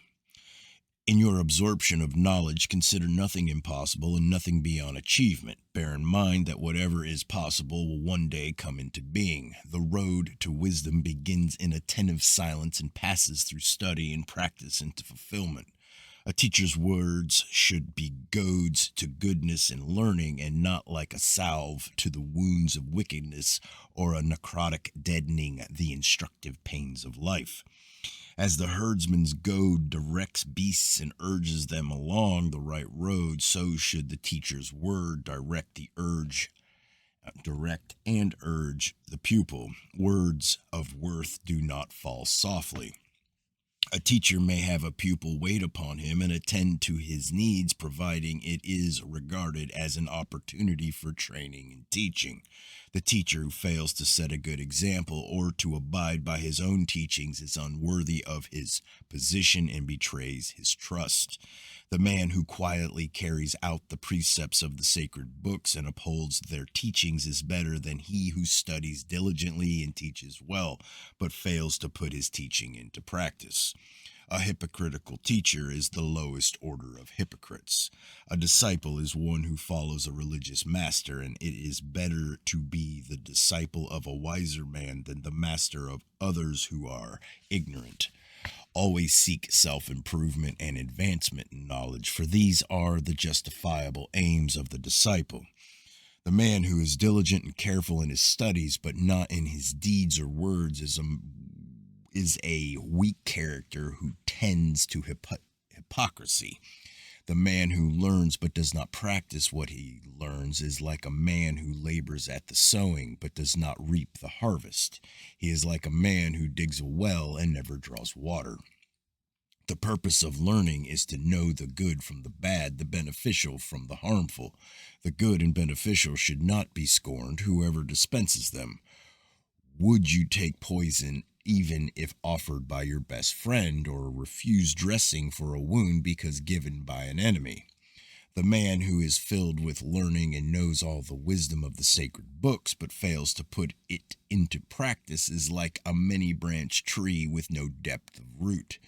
In your absorption of knowledge, consider nothing impossible and nothing beyond achievement. Bear in mind that whatever is possible will one day come into being. The road to wisdom begins in attentive silence and passes through study and practice into fulfillment. A teacher's words should be goads to goodness and learning, and not like a salve to the wounds of wickedness or a necrotic deadening the instructive pains of life. As the herdsman's goad directs beasts and urges them along the right road, so should the teacher's word direct and urge the pupil. Words of worth do not fall softly. A teacher may have a pupil wait upon him and attend to his needs, providing it is regarded as an opportunity for training and teaching. The teacher who fails to set a good example or to abide by his own teachings is unworthy of his position and betrays his trust. The man who quietly carries out the precepts of the sacred books and upholds their teachings is better than he who studies diligently and teaches well, but fails to put his teaching into practice. A hypocritical teacher is the lowest order of hypocrites. A disciple is one who follows a religious master, and it is better to be the disciple of a wiser man than the master of others who are ignorant. Always seek self-improvement and advancement in knowledge, for these are the justifiable aims of the disciple. The man who is diligent and careful in his studies, but not in his deeds or words, is a weak character who tends to hypocrisy. The man who learns but does not practice what he learns is like a man who labors at the sowing but does not reap the harvest. He is like a man who digs a well and never draws water. The purpose of learning is to know the good from the bad, the beneficial from the harmful. The good and beneficial should not be scorned, whoever dispenses them. Would you take poison even if offered by your best friend, or refuse dressing for a wound because given by an enemy? The man who is filled with learning and knows all the wisdom of the sacred books but fails to put it into practice is like a many-branched tree with no depth of root.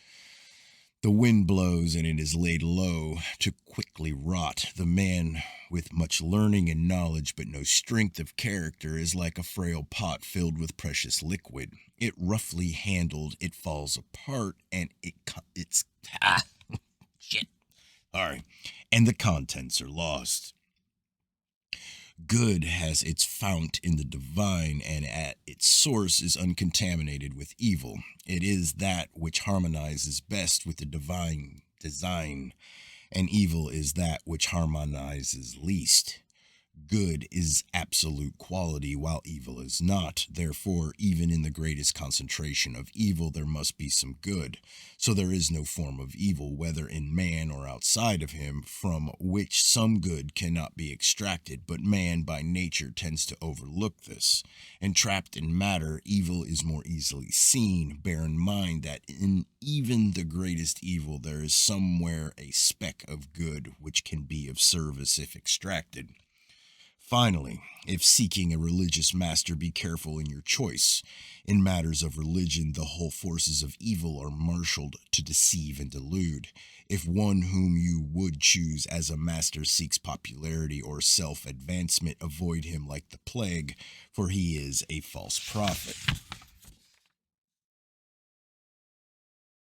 The wind blows and it is laid low to quickly rot. The man with much learning and knowledge but no strength of character is like a frail pot filled with precious liquid. It roughly handled, it falls apart, and shit. Sorry. And the contents are lost. Good has its fount in the divine, and at its source is uncontaminated with evil. It is that which harmonizes best with the divine design, and evil is that which harmonizes least. Good is absolute quality, while evil is not. Therefore, even in the greatest concentration of evil, there must be some good. So there is no form of evil, whether in man or outside of him, from which some good cannot be extracted, but man by nature tends to overlook this. Entrapped in matter, evil is more easily seen. Bear in mind that in even the greatest evil, there is somewhere a speck of good which can be of service if extracted. Finally, if seeking a religious master, be careful in your choice. In matters of religion, the whole forces of evil are marshaled to deceive and delude. If one whom you would choose as a master seeks popularity or self advancement, avoid him like the plague, for he is a false prophet.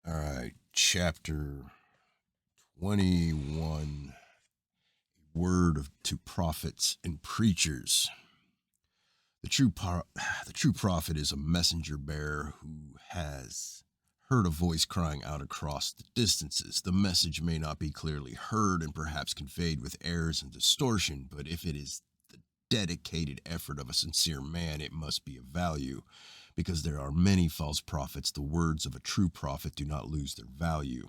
All right, chapter 21. Word to prophets and preachers. The true prophet is a messenger bearer who has heard a voice crying out across the distances. The message may not be clearly heard and perhaps conveyed with errors and distortion, but if it is the dedicated effort of a sincere man, it must be of value. Because there are many false prophets, the words of a true prophet do not lose their value.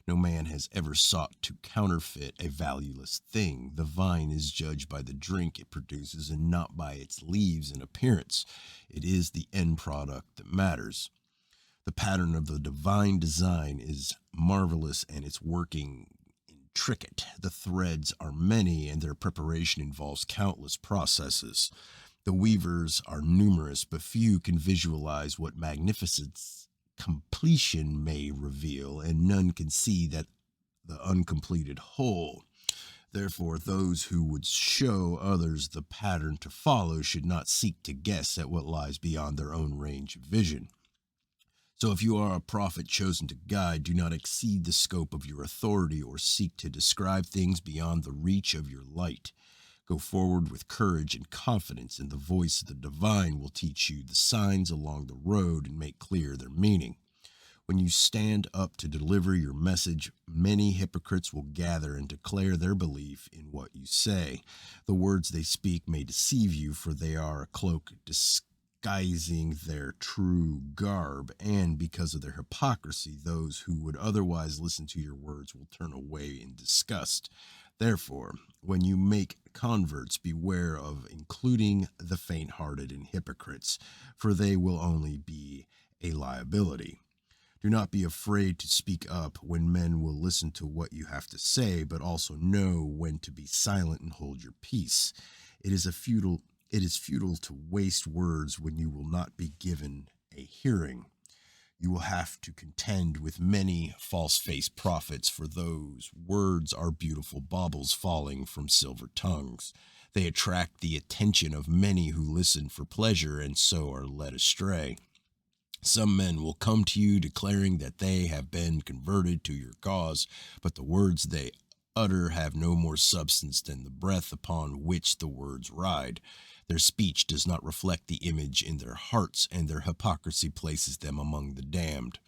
No man has ever sought to counterfeit a valueless thing. The vine is judged by the drink it produces and not by its leaves and appearance. It is the end product that matters. The pattern of the divine design is marvelous and its working intricate. The threads are many and their preparation involves countless processes. The weavers are numerous, but few can visualize what magnificence completion may reveal, and none can see that the uncompleted whole. Therefore, those who would show others the pattern to follow should not seek to guess at what lies beyond their own range of vision. So if you are a prophet chosen to guide, do not exceed the scope of your authority or seek to describe things beyond the reach of your light. Go forward with courage and confidence, and the voice of the divine will teach you the signs along the road and make clear their meaning. When you stand up to deliver your message, many hypocrites will gather and declare their belief in what you say. The words they speak may deceive you, for they are a cloak disguising their true garb, and because of their hypocrisy, those who would otherwise listen to your words will turn away in disgust. Therefore, when you make converts, beware of including the faint-hearted and hypocrites, for they will only be a liability. Do not be afraid to speak up when men will listen to what you have to say, but also know when to be silent and hold your peace. It is futile to waste words when you will not be given a hearing. You will have to contend with many false-faced prophets, for those words are beautiful baubles falling from silver tongues. They attract the attention of many who listen for pleasure and so are led astray. Some men will come to you declaring that they have been converted to your cause, but the words they utter have no more substance than the breath upon which the words ride. Their speech does not reflect the image in their hearts, and their hypocrisy places them among the damned.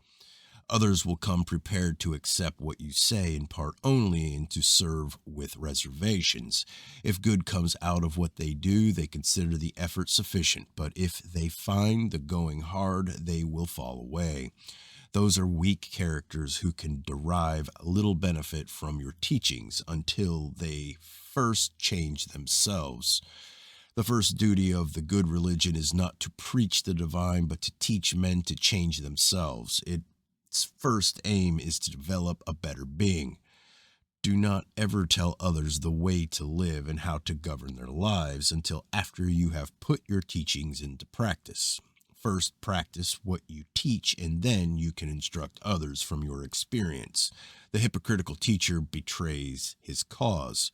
Others will come prepared to accept what you say in part only and to serve with reservations. If good comes out of what they do, they consider the effort sufficient, but if they find the going hard, they will fall away. Those are weak characters who can derive little benefit from your teachings until they first change themselves. The first duty of the good religion is not to preach the divine, but to teach men to change themselves. Its first aim is to develop a better being. Do not ever tell others the way to live and how to govern their lives until after you have put your teachings into practice. First, practice what you teach, and then you can instruct others from your experience. The hypocritical teacher betrays his cause.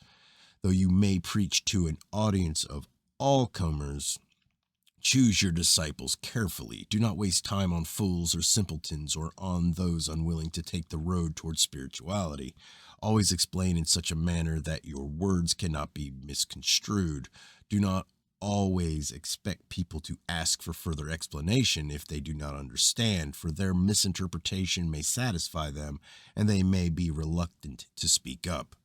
Though you may preach to an audience of all comers, choose your disciples carefully. Do not waste time on fools or simpletons or on those unwilling to take the road toward spirituality. Always explain in such a manner that your words cannot be misconstrued. Do not always expect people to ask for further explanation if they do not understand, for their misinterpretation may satisfy them, and they may be reluctant to speak up.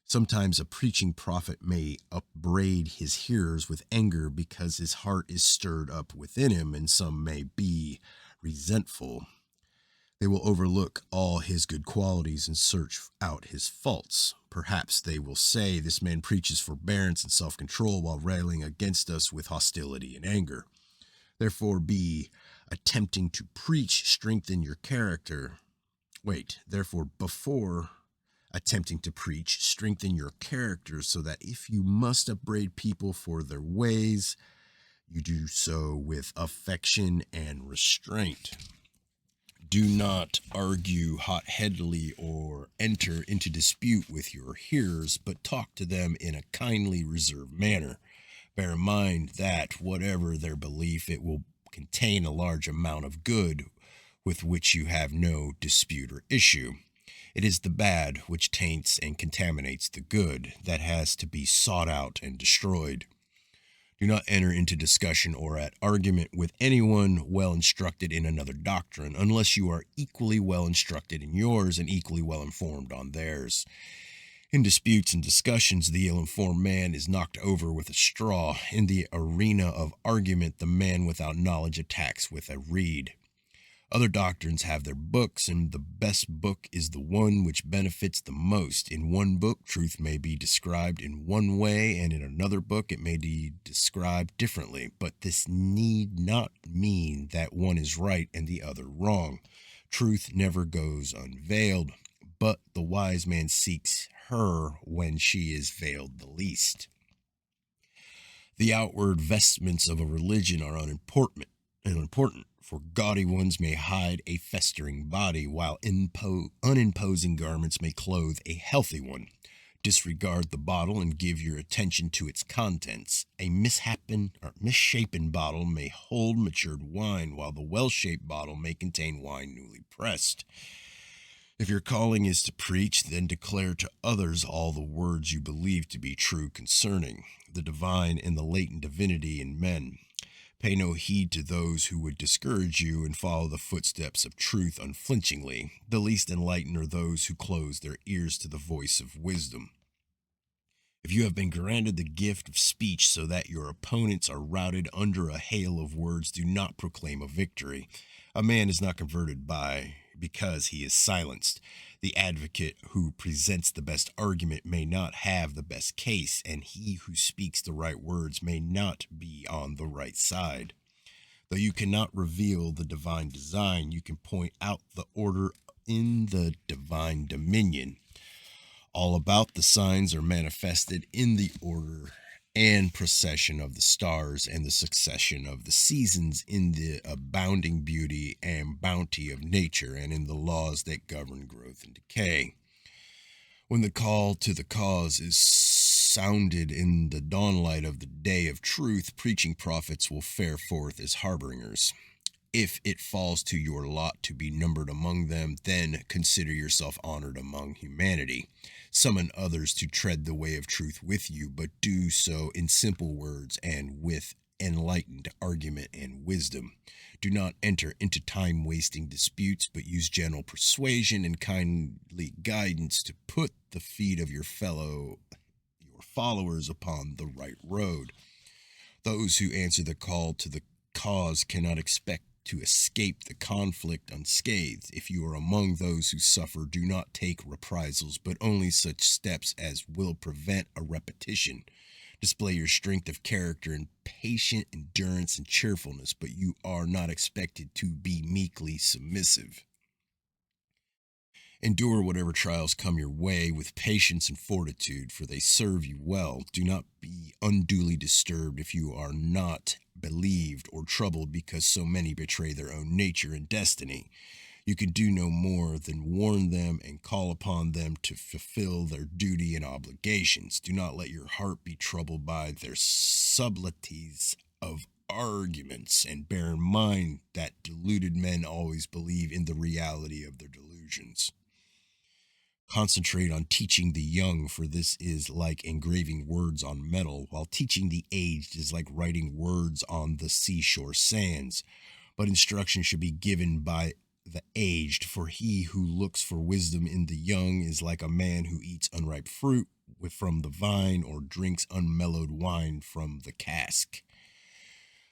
Sometimes a preaching prophet may upbraid his hearers with anger because his heart is stirred up within him, and some may be resentful. They will overlook all his good qualities and search out his faults. Perhaps they will say, "This man preaches forbearance and self-control while railing against us with hostility and anger." Therefore, be attempting to preach, strengthen your character. Therefore, before attempting to preach, strengthen your character so that if you must upbraid people for their ways, you do so with affection and restraint. Do not argue hot-headedly or enter into dispute with your hearers, but talk to them in a kindly, reserved manner. Bear in mind that whatever their belief, it will contain a large amount of good with which you have no dispute or issue. It is the bad which taints and contaminates the good that has to be sought out and destroyed. Do not enter into discussion or at argument with anyone well instructed in another doctrine, unless you are equally well instructed in yours and equally well informed on theirs. In disputes and discussions, the ill-informed man is knocked over with a straw. In the arena of argument, the man without knowledge attacks with a reed. Other doctrines have their books, and the best book is the one which benefits the most. In one book, truth may be described in one way, and in another book, it may be described differently. But this need not mean that one is right and the other wrong. Truth never goes unveiled, but the wise man seeks her when she is veiled the least. The outward vestments of a religion are unimportant, for gaudy ones may hide a festering body, while unimposing garments may clothe a healthy one. Disregard the bottle and give your attention to its contents. A misshapen bottle may hold matured wine, while the well-shaped bottle may contain wine newly pressed. If your calling is to preach, then declare to others all the words you believe to be true concerning the divine and the latent divinity in men. Pay no heed to those who would discourage you and follow the footsteps of truth unflinchingly. The least enlightened are those who close their ears to the voice of wisdom. If you have been granted the gift of speech so that your opponents are routed under a hail of words, do not proclaim a victory. A man is not converted because he is silenced. The advocate who presents the best argument may not have the best case, and he who speaks the right words may not be on the right side. Though you cannot reveal the divine design, you can point out the order in the divine dominion. All about the signs are manifested in the order and procession of the stars and the succession of the seasons, in the abounding beauty and bounty of nature, and in the laws that govern growth and decay. When the call to the cause is sounded in the dawnlight of the day of truth, preaching prophets will fare forth as harbingers. If it falls to your lot to be numbered among them, then consider yourself honored among humanity. Summon others to tread the way of truth with you, but do so in simple words and with enlightened argument and wisdom. Do not enter into time-wasting disputes, but use gentle persuasion and kindly guidance to put the feet of your followers upon the right road. Those who answer the call to the cause cannot expect to escape the conflict unscathed. If you are among those who suffer, do not take reprisals, but only such steps as will prevent a repetition. Display your strength of character and patient endurance and cheerfulness, but you are not expected to be meekly submissive. Endure whatever trials come your way with patience and fortitude, for they serve you well. Do not be unduly disturbed if you are not believed or troubled because so many betray their own nature and destiny. You can do no more than warn them and call upon them to fulfill their duty and obligations. Do not let your heart be troubled by their subtleties of arguments, and bear in mind that deluded men always believe in the reality of their delusions. Concentrate on teaching the young, for this is like engraving words on metal, while teaching the aged is like writing words on the seashore sands. But instruction should be given by the aged, for he who looks for wisdom in the young is like a man who eats unripe fruit from the vine or drinks unmellowed wine from the cask.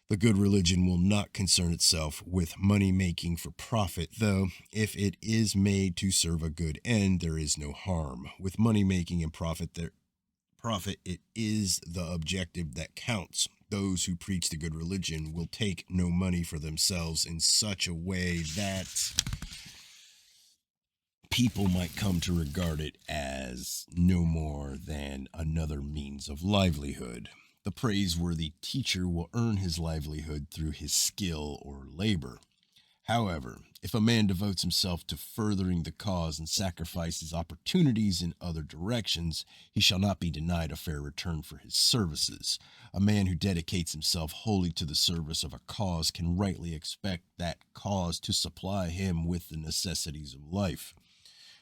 The good religion will not concern itself with money making for profit, though if it is made to serve a good end, there is no harm. With money making and profit, it is the objective that counts. Those who preach the good religion will take no money for themselves in such a way that people might come to regard it as no more than another means of livelihood. The praiseworthy teacher will earn his livelihood through his skill or labor. However, if a man devotes himself to furthering the cause and sacrifices opportunities in other directions, he shall not be denied a fair return for his services. A man who dedicates himself wholly to the service of a cause can rightly expect that cause to supply him with the necessities of life.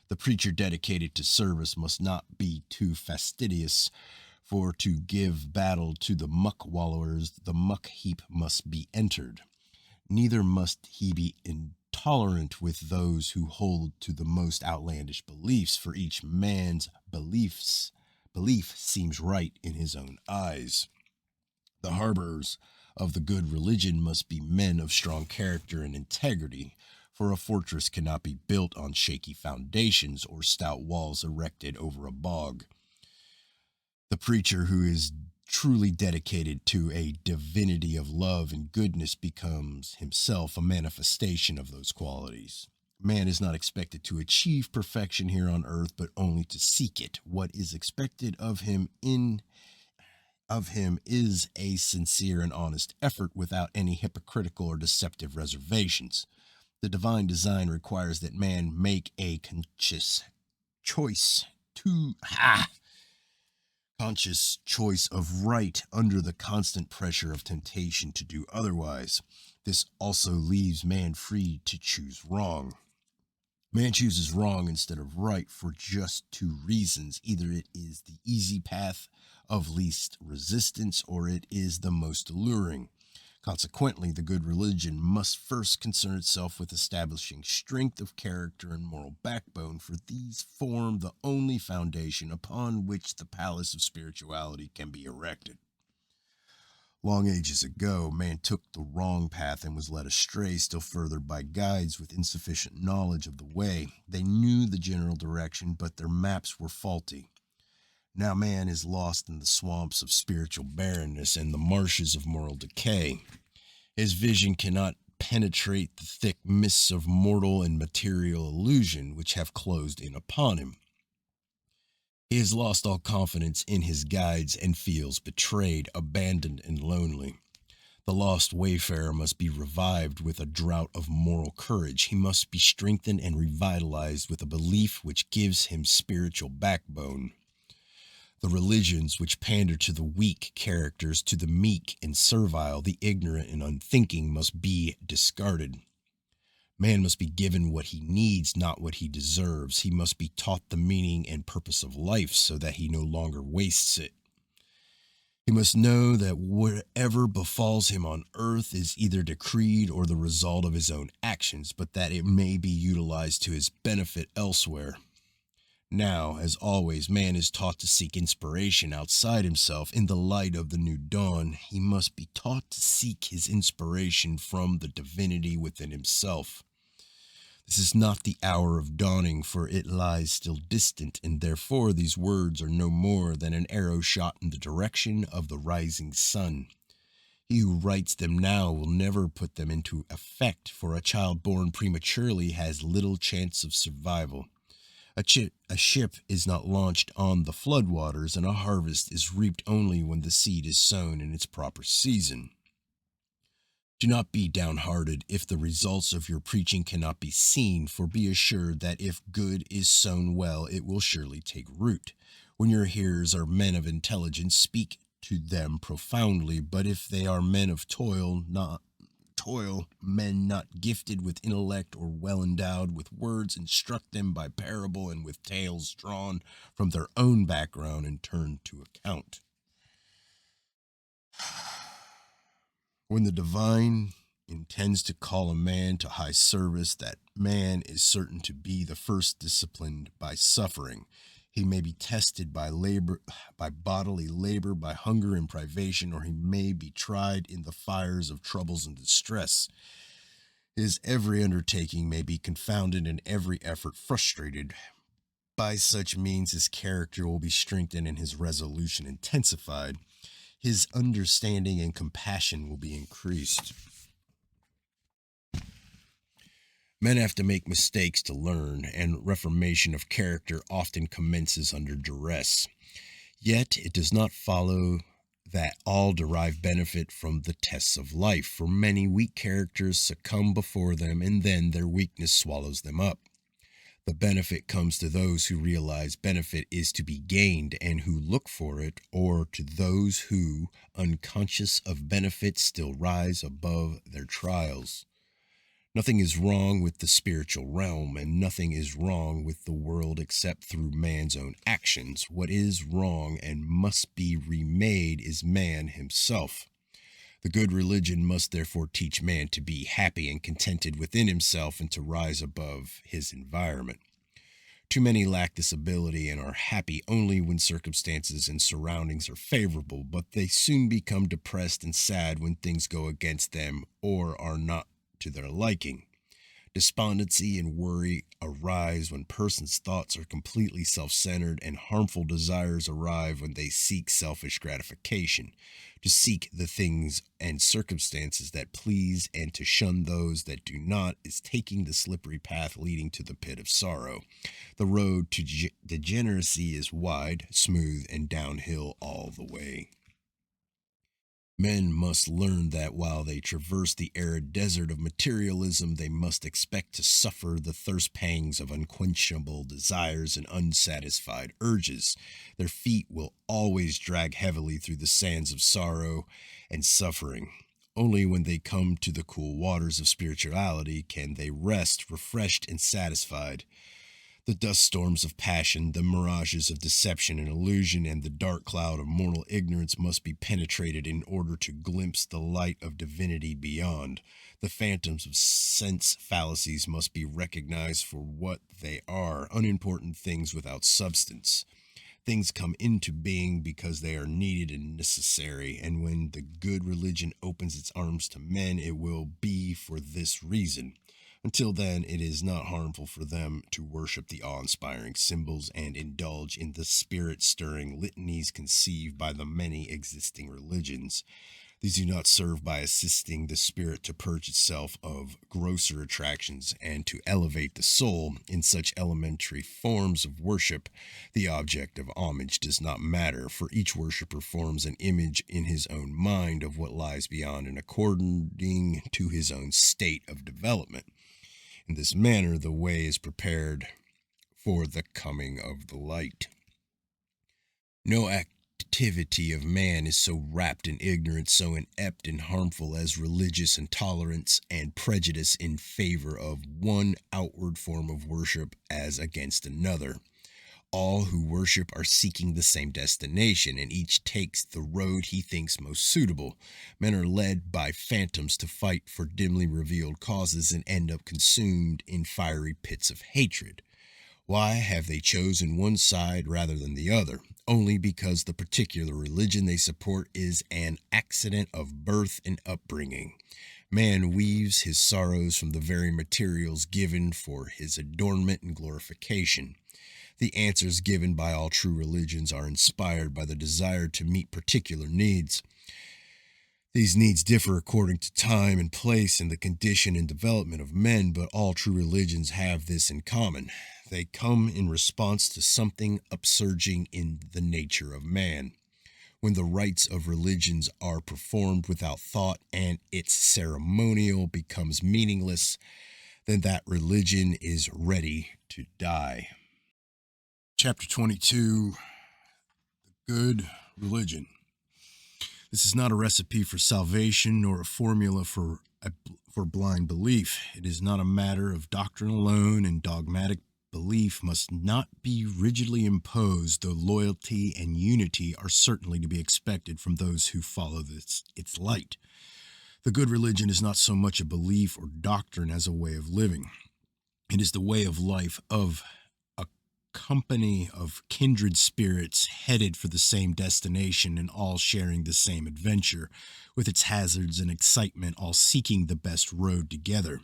The preacher dedicated to service must not be too fastidious, for to give battle to the muck wallowers, the muck heap must be entered. Neither must he be intolerant with those who hold to the most outlandish beliefs, for each man's belief seems right in his own eyes. The harborers of the good religion must be men of strong character and integrity, for a fortress cannot be built on shaky foundations or stout walls erected over a bog. The preacher who is truly dedicated to a divinity of love and goodness becomes himself a manifestation of those qualities. Man is not expected to achieve perfection here on earth, but only to seek it. What is expected of him is a sincere and honest effort without any hypocritical or deceptive reservations. The divine design requires that man make a choice to conscious choice of right under the constant pressure of temptation to do otherwise. This also leaves man free to choose wrong. Man chooses wrong instead of right for just two reasons. Either it is the easy path of least resistance, or it is the most alluring. Consequently, the good religion must first concern itself with establishing strength of character and moral backbone, for these form the only foundation upon which the palace of spirituality can be erected. Long ages ago, man took the wrong path and was led astray still further by guides with insufficient knowledge of the way. They knew the general direction, but their maps were faulty. Now man is lost in the swamps of spiritual barrenness and the marshes of moral decay. His vision cannot penetrate the thick mists of mortal and material illusion which have closed in upon him. He has lost all confidence in his guides and feels betrayed, abandoned, and lonely. The lost wayfarer must be revived with a draught of moral courage. He must be strengthened and revitalized with a belief which gives him spiritual backbone. The religions which pander to the weak characters, to the meek and servile, the ignorant and unthinking, must be discarded. Man must be given what he needs, not what he deserves. He must be taught the meaning and purpose of life so that he no longer wastes it. He must know that whatever befalls him on earth is either decreed or the result of his own actions, but that it may be utilized to his benefit elsewhere. Now, as always, man is taught to seek inspiration outside himself. In the light of the new dawn, he must be taught to seek his inspiration from the divinity within himself. This is not the hour of dawning, for it lies still distant, and therefore these words are no more than an arrow shot in the direction of the rising sun. He who writes them now will never put them into effect, for a child born prematurely has little chance of survival. A ship is not launched on the floodwaters, and a harvest is reaped only when the seed is sown in its proper season. Do not be downhearted if the results of your preaching cannot be seen, for be assured that if good is sown well, it will surely take root. When your hearers are men of intelligence, speak to them profoundly, but if they are men of men not gifted with intellect or well endowed with words, instruct them by parable and with tales drawn from their own background and turned to account. When the divine intends to call a man to high service, that man is certain to be the first disciplined by suffering. He may be tested by bodily labor, by hunger and privation, or he may be tried in the fires of troubles and distress. His every undertaking may be confounded and every effort frustrated. By such means his character will be strengthened and his resolution intensified. His understanding and compassion will be increased. Men have to make mistakes to learn, and reformation of character often commences under duress. Yet it does not follow that all derive benefit from the tests of life, for many weak characters succumb before them, and then their weakness swallows them up. The benefit comes to those who realize benefit is to be gained and who look for it, or to those who, unconscious of benefit, still rise above their trials. Nothing is wrong with the spiritual realm, and nothing is wrong with the world except through man's own actions. What is wrong and must be remade is man himself. The good religion must therefore teach man to be happy and contented within himself and to rise above his environment. Too many lack this ability and are happy only when circumstances and surroundings are favorable, but they soon become depressed and sad when things go against them or are not to their liking. Despondency and worry arise when persons' thoughts are completely self-centered, and harmful desires arrive when they seek selfish gratification. To seek the things and circumstances that please and to shun those that do not is taking the slippery path leading to the pit of sorrow. The road to degeneracy is wide, smooth, and downhill all the way. Men must learn that while they traverse the arid desert of materialism, they must expect to suffer the thirst pangs of unquenchable desires and unsatisfied urges. Their feet will always drag heavily through the sands of sorrow and suffering. Only when they come to the cool waters of spirituality can they rest, refreshed and satisfied. The dust storms of passion, the mirages of deception and illusion, and the dark cloud of mortal ignorance must be penetrated in order to glimpse the light of divinity beyond. The phantoms of sense fallacies must be recognized for what they are, unimportant things without substance. Things come into being because they are needed and necessary, and when the good religion opens its arms to men, it will be for this reason. Until then, it is not harmful for them to worship the awe-inspiring symbols and indulge in the spirit-stirring litanies conceived by the many existing religions. These do not serve by assisting the spirit to purge itself of grosser attractions and to elevate the soul. In such elementary forms of worship, the object of homage does not matter, for each worshiper forms an image in his own mind of what lies beyond and according to his own state of development. In this manner, the way is prepared for the coming of the light. No activity of man is so wrapped in ignorance, so inept and harmful as religious intolerance and prejudice in favor of one outward form of worship as against another. All who worship are seeking the same destination, and each takes the road he thinks most suitable. Men are led by phantoms to fight for dimly revealed causes and end up consumed in fiery pits of hatred. Why have they chosen one side rather than the other? Only because the particular religion they support is an accident of birth and upbringing. Man weaves his sorrows from the very materials given for his adornment and glorification. The answers given by all true religions are inspired by the desire to meet particular needs. These needs differ according to time and place and the condition and development of men, but all true religions have this in common. They come in response to something upsurging in the nature of man. When the rites of religions are performed without thought and its ceremonial becomes meaningless, then that religion is ready to die. Chapter 22, The Good Religion. This is not a recipe for salvation nor a formula for blind belief. It is not a matter of doctrine alone, and dogmatic belief must not be rigidly imposed, though loyalty and unity are certainly to be expected from those who follow its light. The good religion is not so much a belief or doctrine as a way of living. It is the way of life of a company of kindred spirits headed for the same destination and all sharing the same adventure, with its hazards and excitement, all seeking the best road together.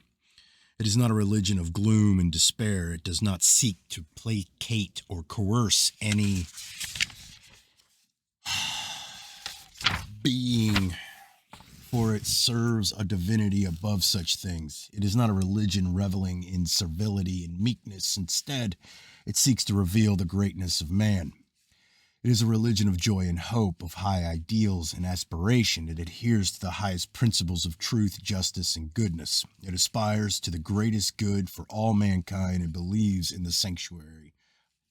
It is not a religion of gloom and despair. It does not seek to placate or coerce any being for it serves a divinity above such things. It is not a religion reveling in servility and meekness. Instead, it seeks to reveal the greatness of man. It is a religion of joy and hope, of high ideals and aspiration. It adheres to the highest principles of truth, justice, and goodness. It aspires to the greatest good for all mankind and believes in the sanctuary,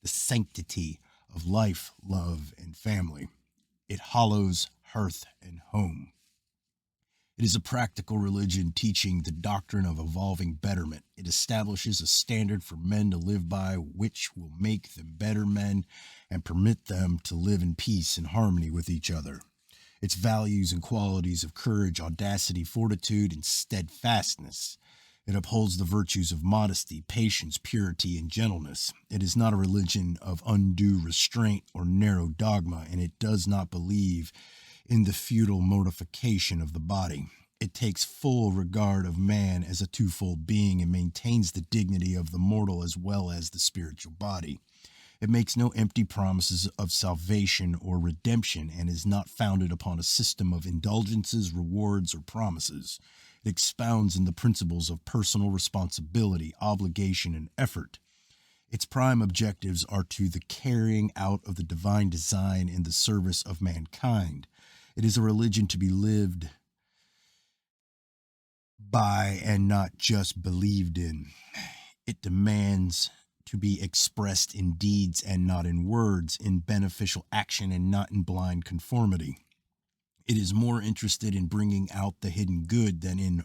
the sanctity of life, love, and family. It hallows hearth and home. It is a practical religion teaching the doctrine of evolving betterment. It establishes a standard for men to live by, which will make them better men and permit them to live in peace and harmony with each other. Its values and qualities of courage, audacity, fortitude, and steadfastness. It upholds the virtues of modesty, patience, purity, and gentleness. It is not a religion of undue restraint or narrow dogma, and it does not believe in the futile mortification of the body. It takes full regard of man as a twofold being and maintains the dignity of the mortal as well as the spiritual body. It makes no empty promises of salvation or redemption and is not founded upon a system of indulgences, rewards, or promises. It expounds in the principles of personal responsibility, obligation, and effort. Its prime objectives are to the carrying out of the divine design in the service of mankind. It is a religion to be lived by and not just believed in. It demands to be expressed in deeds and not in words, in beneficial action and not in blind conformity. It is more interested in bringing out the hidden good than in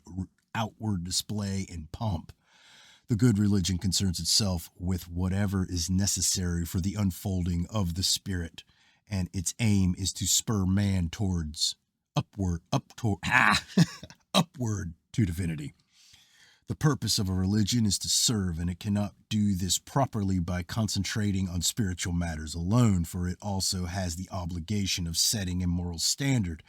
outward display and pomp. The good religion concerns itself with whatever is necessary for the unfolding of the spirit, and its aim is to spur man towards upward to divinity. The purpose of a religion is to serve, and it cannot do this properly by concentrating on spiritual matters alone, for it also has the obligation of setting a moral standard.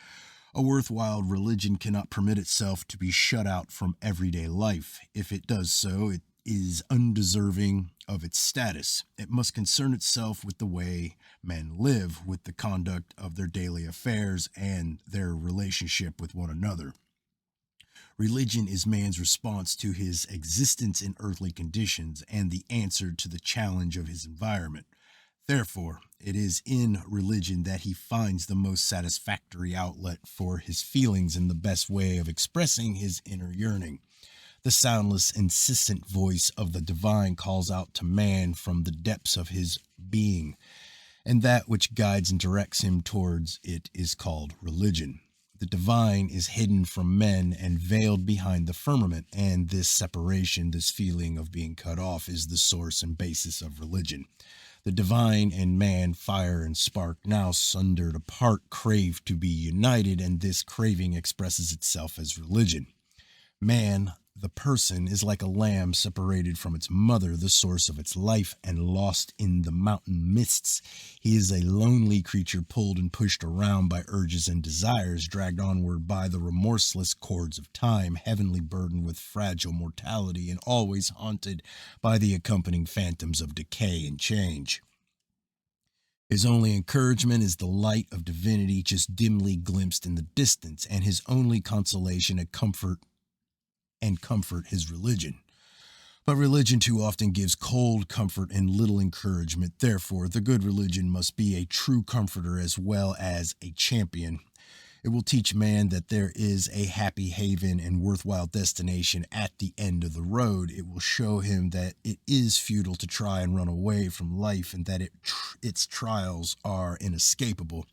A worthwhile religion cannot permit itself to be shut out from everyday life. If it does so, it is undeserving of its status. It must concern itself with the way men live, with the conduct of their daily affairs, and their relationship with one another. Religion is man's response to his existence in earthly conditions and the answer to the challenge of his environment. Therefore, it is in religion that he finds the most satisfactory outlet for his feelings and the best way of expressing his inner yearning. The soundless, insistent voice of the divine calls out to man from the depths of his being, and that which guides and directs him towards it is called religion. The divine is hidden from men and veiled behind the firmament, and this separation, this feeling of being cut off, is the source and basis of religion. The divine and man, fire and spark, now sundered apart, crave to be united, and this craving expresses itself as religion. Man, the person, is like a lamb separated from its mother, the source of its life, and lost in the mountain mists. He is a lonely creature, pulled and pushed around by urges and desires, dragged onward by the remorseless cords of time, heavenly burdened with fragile mortality, and always haunted by the accompanying phantoms of decay and change. His only encouragement is the light of divinity just dimly glimpsed in the distance, and his only consolation a comfort his religion. But religion too often gives cold comfort and little encouragement. Therefore, the good religion must be a true comforter as well as a champion. It will teach man that there is a happy haven and worthwhile destination at the end of the road. It will show him that it is futile to try and run away from life, and that its trials are inescapable.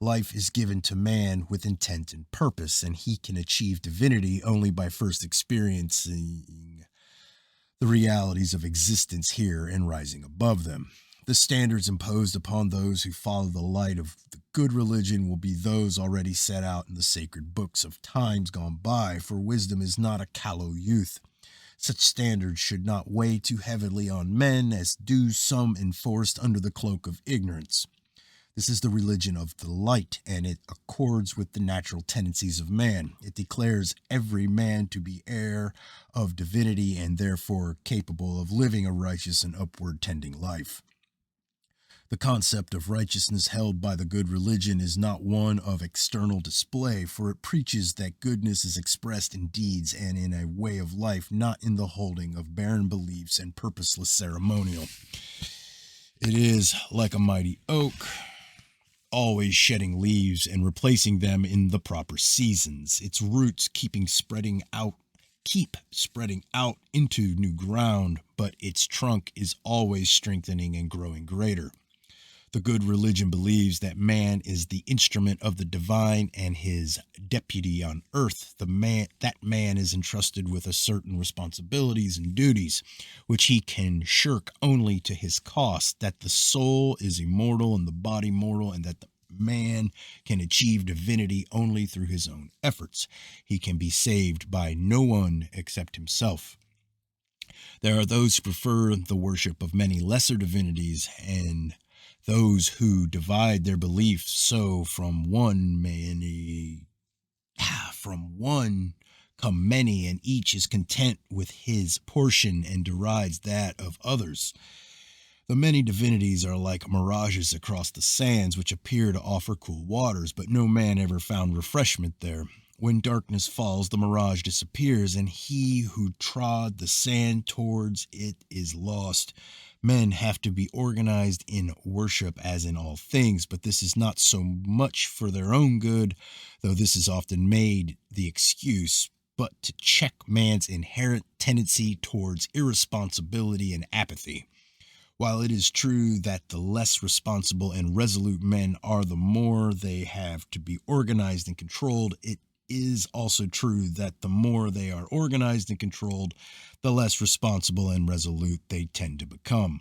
Life is given to man with intent and purpose, and he can achieve divinity only by first experiencing the realities of existence here and rising above them. The standards imposed upon those who follow the light of the good religion will be those already set out in the sacred books of times gone by, for wisdom is not a callow youth. Such standards should not weigh too heavily on men, as do some enforced under the cloak of ignorance. This is the religion of the light, and it accords with the natural tendencies of man. It declares every man to be heir of divinity and therefore capable of living a righteous and upward tending life. The concept of righteousness held by the good religion is not one of external display, for it preaches that goodness is expressed in deeds and in a way of life, not in the holding of barren beliefs and purposeless ceremonial. It is like a mighty oak, always shedding leaves and replacing them in the proper seasons. Its roots keep spreading out into new ground, but its trunk is always strengthening and growing greater. The good religion believes that man is the instrument of the divine and his deputy on earth. That man is entrusted with a certain responsibilities and duties, which he can shirk only to his cost, that the soul is immortal and the body mortal, and that the man can achieve divinity only through his own efforts. He can be saved by no one except himself. There are those who prefer the worship of many lesser divinities, and those who divide their beliefs so from one come many, and each is content with his portion and derides that of others. The many divinities are like mirages across the sands, which appear to offer cool waters, but no man ever found refreshment there. When darkness falls, the mirage disappears, and he who trod the sand towards it is lost. Men have to be organized in worship as in all things, but this is not so much for their own good, though this is often made the excuse, but to check man's inherent tendency towards irresponsibility and apathy. While it is true that the less responsible and resolute men are, the more they have to be organized and controlled, it is also true that the more they are organized and controlled, the less responsible and resolute they tend to become.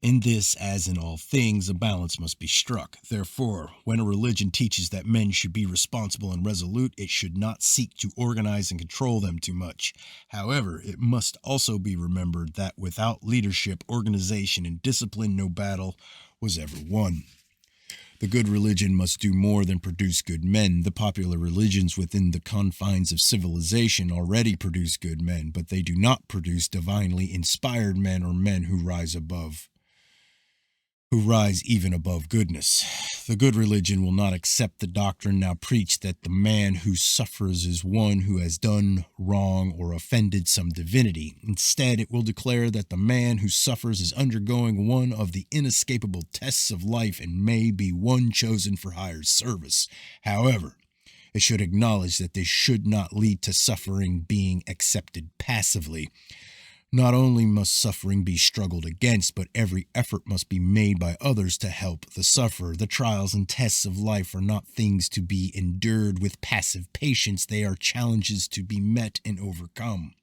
In this, as in all things, a balance must be struck. Therefore, when a religion teaches that men should be responsible and resolute, it should not seek to organize and control them too much. However, it must also be remembered that without leadership, organization, and discipline, no battle was ever won. The good religion must do more than produce good men. The popular religions within the confines of civilization already produce good men, but they do not produce divinely inspired men or men who rise even above goodness. The good religion will not accept the doctrine now preached that the man who suffers is one who has done wrong or offended some divinity. Instead, it will declare that the man who suffers is undergoing one of the inescapable tests of life and may be one chosen for higher service. However, it should acknowledge that this should not lead to suffering being accepted passively. Not only must suffering be struggled against, but every effort must be made by others to help the sufferer. The trials and tests of life are not things to be endured with passive patience. They are challenges to be met and overcome.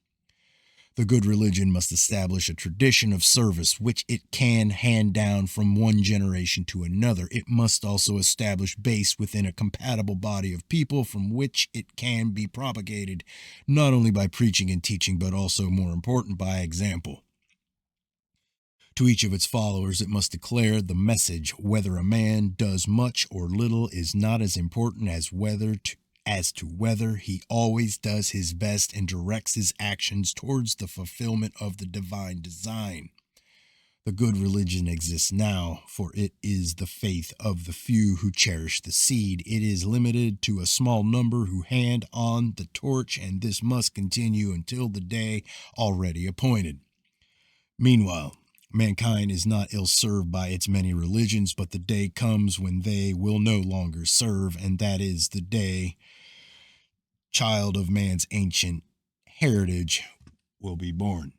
The good religion must establish a tradition of service which it can hand down from one generation to another. It must also establish base within a compatible body of people from which it can be propagated, not only by preaching and teaching, but also, more important, by example. To each of its followers, it must declare the message: whether a man does much or little is not as important as to whether he always does his best and directs his actions towards the fulfillment of the divine design. The good religion exists now, for it is the faith of the few who cherish the seed. It is limited to a small number who hand on the torch, and this must continue until the day already appointed. Meanwhile, mankind is not ill-served by its many religions, but the day comes when they will no longer serve, and that is the day child of man's ancient heritage will be born.